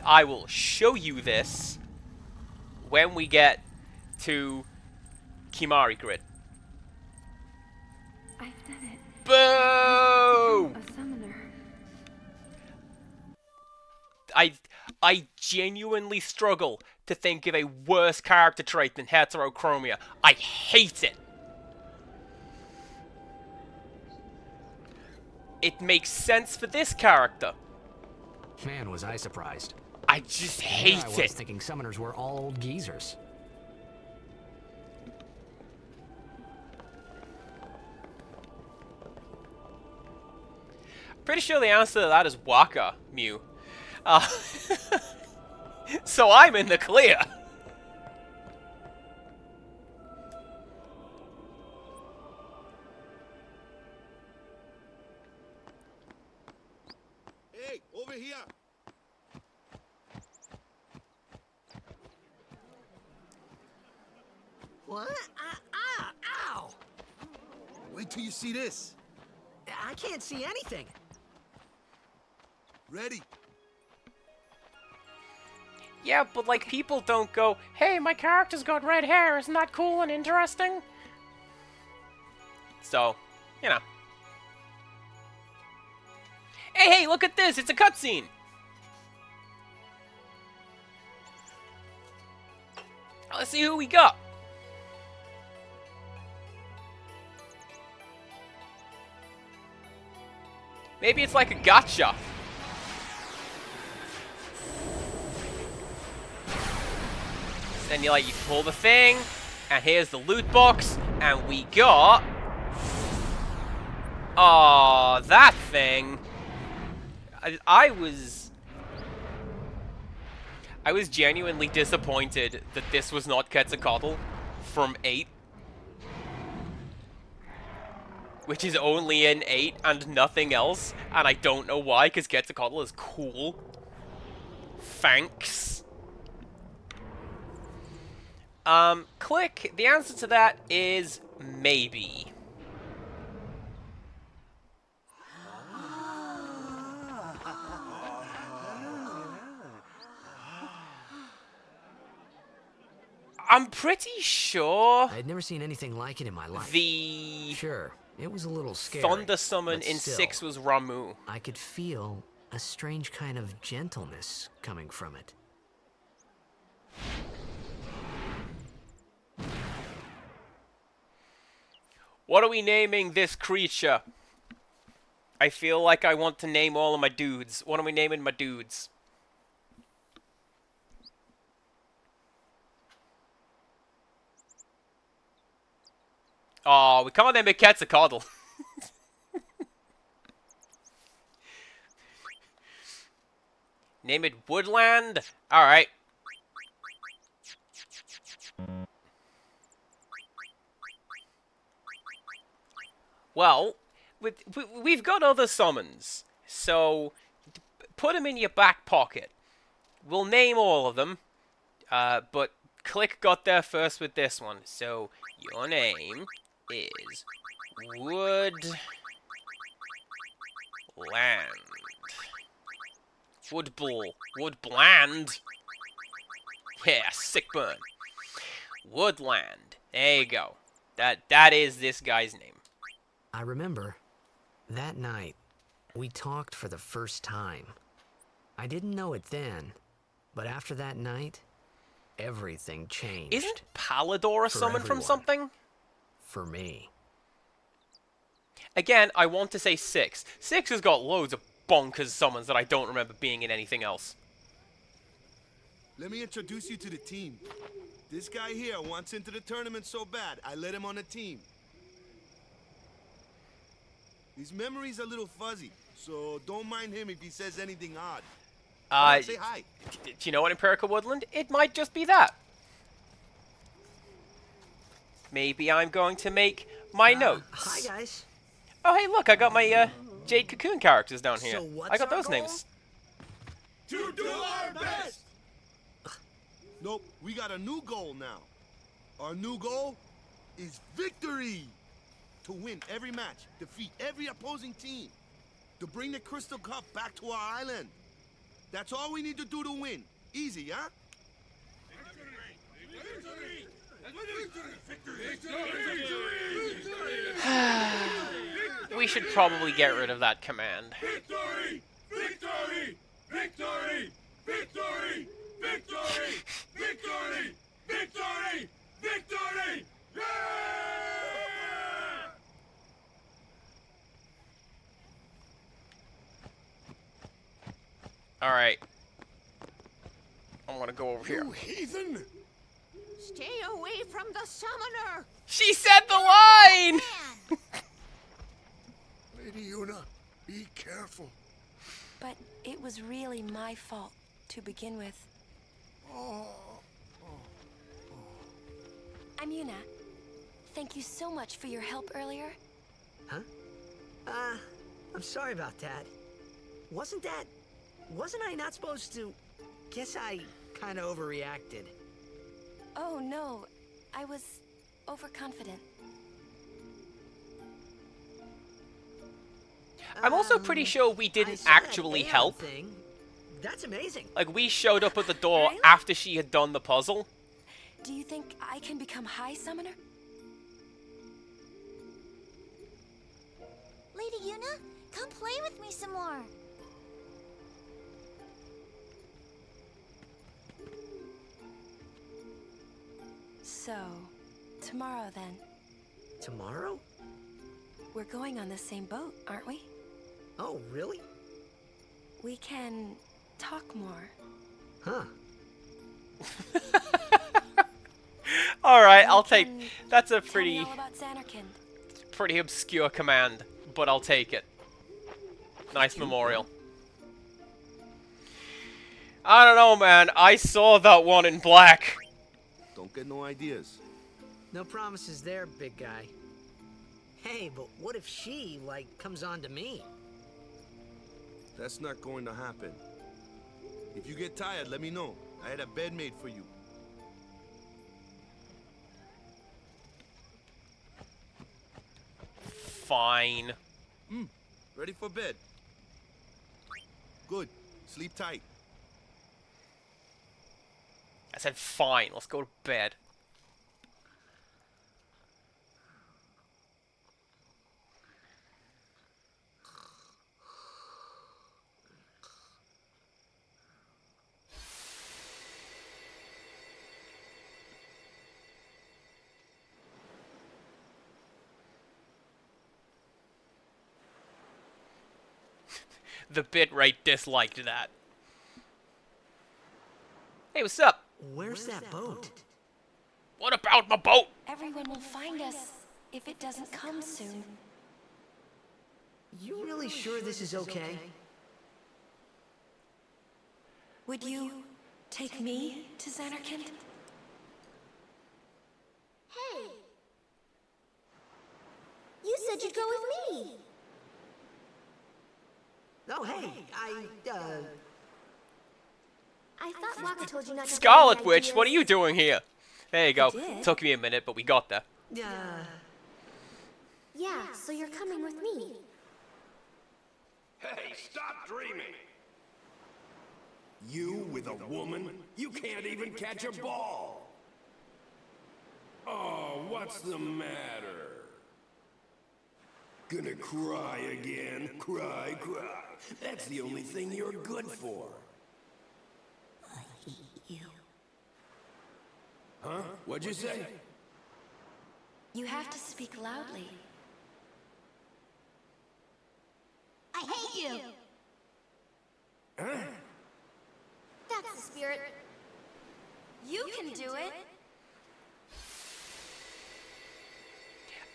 I will show you this when we get to Kimari grid. I've done it. Boo! A summoner. I genuinely struggle to think of a worse character trait than heterochromia. I hate it. It makes sense for this character. Man, was I surprised. I just hate Here I was it. thinking summoners were all old geezers. Pretty sure the answer to that is Waka, Mew. So I'm in the clear. Hey, over here! What? Ow! Wait till you see this. I can't see anything. Ready? Yeah, but like people don't go, hey, my character's got red hair, isn't that cool and interesting? So, you know. Hey, look at this, it's a cutscene! Let's see who we got. Maybe it's like a gotcha. And you pull the thing, and here's the loot box, and we got... Aw, that thing. I was genuinely disappointed that this was not Quetzalcoatl from 8. Which is only in 8 and nothing else, and I don't know why, because Quetzalcoatl is cool. Thanks. Click. The answer to that is maybe. I'm pretty sure I'd never seen anything like it in my life. the Sure, it was a little scary. Thunder Summon but in still, 6 was Ramu. I could feel a strange kind of gentleness coming from it. What are we naming this creature? I feel like I want to name all of my dudes. What are we naming my dudes? Oh, we can't name it Quetzalcoatl. Name it Woodland? Alright. Well, we've got other summons, so put them in your back pocket. We'll name all of them, but Click got there first with this one. So your name is Woodland. Woodbland. Yeah, sick burn. Woodland. There you go. That is this guy's name. I remember that night we talked for the first time. I didn't know it then, but after that night, everything changed. Isn't Palador a summon from something? For me. Again, I want to say 6. 6 has got loads of bonkers summons that I don't remember being in anything else. Let me introduce you to the team. This guy here wants into the tournament so bad, I let him on the team. His memory's a little fuzzy, so don't mind him if he says anything odd. Say hi. Do you know what, Empirical Woodland? It might just be that. Maybe I'm going to make my notes. Hi, guys. Oh, hey, look, I got my Jade Cocoon characters down here. So what's I got our those goal? names. To do our best! Nope, we got a new goal now. Our new goal is victory! To win every match, defeat every opposing team. To bring the Crystal Cup back to our island. That's all we need to do to win. Easy, huh? We should probably get rid of that command. Victory! Victory! Victory! Victory! Victory! Victory! Victory! Victory! Yeah! Alright. I'm gonna go over here. You heathen! Stay away from the summoner! She said the line! Lady Yuna, be careful. But it was really my fault to begin with. I'm Yuna. Thank you so much for your help earlier. Huh? I'm sorry about that. Wasn't I not supposed to? Guess I kind of overreacted. Oh no, I was overconfident. I'm also pretty sure we I didn't saw that actually Aeon help. thing. That's amazing. Like, we showed up at the door Really? after she had done the puzzle. Do you think I can become High Summoner? Lady Yuna, come play with me some more. So, tomorrow then. Tomorrow? We're going on the same boat, aren't we? Oh, really? We can talk more. Huh. Alright, You I'll take... can That's a Tell me all about Xanarkand. pretty obscure command, but I'll take it. Nice memorial. I don't know, man. I saw that one in black. Don't get no ideas. No promises there, big guy. Hey, but what if she, like, comes on to me? That's not going to happen. If you get tired, let me know. I had a bed made for you. Fine. Ready for bed? Good. Sleep tight. I said fine. Let's go to bed. The bitrate disliked that. Hey, what's up? Where's that boat? What about my boat? Everyone will find us if it doesn't come soon. You really sure this is okay? Would you take me to Zanarkand? Hey! You said you'd go with me! Oh, hey, I thought Waka told you not to Scarlet get any Witch, what are you ideas. doing here? There you go. did. Took me a minute, but we got there. Yeah, so you're coming with me. Hey, stop dreaming! You with a woman? You can't even catch a ball! Oh, what's the matter? Gonna cry again? Cry, cry. That's the only thing you're good for. I hate you. Huh? What'd you say? You have to speak loudly. I hate you! Huh? That's the spirit. You can do it.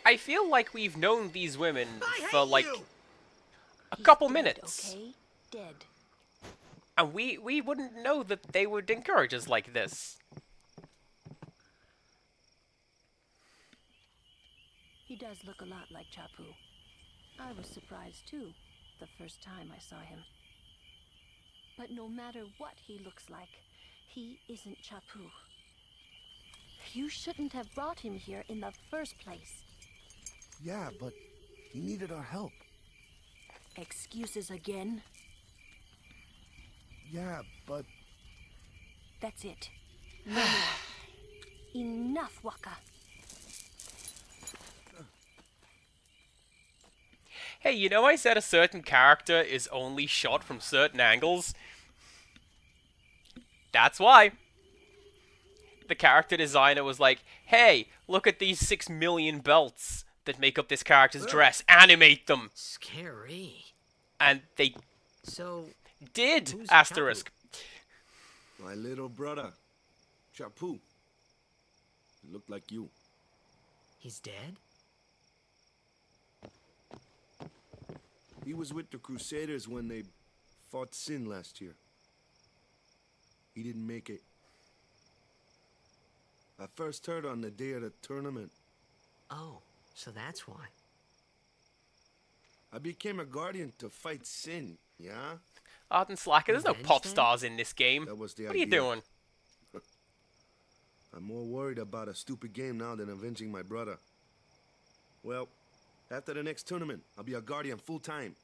I feel like we've known these women I for hate like you. a couple Dead, minutes. Okay? Dead. And we wouldn't know that they would encourage us like this. He does look a lot like Chapu. I was surprised too, the first time I saw him. But no matter what he looks like, he isn't Chapu. You shouldn't have brought him here in the first place. Yeah, but he needed our help. Excuses again? Yeah, but That's it. No more. Enough, Waka. Hey, you know I said a certain character is only shot from certain angles? That's why. The character designer was like, hey, look at these 6 million belts that make up this character's dress. Animate them. Scary. And they So, did, who's asterisk. my little brother, Chapu. He looked like you. he's dead? He was with the Crusaders when they fought Sin last year. He didn't make it. I first heard on the day of the tournament. Oh, so that's why. I became a guardian to fight Sin, yeah? Arden Slacker, there's no Revenge pop then? stars in this game. That was the What are you idea. doing? I'm more worried about a stupid game now than avenging my brother. Well, after the next tournament, I'll be a guardian full time.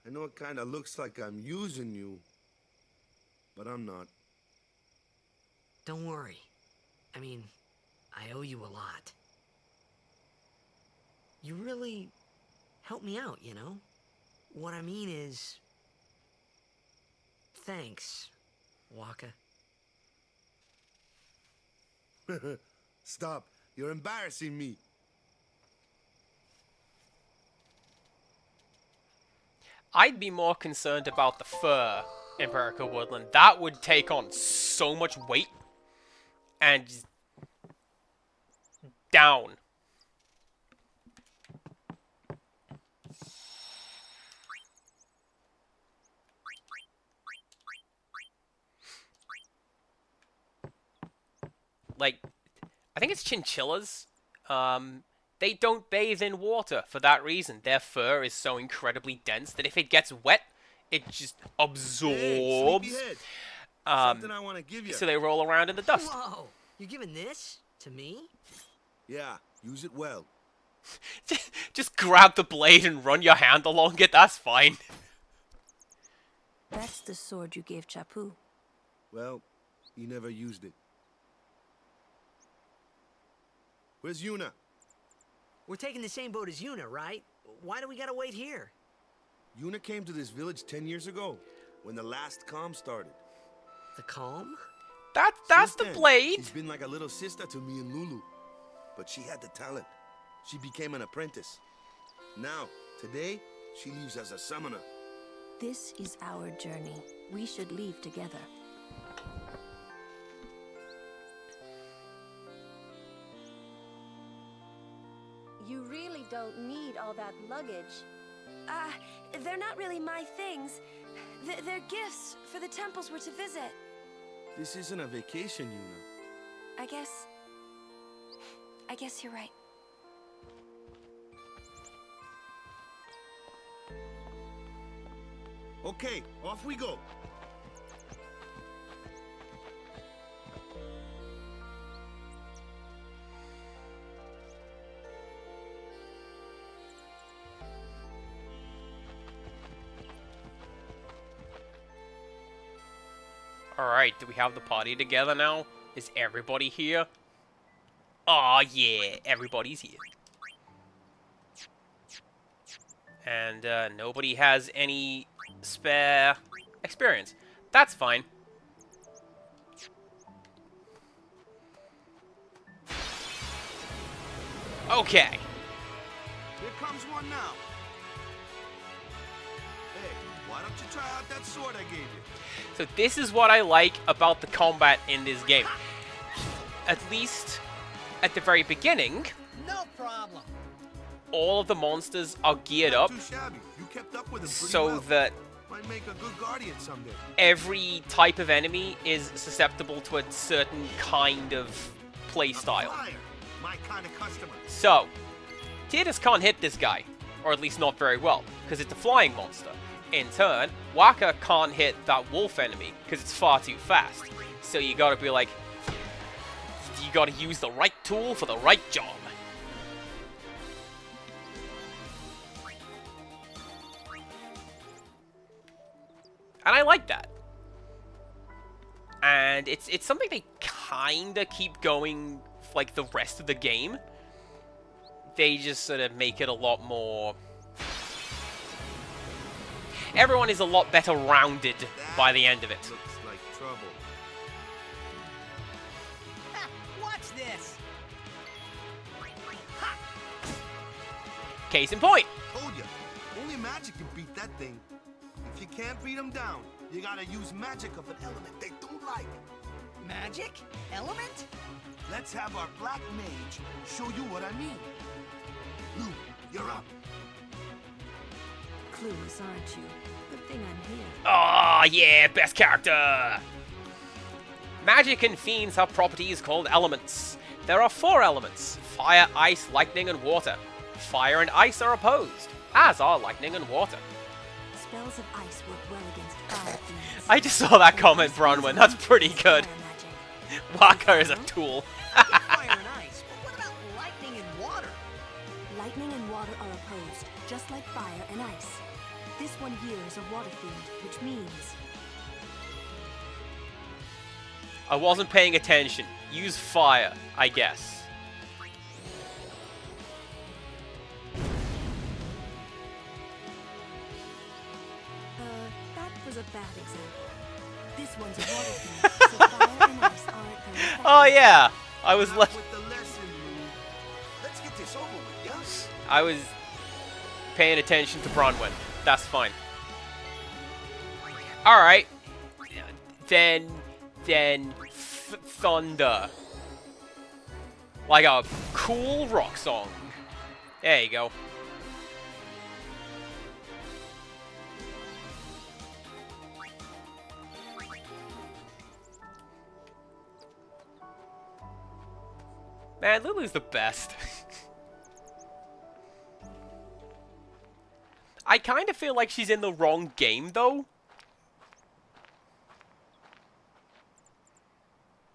I know it kinda looks like I'm using you, but I'm not. Don't worry. I mean, I owe you a lot. You really helped me out, you know? What I mean is... Thanks, Waka. Stop. You're embarrassing me. I'd be more concerned about the fur in Perica Woodland. That would take on so much weight. And just down. Like, I think it's chinchillas. They don't bathe in water for that reason. Their fur is so incredibly dense that if it gets wet, it just absorbs. Hey, sleepyhead. Something I want to give you. So they roll around in the dust. Whoa! You giving this to me? Yeah, use it well. Just grab the blade and run your hand along it, that's fine. That's the sword you gave Chapu. Well, he never used it. Where's Yuna? We're taking the same boat as Yuna, right? Why do we gotta wait here? Yuna came to this village 10 years ago, when the last calm started. The calm? That's Since the then, blade. She's been like a little sister to me and Lulu. But she had the talent. She became an apprentice. Now, today, She leaves as a summoner. This is our journey. We should leave together. You really don't need all that luggage. They're not really my things. They're gifts for the temples we're to visit. This isn't a vacation, Yuna. I guess you're right. Okay, off we go. Alright, do we have the party together now? Is everybody here? Aw, yeah, everybody's here. And nobody has any spare experience. That's fine. Okay. Here comes one now. Hey, why don't you try out that sword I gave you? So this is what I like about the combat in this game. At least at the very beginning, No problem. all of the monsters are geared up Too shabby. You kept up with him pretty so well. that Might make a good guardian someday. every type of enemy is susceptible to a certain kind of playstyle. Fire, my kind of customer. So, Tidus can't hit this guy, or at least not very well, because it's a flying monster. In turn, Waka can't hit that wolf enemy, because it's far too fast. So you gotta be like, you gotta use the right tool for the right job. And I like that. And it's something they kinda keep going like the rest of the game. They just sort of make it a lot more... Everyone is a lot better rounded by the end of it. Looks like trouble. Ha, watch this. Case in point. Told ya, only magic can beat that thing. If you can't beat them down, you gotta use magic of an element they don't like. Magic? Element? Let's have our black mage show you what I mean. Lou, you're up. Clueless, aren't you? Good thing I'm here. Oh yeah, best character! Magic and fiends have properties called elements. There are 4 elements: fire, ice, lightning, and water. Fire and ice are opposed, as are lightning and water. Spells of ice work well against fire fiends. I just saw that comment, Bronwyn. That's pretty good. Waka is a tool. Fire and ice. But what about lightning and water? Lightning and water are opposed, just like fire and ice. This one here is a water fiend, which means... I wasn't paying attention. Use fire, I guess. That was a bad example. This one's a water fiend, so fire and ice aren't very effective. Oh yeah, I was With the lesson, Lou. Let's get this over with, yes? I was paying attention to Bronwyn. That's fine. All right. Then thunder. Like a cool rock song. There you go. Man, Lulu's the best. I kind of feel like she's in the wrong game, though.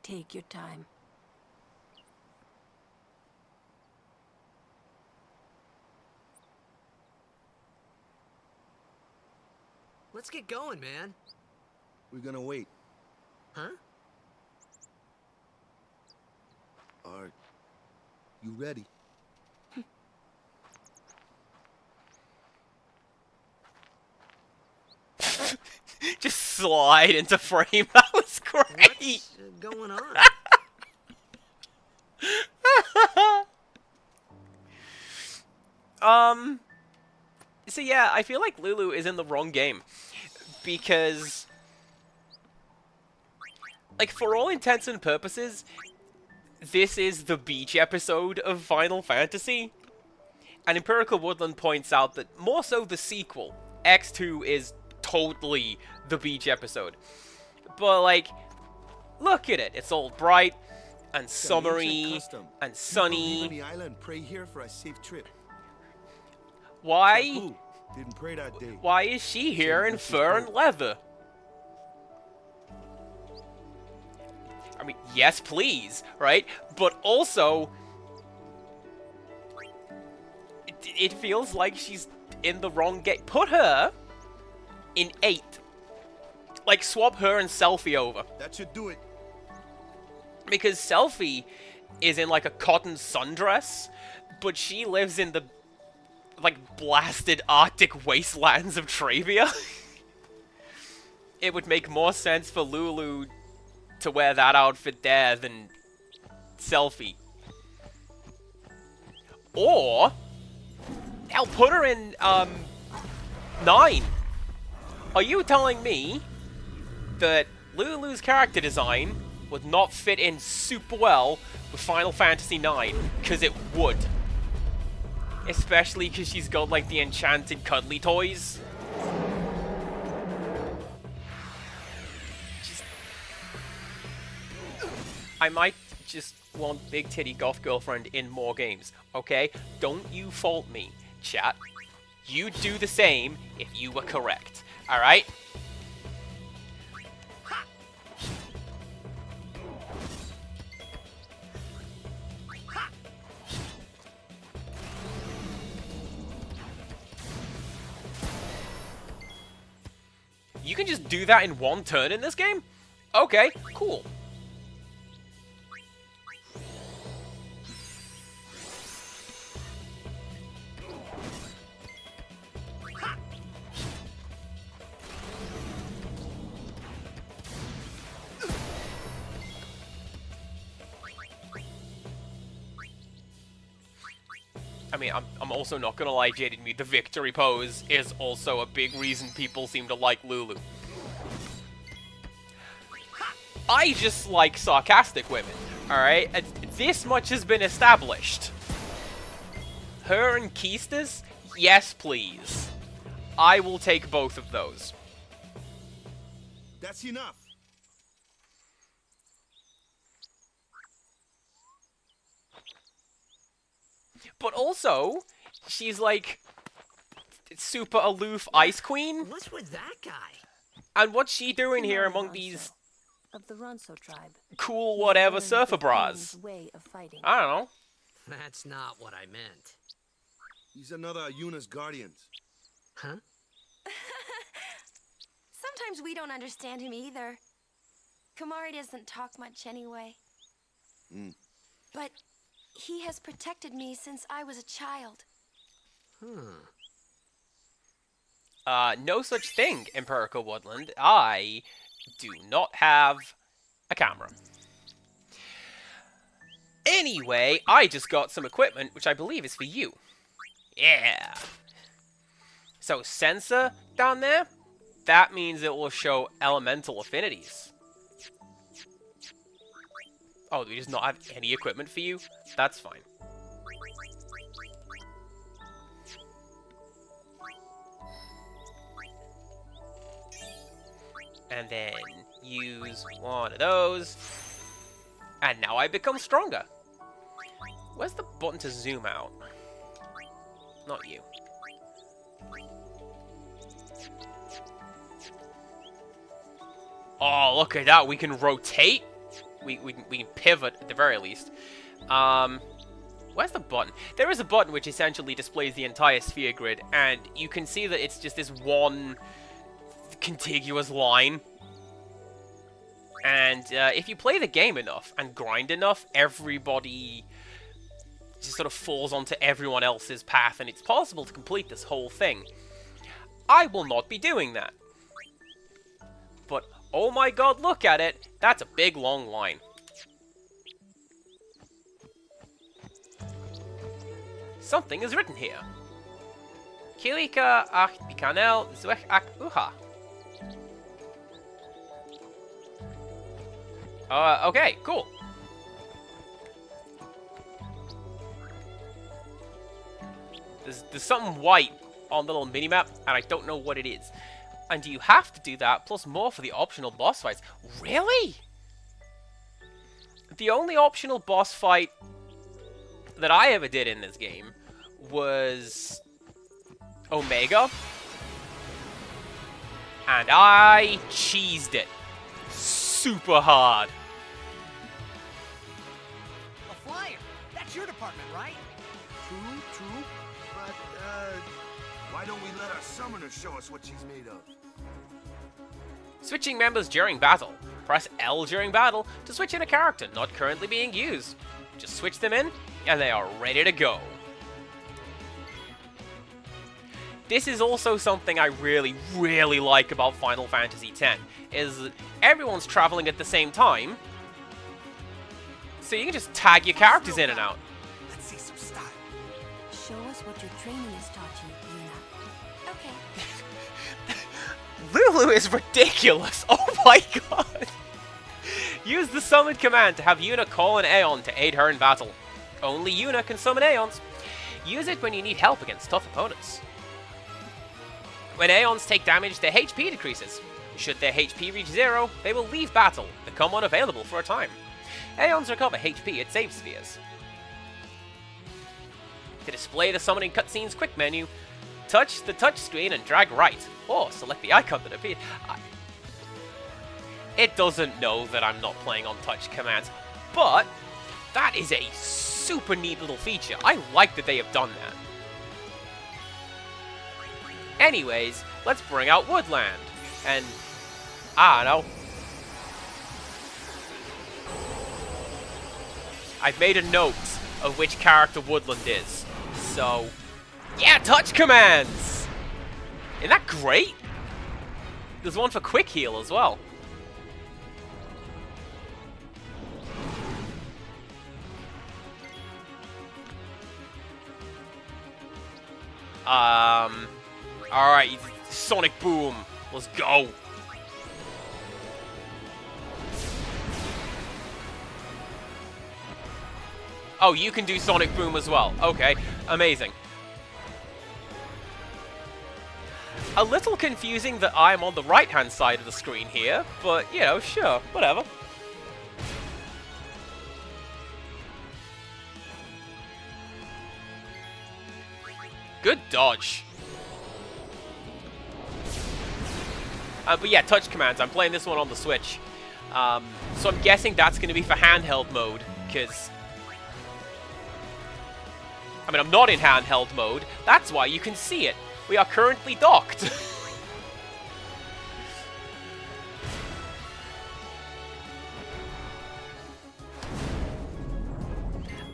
Take your time. Let's get going, man. We're gonna wait. Huh? Are you ready? Just slide into frame. That was great. What's going on? So yeah, I feel like Lulu is in the wrong game. Because, like, for all intents and purposes, this is the beach episode of Final Fantasy. And Empirical Woodland points out that more so the sequel, X2, is totally the beach episode. But, like, look at it. It's all bright and summery and sunny. Leave the island, pray here for a safe trip. Why? Chapu didn't pray that day. Why is she here in fur and leather? I mean, yes, please, right? But also, it feels like she's in the wrong game. Put her in 8. Like, swap her and Selphie over. That should do it. Because Selphie is in, like, a cotton sundress, but she lives in the, like, blasted Arctic wastelands of Travia. It would make more sense for Lulu to wear that outfit there than Selphie. Or, I'll put her in, 9. Are you telling me that Lulu's character design would not fit in super well with Final Fantasy IX? Because it would. Especially because she's got, like, the enchanted cuddly toys. I might just want Big Titty Goth Girlfriend in more games, okay? Don't you fault me, chat. You'd do the same if you were correct, alright? You can just do that in one turn in this game? Okay, cool. I mean, I'm also not gonna lie, Jaded Meat, the victory pose is also a big reason people seem to like Lulu. I just like sarcastic women, alright? This much has been established. Her and Keistas? Yes, please. I will take both of those. That's enough. But also, she's like super aloof ice queen. What's with that guy? And what's she doing here among these of the Ronso tribe? Cool whatever surfer bras? Way of fighting. I don't know. That's not what I meant. He's another Yuna's guardians. Huh? Sometimes we don't understand him either. Komari doesn't talk much anyway. But he has protected me since I was a child. No such thing, Empirical Woodland. I do not have a camera. Anyway, I just got some equipment, which I believe is for you. Yeah. So, sensor down there, that means it will show elemental affinities. Oh, do we just not have any equipment for you? That's fine. And then use one of those. And now I become stronger. Where's the button to zoom out? Not you. Oh, look at that. We can rotate. We can pivot at the very least. Where's the button? There is a button which essentially displays the entire sphere grid, and you can see that it's just this one contiguous line. And if you play the game enough and grind enough, everybody just sort of falls onto everyone else's path, and it's possible to complete this whole thing. I will not be doing that. But, oh my god, look at it! That's a big, long line. Something is written here. Kilika ach bikanel zwech ak uha. Okay, cool. There's something white on the little minimap, and I don't know what it is. And you have to do that, plus more for the optional boss fights. Really? The only optional boss fight that I ever did in this game was Omega. And I cheesed it super hard. A flyer. That's your department, right? True. But, why don't we let our summoner show us what she's made of? Switching members during battle. Press L during battle to switch in a character not currently being used. Just switch them in, and they are ready to go. This is also something I really, really like about Final Fantasy X, is that everyone's traveling at the same time, so you can just tag your characters in and out. Let's see some style. Show us what your training has taught you, Yuna. Okay. Lulu is ridiculous! Oh my god! Use the summon command to have Yuna call an Aeon to aid her in battle. Only Yuna can summon Aeons. Use it when you need help against tough opponents. When Aeons take damage, their HP decreases. Should their HP reach 0, they will leave battle, become unavailable for a time. Aeons recover HP at save spheres. To display the summoning cutscenes quick menu, touch the touch screen and drag right, or select the icon that appears. It doesn't know that I'm not playing on touch commands, but that is a super neat little feature. I like that they have done that. Anyways, let's bring out Woodland. And, I don't know. I've made a note of which character Woodland is. So, yeah, touch commands! Isn't that great? There's one for quick heal as well. Alright, Sonic Boom. Let's go. Oh, you can do Sonic Boom as well. Okay, amazing. A little confusing that I'm on the right-hand side of the screen here, but, you know, sure, whatever. Good dodge. But yeah, touch commands. I'm playing this one on the Switch. So I'm guessing that's going to be for handheld mode, because... I mean, I'm not in handheld mode. That's why you can see it. We are currently docked.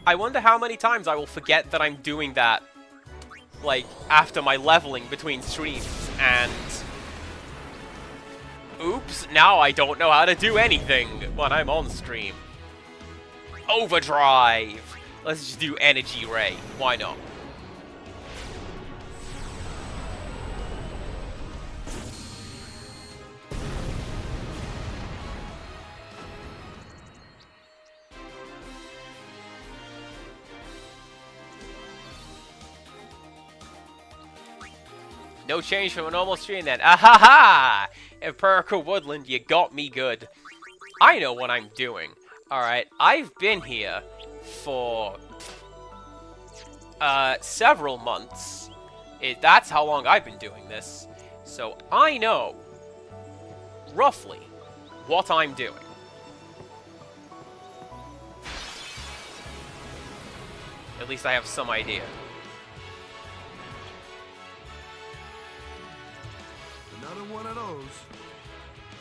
I wonder how many times I will forget that I'm doing that, like, after my leveling between streams, and... Oops, now I don't know how to do anything when I'm on stream. Overdrive! Let's just do Energy Ray. Why not? No change from a normal stream then. Ahaha! Empirical Woodland, you got me good. I know what I'm doing. Alright, I've been here for several months. That's how long I've been doing this. So I know roughly what I'm doing. At least I have some idea. Another one of those.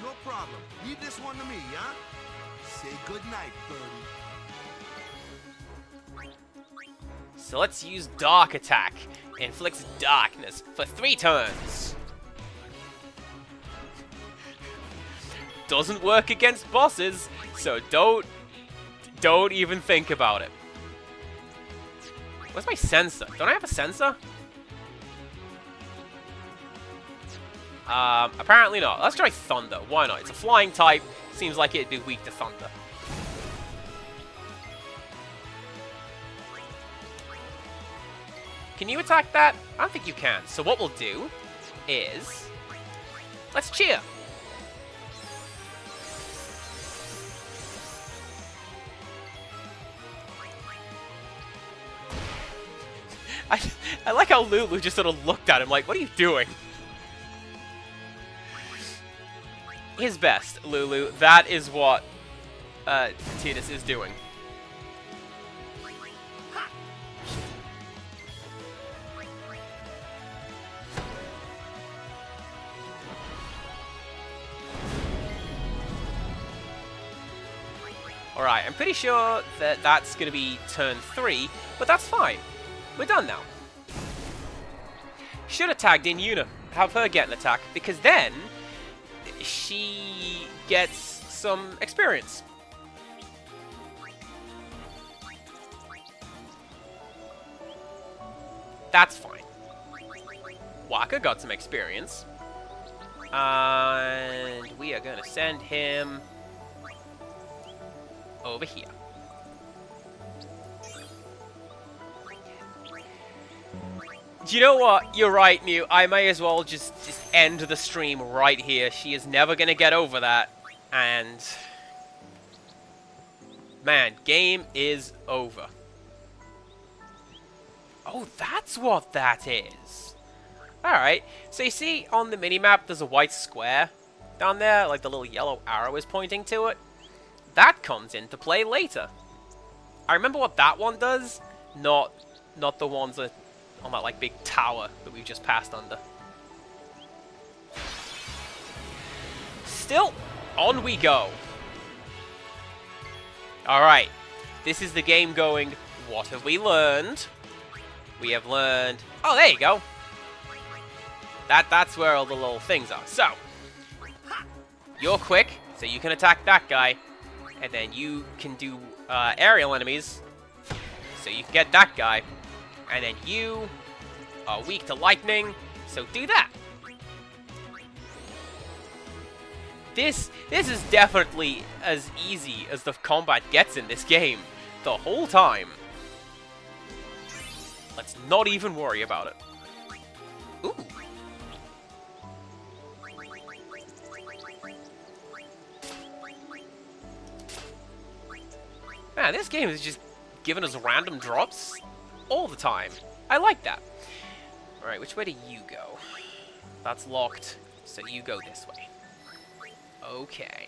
No problem. Leave this one to me, huh? Say goodnight, birdie. So let's use Dark Attack. Inflicts darkness for 3 turns. Doesn't work against bosses, so don't even think about it. Where's my sensor? Don't I have a sensor? Apparently not. Let's try Thunder. Why not? It's a flying type. Seems like it'd be weak to Thunder. Can you attack that? I don't think you can. So what we'll do is... let's cheer. I like how Lulu just sort of looked at him like, what are you doing? His best, Lulu. That is what Tidus is doing. Alright, I'm pretty sure that that's going to be turn 3, but that's fine. We're done now. Should have tagged in Yuna. Have her get an attack, because then she gets some experience. That's fine. Wakka got some experience. And we are going to send him over here. Do you know what? You're right, Mew. I may as well just end the stream right here. She is never going to get over that. And... man, game is over. Oh, that's what that is. Alright. So you see on the minimap there's a white square down there? Like the little yellow arrow is pointing to it. That comes into play later. I remember what that one does. Not the ones that... on that, like, big tower that we've just passed under. Still, on we go. Alright. This is the game going, what have we learned? We have learned... oh, there you go. That's where all the little things are. So, you're quick, so you can attack that guy. And then you can do aerial enemies, so you can get that guy. And then you are weak to lightning, so do that. This is definitely as easy as the combat gets in this game the whole time. Let's not even worry about it. Ooh. Man, this game is just giving us random drops all the time. I like that. Alright, which way do you go? That's locked, so you go this way. Okay.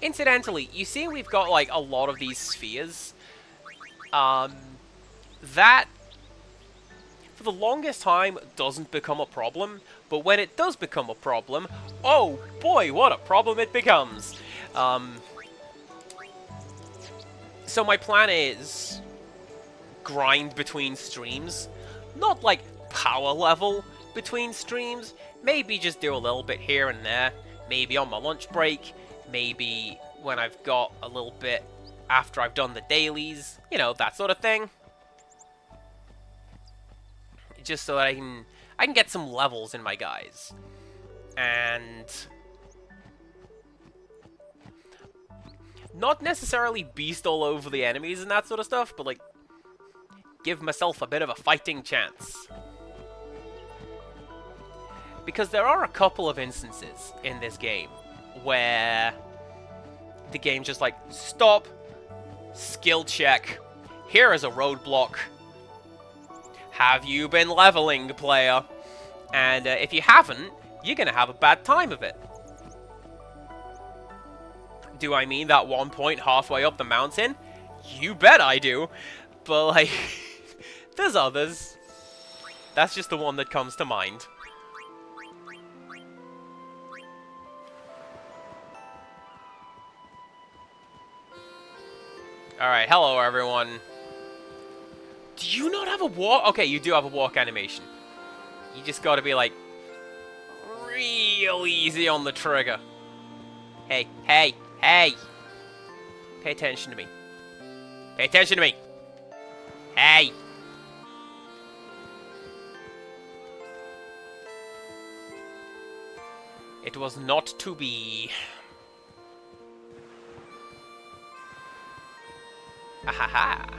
Incidentally, you see we've got, like, a lot of these spheres. That, for the longest time, doesn't become a problem. But when it does become a problem, oh boy, what a problem it becomes. So my plan is grind between streams. Not like power level between streams. Maybe just do a little bit here and there. Maybe on my lunch break. Maybe when I've got a little bit after I've done the dailies. You know, that sort of thing. Just so that I can get some levels in my guys. And... not necessarily beast all over the enemies and that sort of stuff, but, like, give myself a bit of a fighting chance. Because there are a couple of instances in this game where the game's just like, stop, skill check, here is a roadblock. Have you been leveling, player? And if you haven't, you're gonna have a bad time of it. Do I mean that one point halfway up the mountain? You bet I do. But, like, there's others. That's just the one that comes to mind. Alright, hello everyone. Do you not have a walk? Okay, you do have a walk animation. You just gotta be, like, real easy on the trigger. Hey, hey, hey! Pay attention to me. Pay attention to me! Hey! It was not to be. Ahaha.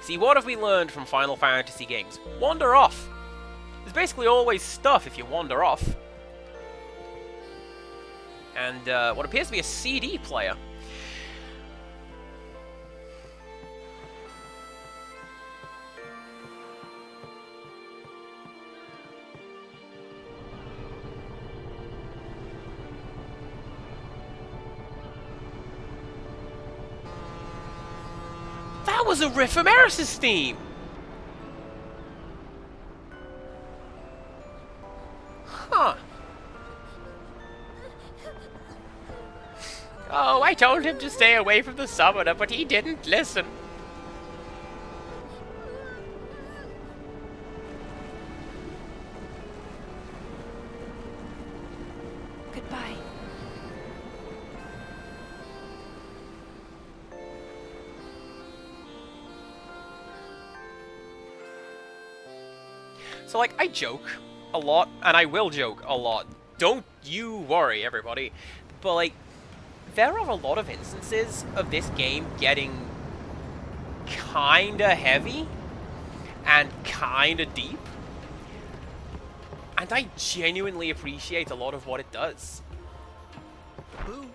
See, what have we learned from Final Fantasy games? Wander off. There's basically always stuff if you wander off. And what appears to be a CD player. That was a riff from Eris's theme! Huh. Oh, I told him to stay away from the summoner, but he didn't listen. Goodbye. So, like, I joke a lot, and I will joke a lot. Don't you worry, everybody. But, like, there are a lot of instances of this game getting kinda heavy and kinda deep. And I genuinely appreciate a lot of what it does. Boo.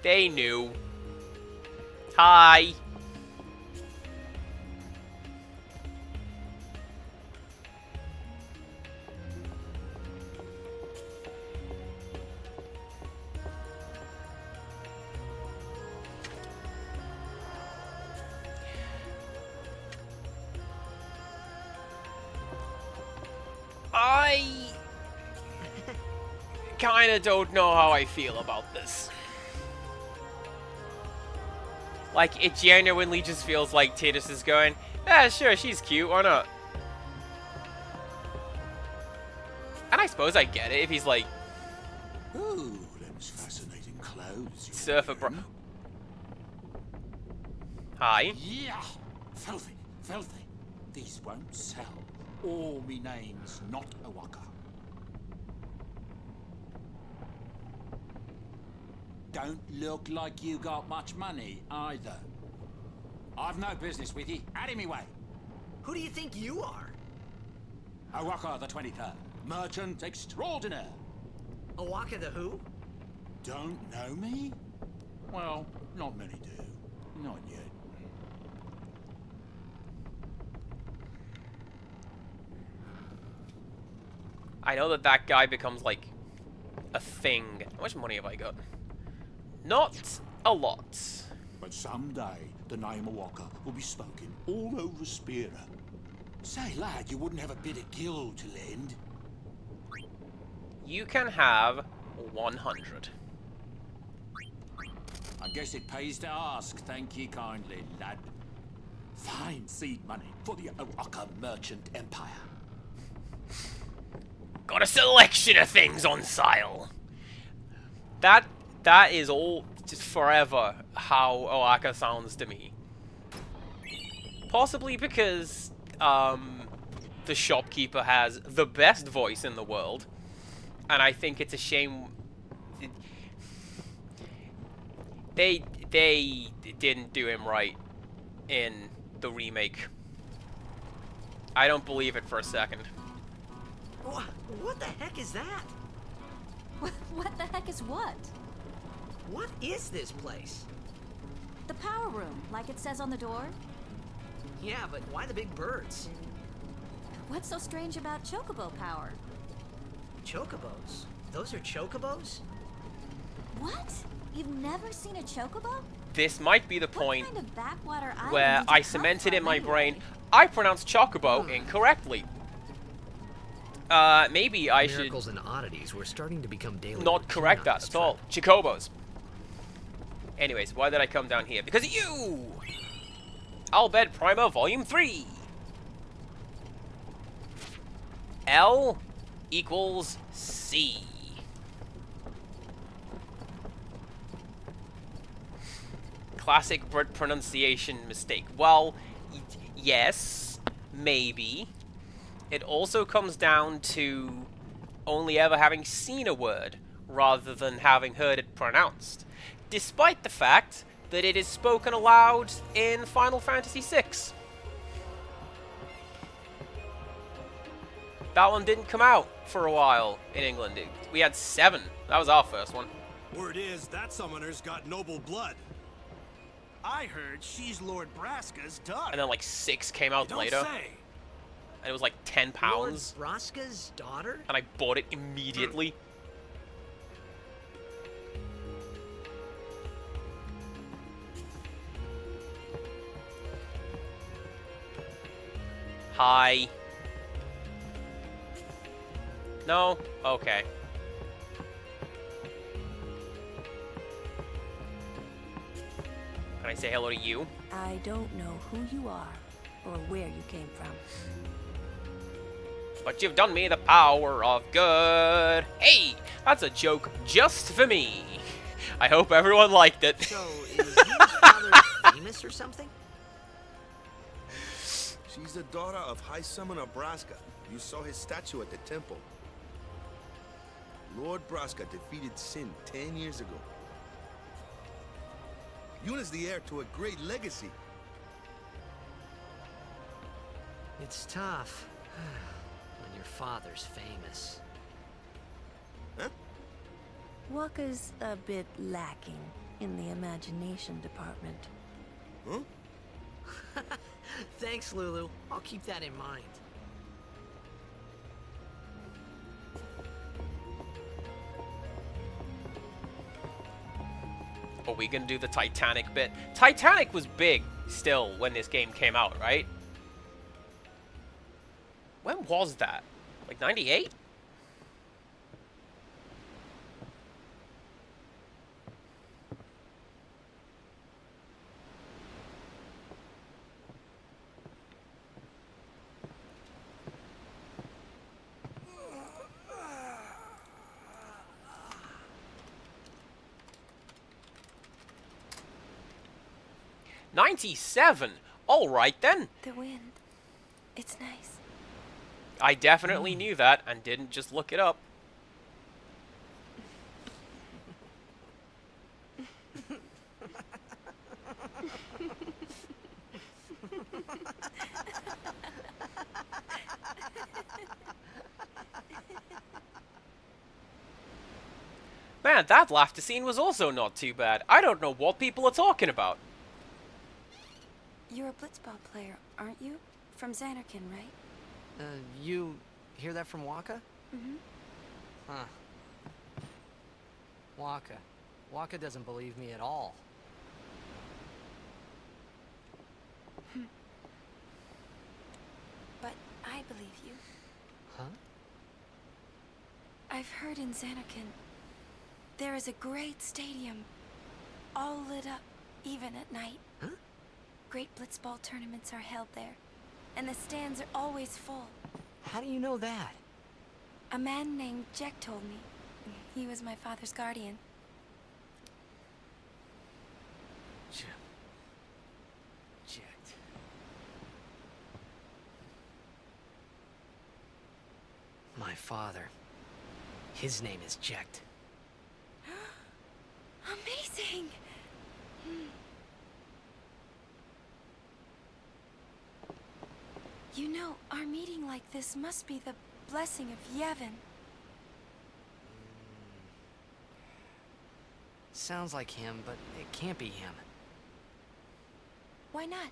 They knew. Hi. I kinda don't know how I feel about this. Like, it genuinely just feels like Tidus is going, yeah, sure, she's cute, why not? And I suppose I get it if he's like... Ooh, them's fascinating clothes. Surfer bro... Hi. Yeah! Filthy, filthy. These won't sell. All me name's not O'aka. Don't look like you got much money, either. I've no business with you. Out of me way. Who do you think you are? O'aka the 23rd. Merchant extraordinaire. O'aka the who? Don't know me? Well, not many do. Not yet. I know that that guy becomes, like, a thing. How much money have I got? Not a lot. But someday, the name O'aka will be spoken all over Spira. Say, lad, you wouldn't have a bit of gil to lend? You can have 100. I guess it pays to ask. Thank you kindly, lad. Fine seed money for the O'aka merchant empire. Got a selection of things on sale. That is all just forever how O'aka sounds to me. Possibly because the shopkeeper has the best voice in the world, and I think it's a shame they didn't do him right in the remake. I don't believe it for a second. What the heck is that? What the heck is what? What is this place? The power room, like it says on the door. Yeah, but why the big birds? What's so strange about chocobo power? Chocobos? Those are chocobos? What? You've never seen a chocobo? This might be the point kind of backwater island where did you I come cemented from in my anyway? brain I pronounced chocobo incorrectly. Maybe I should Miracles and oddities were starting to become daily. not correct that at all. Chocobos. Anyways, why did I come down here? Because of you! Al Bhed Primer Volume 3! L equals C. Classic Brit pronunciation mistake. Well, yes, maybe. It also comes down to only ever having seen a word rather than having heard it pronounced, despite the fact that it is spoken aloud in Final Fantasy VI. That one didn't come out for a while in England. We had 7. That was our first one. Word is that summoner's got noble blood. I heard she's Lord Braska's daughter. And then like 6 came out later. And it was like £10. Lord Braska's daughter? And I bought it immediately. Hi. No? Okay. Can I say hello to you? I don't know who you are or where you came from. But you've done me the power of good. Hey, that's a joke just for me. I hope everyone liked it. So, is his father famous or something? She's the daughter of High Summoner Braska. You saw his statue at the temple. Lord Braska defeated Sin 10 years ago. Yuna's the heir to a great legacy. It's tough when your father's famous. Huh? Wakka's a bit lacking in the imagination department. Huh? Thanks, Lulu. I'll keep that in mind. Are we gonna do the Titanic bit? Titanic was big still when this game came out, right? When was that? Like 98? '97. All right then. The wind. It's nice. I definitely knew that and didn't just look it up. Man, that laughter scene was also not too bad. I don't know what people are talking about. You're a blitzball player, aren't you? From Xanarkand, right? You hear that from Wakka? Mm-hmm. Huh. Wakka. Wakka doesn't believe me at all. But I believe you. Huh? I've heard in Xanarkand there is a great stadium, all lit up, even at night. Huh? Great blitzball tournaments are held there, and the stands are always full. How do you know that? A man named Jecht told me. He was my father's guardian. Jecht. My father. His name is Jecht. Amazing! You know, our meeting like this must be the blessing of Yevon. Sounds like him, but it can't be him. Why not?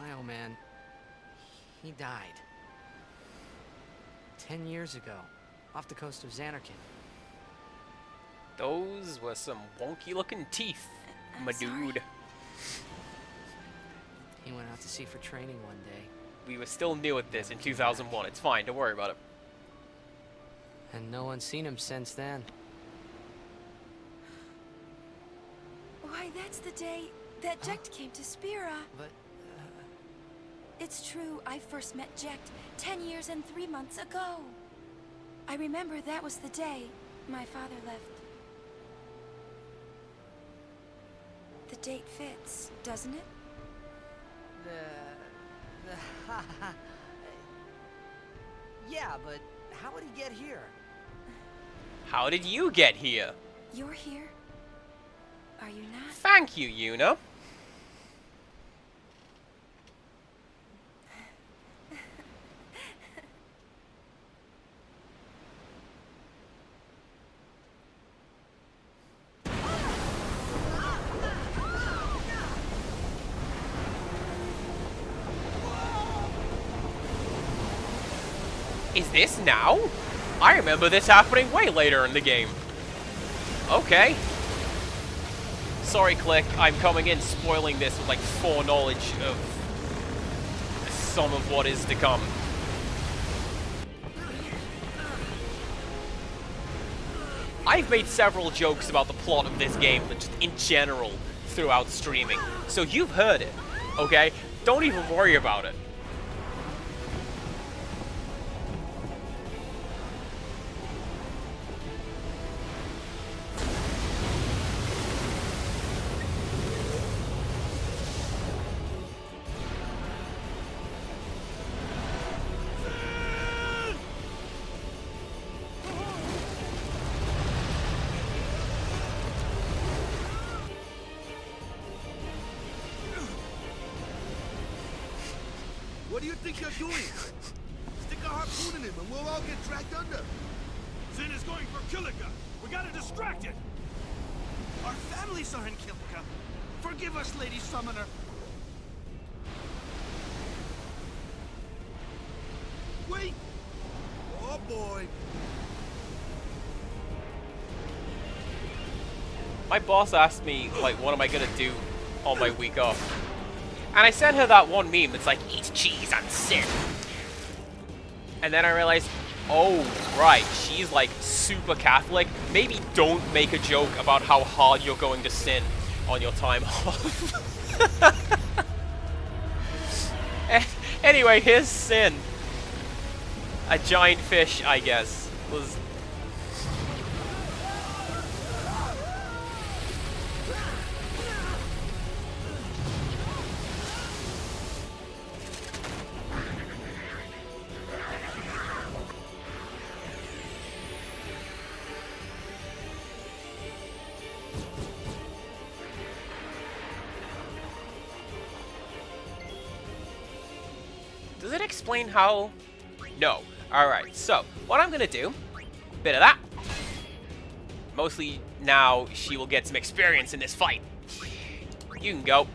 My old man, he died. 10 years ago, off the coast of Xanarkand. Those were some wonky-looking teeth, my dude. He went out to sea for training one day. We were still new at this in 2001. It's fine. Don't worry about it. And no one's seen him since then. Why, that's the day that Jecht came to Spira. But, It's true, I first met Jecht 10 years and 3 months ago. I remember that was the day my father left. The date fits, doesn't it? Yeah, but how would he get here? How did you get here? You're here? Are you not? Thank you, Yuna. Is this now? I remember this happening way later in the game. Okay. Sorry, Click. I'm coming in spoiling this with like foreknowledge of some of what is to come. I've made several jokes about the plot of this game, but just in general throughout streaming. So you've heard it, okay? Don't even worry about it. What do you think you're doing? Stick a harpoon in him and we'll all get dragged under. Sin is going for Kilika. We gotta distract it. Our families are in Kilika. Forgive us, Lady Summoner. Wait! Oh boy. My boss asked me, like, what am I gonna do on my week off? And I sent her that one meme that's like, eat cheese and sin. And then I realized, oh, right, she's like super Catholic. Maybe don't make a joke about how hard you're going to sin on your time off. Anyway, here's Sin. A giant fish, I guess, was... Does it explain how? No. Alright, so, what I'm gonna do, bit of that. Mostly now she will get some experience in this fight. You can go.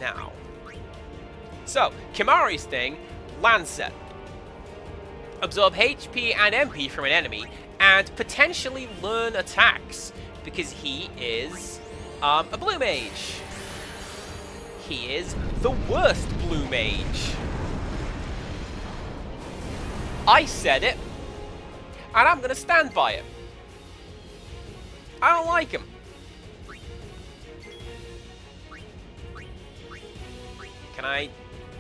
Now. So, Kimahri's thing, Lancet. Absorb HP and MP from an enemy, and potentially learn attacks, because he is a blue mage. He is the worst blue mage. I said it, and I'm gonna stand by it. I don't like him. Can I?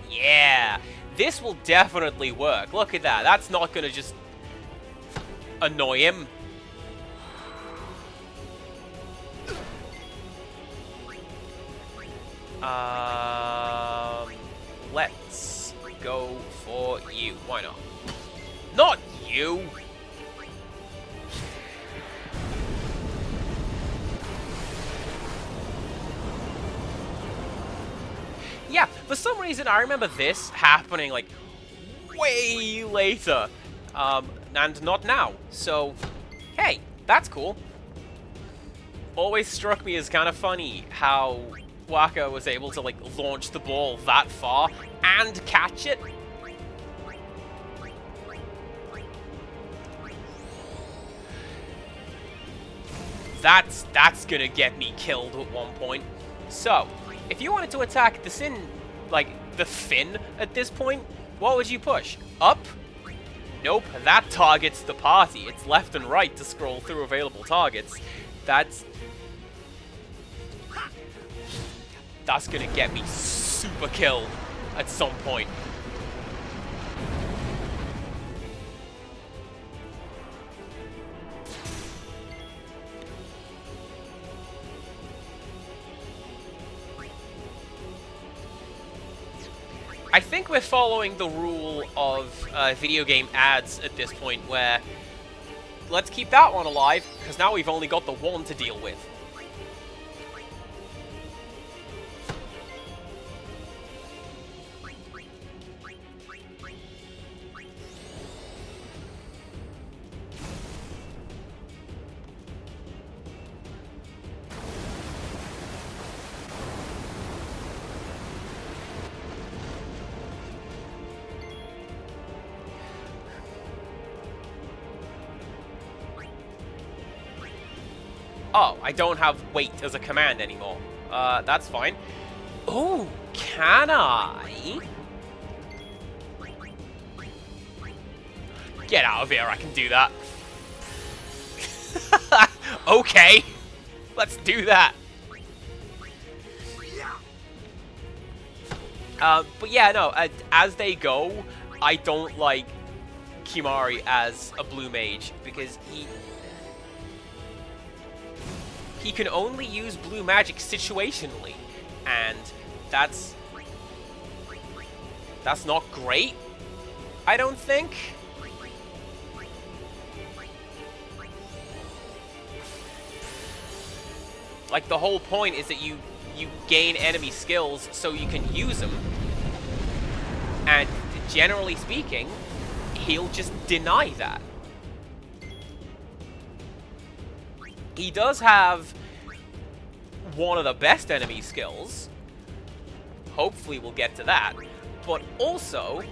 Yeah, this will definitely work. Look at that. That's not gonna just annoy him. Let's go for you. Why not? Not you! Yeah, for some reason I remember this happening like way later, and not now. So, hey, that's cool. Always struck me as kind of funny how Wakka was able to like launch the ball that far and catch it. That's gonna get me killed at one point. So, if you wanted to attack the Sin like, the fin at this point, what would you push? Up? Nope, that targets the party. It's left and right to scroll through available targets. That's gonna get me super killed at some point. I think we're following the rule of video game ads at this point, where let's keep that one alive, because now we've only got the one to deal with. Oh, I don't have wait as a command anymore. That's fine. Oh, can I? Get out of here, I can do that. Okay, let's do that. But yeah, no, as they go, I don't like Kimahri as a blue mage, because he can only use blue magic situationally, and that's not great, I don't think. Like, the whole point is that you gain enemy skills so you can use them, and generally speaking, he'll just deny that. He does have one of the best enemy skills. Hopefully we'll get to that. But also,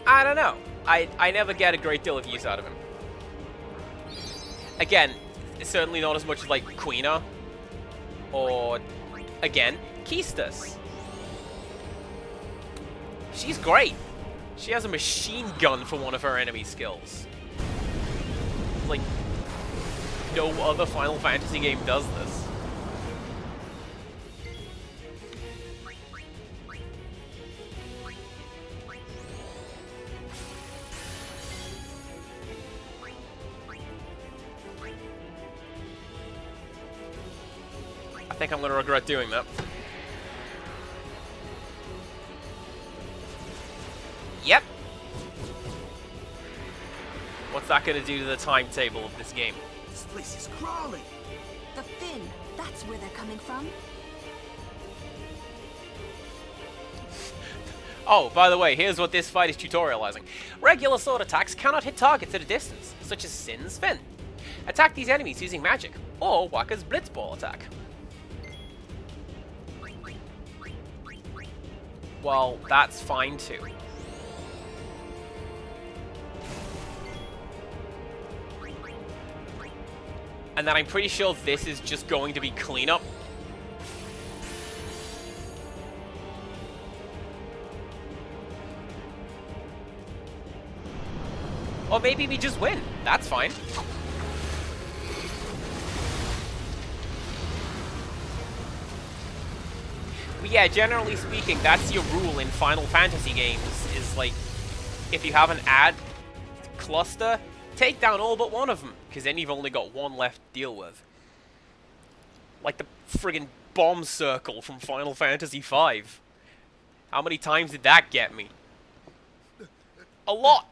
I don't know. I never get a great deal of use out of him. Again, certainly not as much as, like, Quina. Or, again, Quistis. She's great. She has a machine gun for one of her enemy skills. Like, no other Final Fantasy game does this. I think I'm gonna regret doing that. Yep. What's that gonna do to the timetable of this game? This place is crawling. The fin, that's where they're coming from? Oh, by the way, here's what this fight is tutorializing. Regular sword attacks cannot hit targets at a distance, such as Sin's fin. Attack these enemies using magic, or Wakka's Blitzball attack. Well, that's fine too. And then I'm pretty sure this is just going to be cleanup. Or maybe we just win. That's fine. But yeah, generally speaking, that's your rule in Final Fantasy games, is like, if you have an ad cluster, take down all but one of them, because then you've only got one left to deal with. Like the friggin' bomb circle from Final Fantasy V. How many times did that get me? A lot!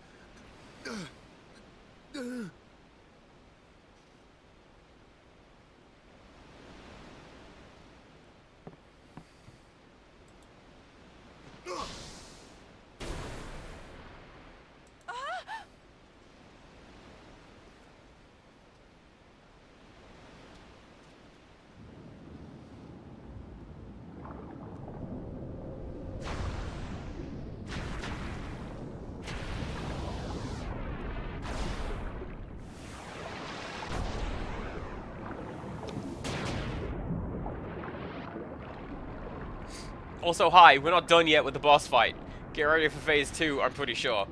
Also, hi, we're not done yet with the boss fight. Get ready for phase 2, I'm pretty sure.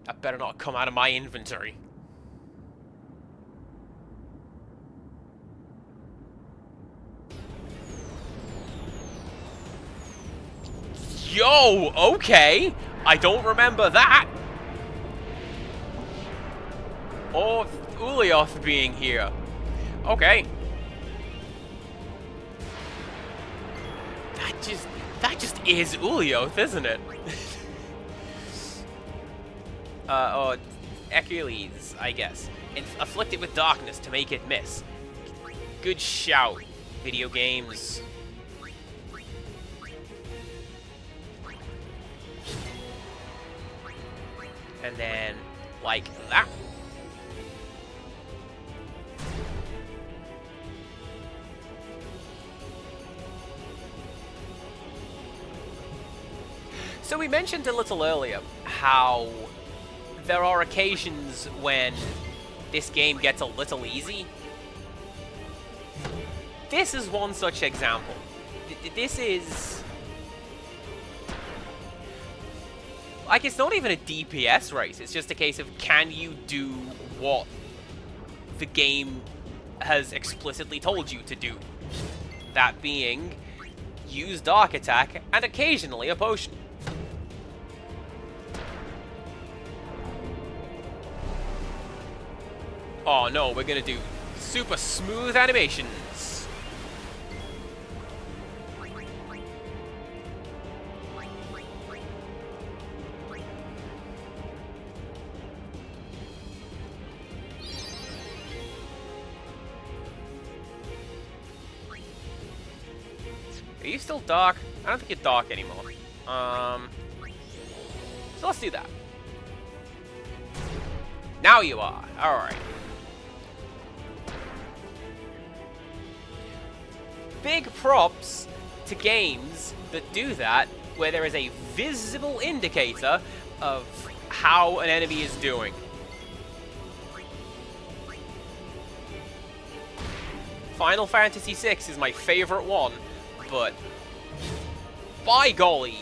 That better not come out of my inventory. Yo, okay. I don't remember that. Or Ulioth being here. Okay. That just is Ulioth, isn't it? Or Achilles, I guess. Afflict it with darkness to make it miss. Good shout, video games. And then, like that. So we mentioned a little earlier how there are occasions when this game gets a little easy. This is one such example. This is... like, it's not even a DPS race. It's just a case of, can you do what the game has explicitly told you to do? That being, use Dark Attack and occasionally a potion. Oh no, we're gonna do super smooth animations. Are you still dark? I don't think you're dark anymore. So let's do that. Now you are. Alright. Big props to games that do that, where there is a visible indicator of how an enemy is doing. Final Fantasy VI is my favorite one, but by golly,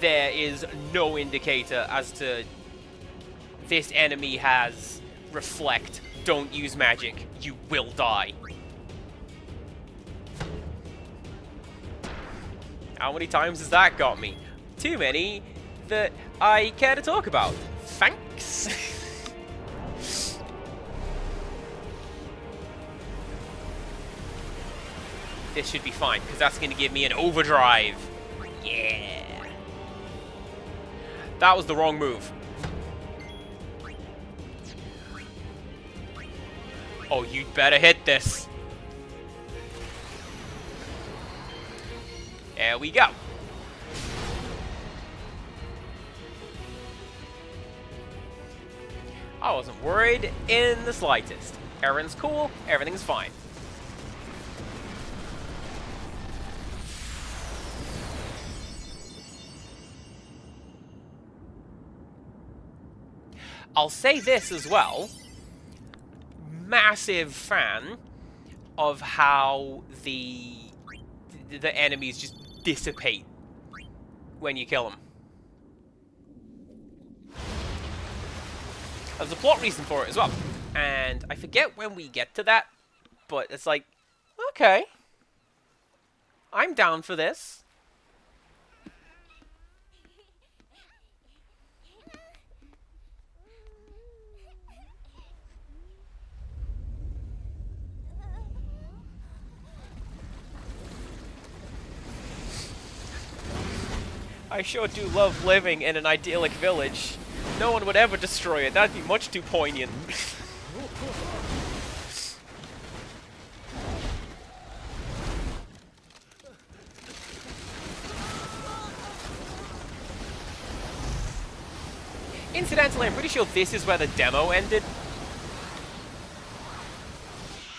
there is no indicator as to this enemy has reflect, don't use magic, you will die. How many times has that got me? Too many that I care to talk about. Thanks. This should be fine, because that's going to give me an overdrive. Yeah. That was the wrong move. Oh, you'd better hit this. There we go. I wasn't worried in the slightest. Everything's cool, everything's fine. I'll say this as well. Massive fan of how the enemies just dissipate when you kill them. There's a plot reason for it as well. And I forget when we get to that, but it's like, okay, I'm down for this. I sure do love living in an idyllic village. No one would ever destroy it. That'd be much too poignant. Incidentally, I'm pretty sure this is where the demo ended.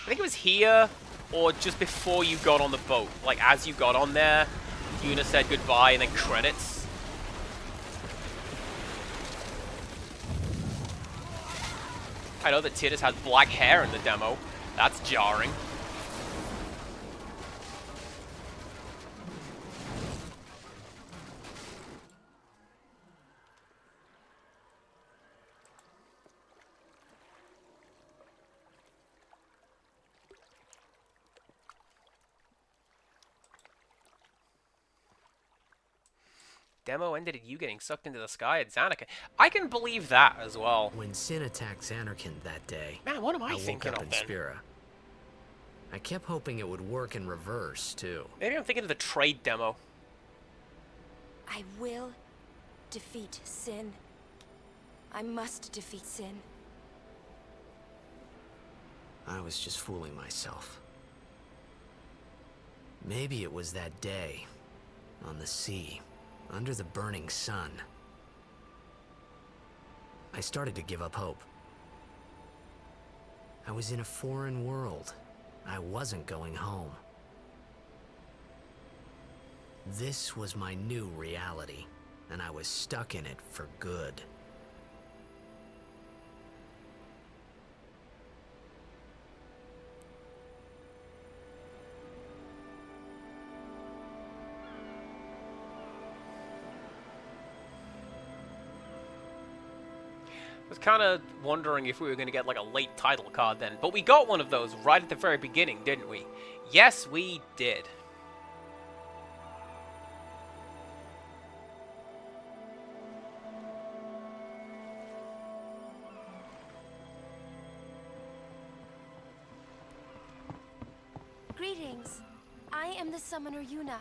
I think it was here, or just before you got on the boat. Like, as you got on there, Yuna said goodbye, and then credits. I know that Tidus has black hair in the demo. That's jarring. Demo ended at you getting sucked into the sky at Zanarkand. I can believe that as well. When Sin attacked Zanarkand that day, Man, what am I woke thinking up of in then? Spira. I kept hoping it would work in reverse, too. Maybe I'm thinking of the trade demo. I will defeat Sin. I must defeat Sin. I was just fooling myself. Maybe it was that day, on the sea, under the burning sun. I started to give up hope. I was in a foreign world. I wasn't going home. This was my new reality, and I was stuck in it for good. I was kind of wondering if we were going to get like a late title card then, but we got one of those right at the very beginning, didn't we? Yes, we did. Greetings. I am the summoner Yuna.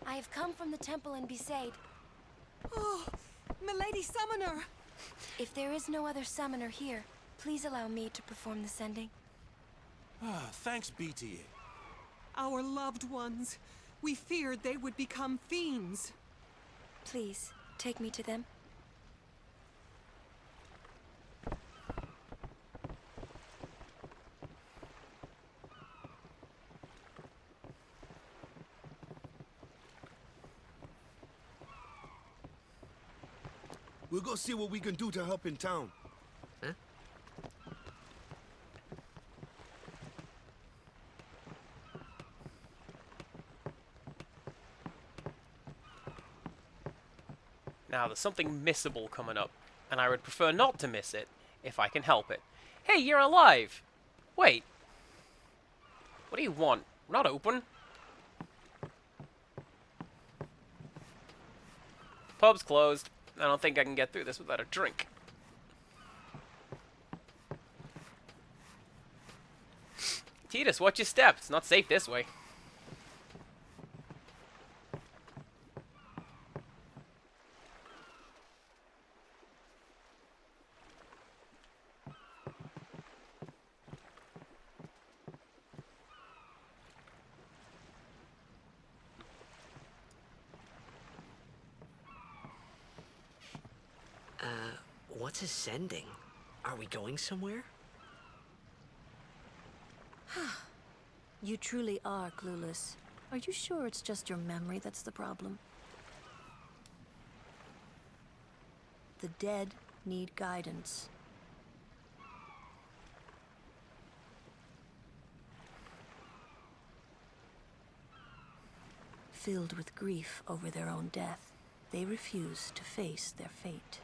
I have come from the temple in Besaid. Oh, Milady Summoner! If there is no other summoner here, please allow me to perform the sending. Thanks, BTA. Our loved ones. We feared they would become fiends. Please, take me to them. We'll go see what we can do to help in town. Huh? Now, there's something missable coming up, and I would prefer not to miss it, if I can help it. Hey, you're alive! Wait. What do you want? We're not open. Pub's closed. I don't think I can get through this without a drink. Tidus, watch your step. It's not safe this way. What's ascending? Are we going somewhere? You truly are clueless. Are you sure it's just your memory that's the problem? The dead need guidance. Filled with grief over their own death, they refuse to face their fate.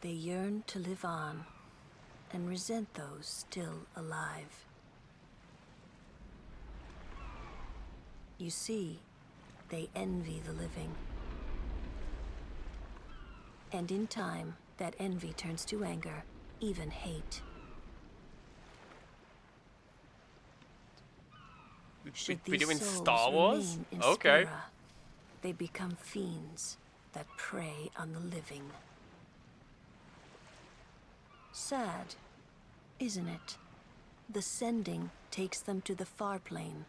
They yearn to live on and resent those still alive. You see, they envy the living. And in time, that envy turns to anger, even hate. Should we these doing souls Star Wars? remain in Okay. Spira, they become fiends that prey on the living. Sad, isn't it? The sending takes them to the far plane,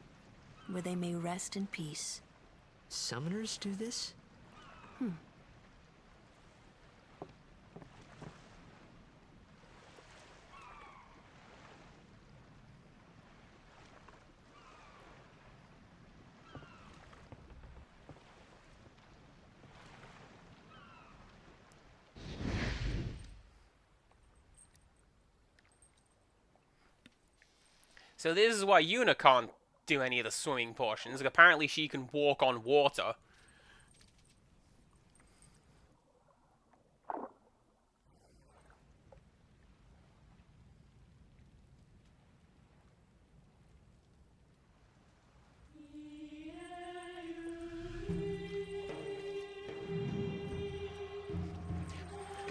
where they may rest in peace. Summoners do this? So this is why Yuna can't do any of the swimming portions. Apparently she can walk on water.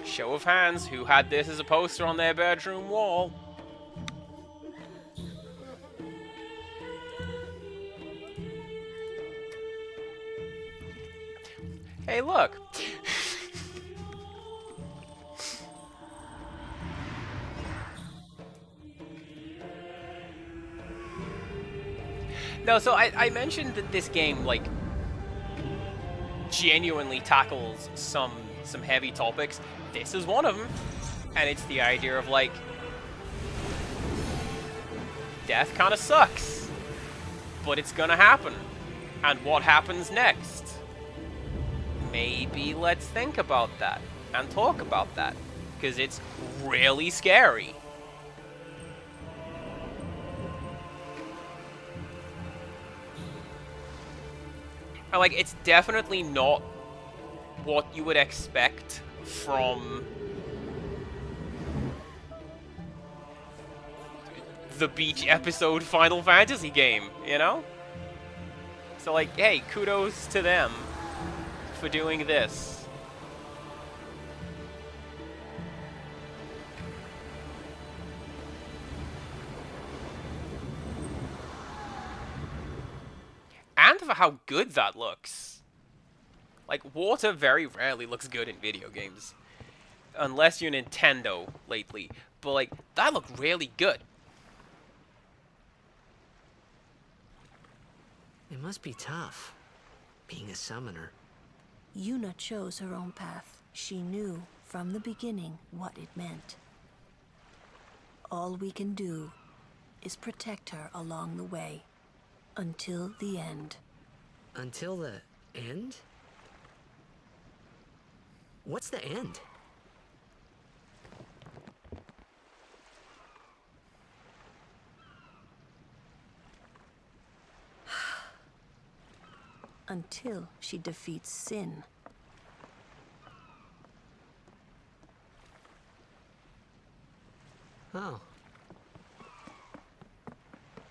Show of hands, who had this as a poster on their bedroom wall? Hey, look! No, so I mentioned that this game, like, genuinely tackles some heavy topics. This is one of them, and it's the idea of, like, death kind of sucks, but it's gonna happen, and what happens next? Maybe let's think about that, and talk about that, because it's really scary. And, like, it's definitely not what you would expect from the beach episode Final Fantasy game, you know? So, like, hey, kudos to them for doing this. And for how good that looks. Like, water very rarely looks good in video games. Unless you're Nintendo lately. But, like, that looked really good. It must be tough, being a summoner. Yuna chose her own path. She knew from the beginning what it meant. All we can do is protect her along the way. Until the end. Until the end? What's the end? Until she defeats Sin. Oh.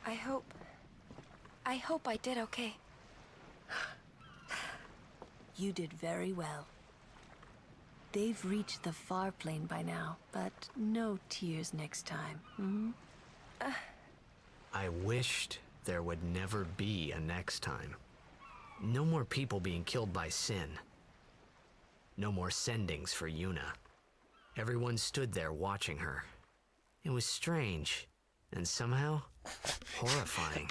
I hope I did okay. You did very well. They've reached the far plane by now, but no tears next time. Hmm? I wished there would never be a next time. No more people being killed by Sin. No more sendings for Yuna. Everyone stood there watching her. It was strange, and somehow horrifying.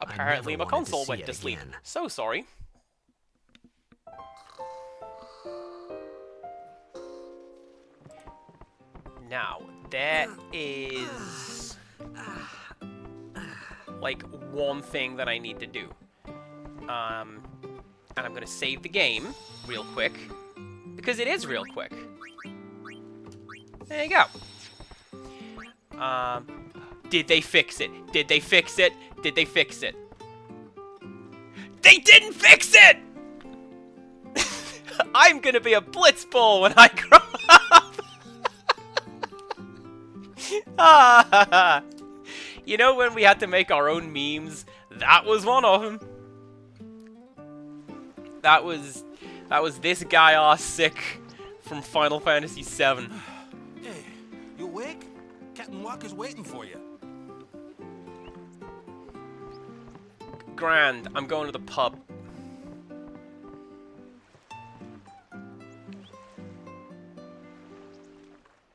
Apparently my console went to sleep. So sorry. Now, there is like one thing that I need to do. And I'm gonna save the game real quick, because it is real quick. There you go. Did they fix it? Did they fix it? Did they fix it? They didn't fix it! I'm gonna be a blitzball when I grow up! You know when we had to make our own memes? That was one of them. That was this guy sick from Final Fantasy VII. Hey, you awake? Captain Walker's waiting for you. Grand, I'm going to the pub.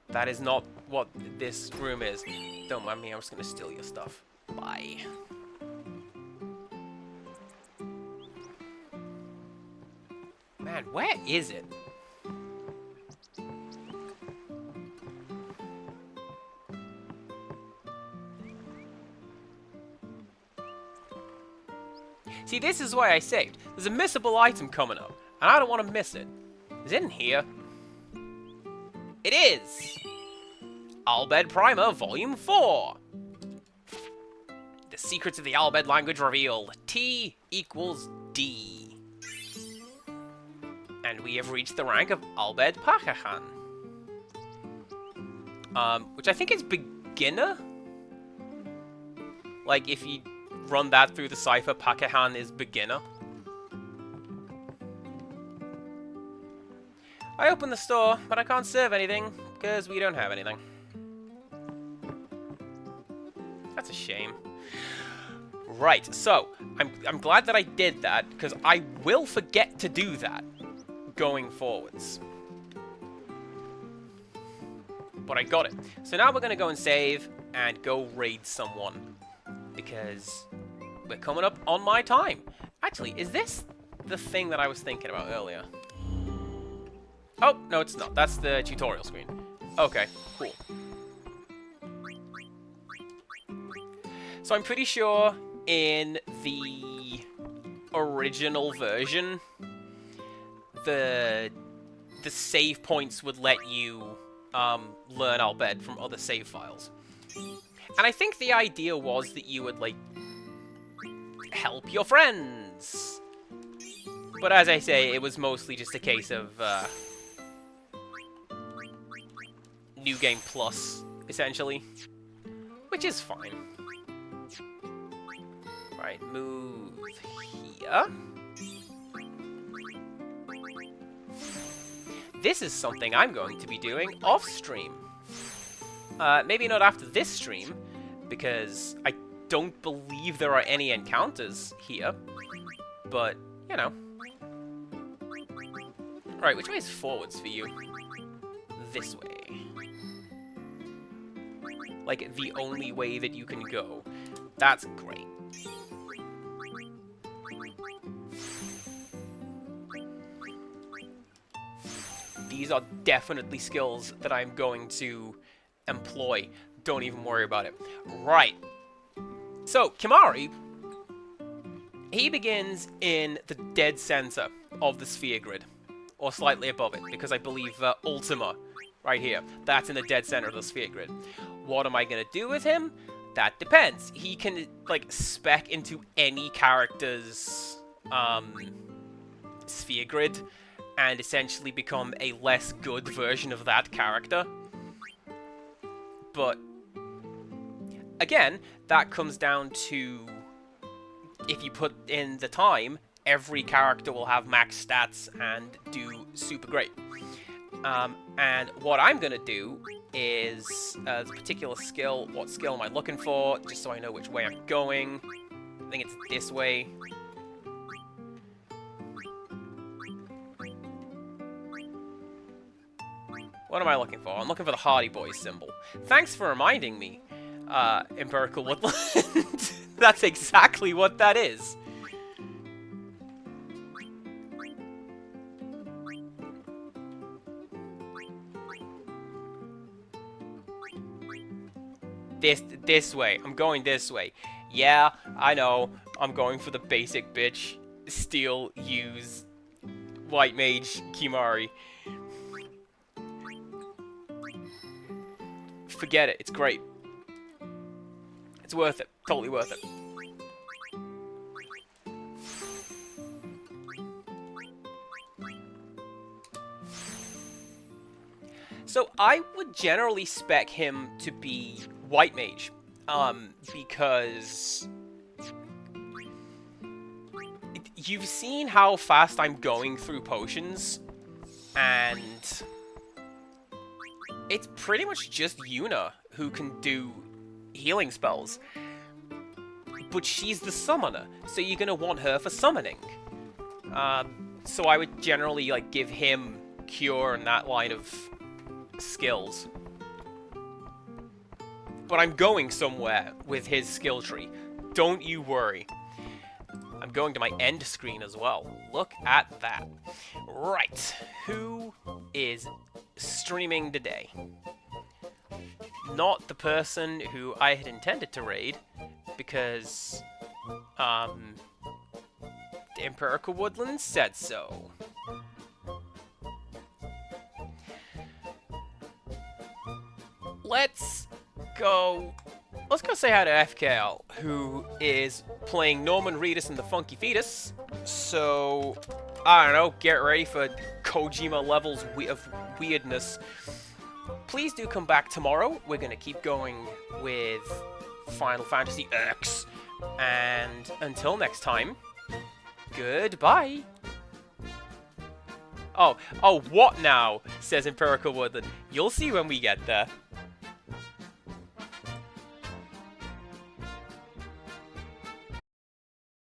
That is not what this room is. Don't mind me, I'm just gonna steal your stuff. Bye. Man, where is it? See, this is why I saved. There's a missable item coming up, and I don't want to miss it. Is it in here? It is! Al Bhed Primer Volume 4! Secrets of the Al Bhed language revealed. T equals D. And we have reached the rank of Al Bhed Pakistan. Which I think is beginner? Like, if you run that through the cipher, Pakistan is beginner. I opened the store, but I can't serve anything, because we don't have anything. That's a shame. Right, so, I'm glad that I did that, because I will forget to do that going forwards. But I got it. So now we're going to go and save and go raid someone, because we're coming up on my time. Actually, is this the thing that I was thinking about earlier? Oh, no, it's not. That's the tutorial screen. Okay, cool. So I'm pretty sure in the original version, the save points would let you learn Al Bhed from other save files. And I think the idea was that you would, like, help your friends. But as I say, it was mostly just a case of New Game Plus, essentially. Which is fine. Right, move here. This is something I'm going to be doing off-stream. Maybe not after this stream, because I don't believe there are any encounters here. But, you know. Right, which way is forwards for you? This way. Like, the only way that you can go. That's great. These are definitely skills that I'm going to employ. Don't even worry about it. Right. So, Kimahri, he begins in the dead center of the sphere grid. Or slightly above it, because I believe Ultima, right here, that's in the dead center of the sphere grid. What am I going to do with him? That depends. He can, like, spec into any character's sphere grid and essentially become a less good version of that character. But, again, that comes down to, if you put in the time, every character will have max stats and do super great. And what I'm going to do is, the particular skill, what skill am I looking for, just so I know which way I'm going. I think it's this way. What am I looking for? I'm looking for the Hardy Boys symbol. Thanks for reminding me, Empirical Woodland. That's exactly what that is. This way. I'm going this way. Yeah, I know. I'm going for the basic bitch. Steal, use, White Mage, Kimahri. Forget it. It's great. It's worth it. Totally worth it. So I would generally spec him to be White Mage, because you've seen how fast I'm going through potions, and it's pretty much just Yuna who can do healing spells. But she's the summoner, so you're gonna want her for summoning. So I would generally, like, give him Cure and that line of skills. But I'm going somewhere with his skill tree. Don't you worry. I'm going to my end screen as well. Look at that. Right. Who is streaming today? Not the person who I had intended to raid, because the Empirical Woodland said so. Let's go let's go say hi to FKL, who is playing Norman Reedus in the Funky Fetus. So, I don't know, get ready for Kojima levels of weirdness. Please do come back tomorrow. We're going to keep going with Final Fantasy X. And until next time, goodbye. Oh, what now? Says Empirical Woodland. You'll see when we get there.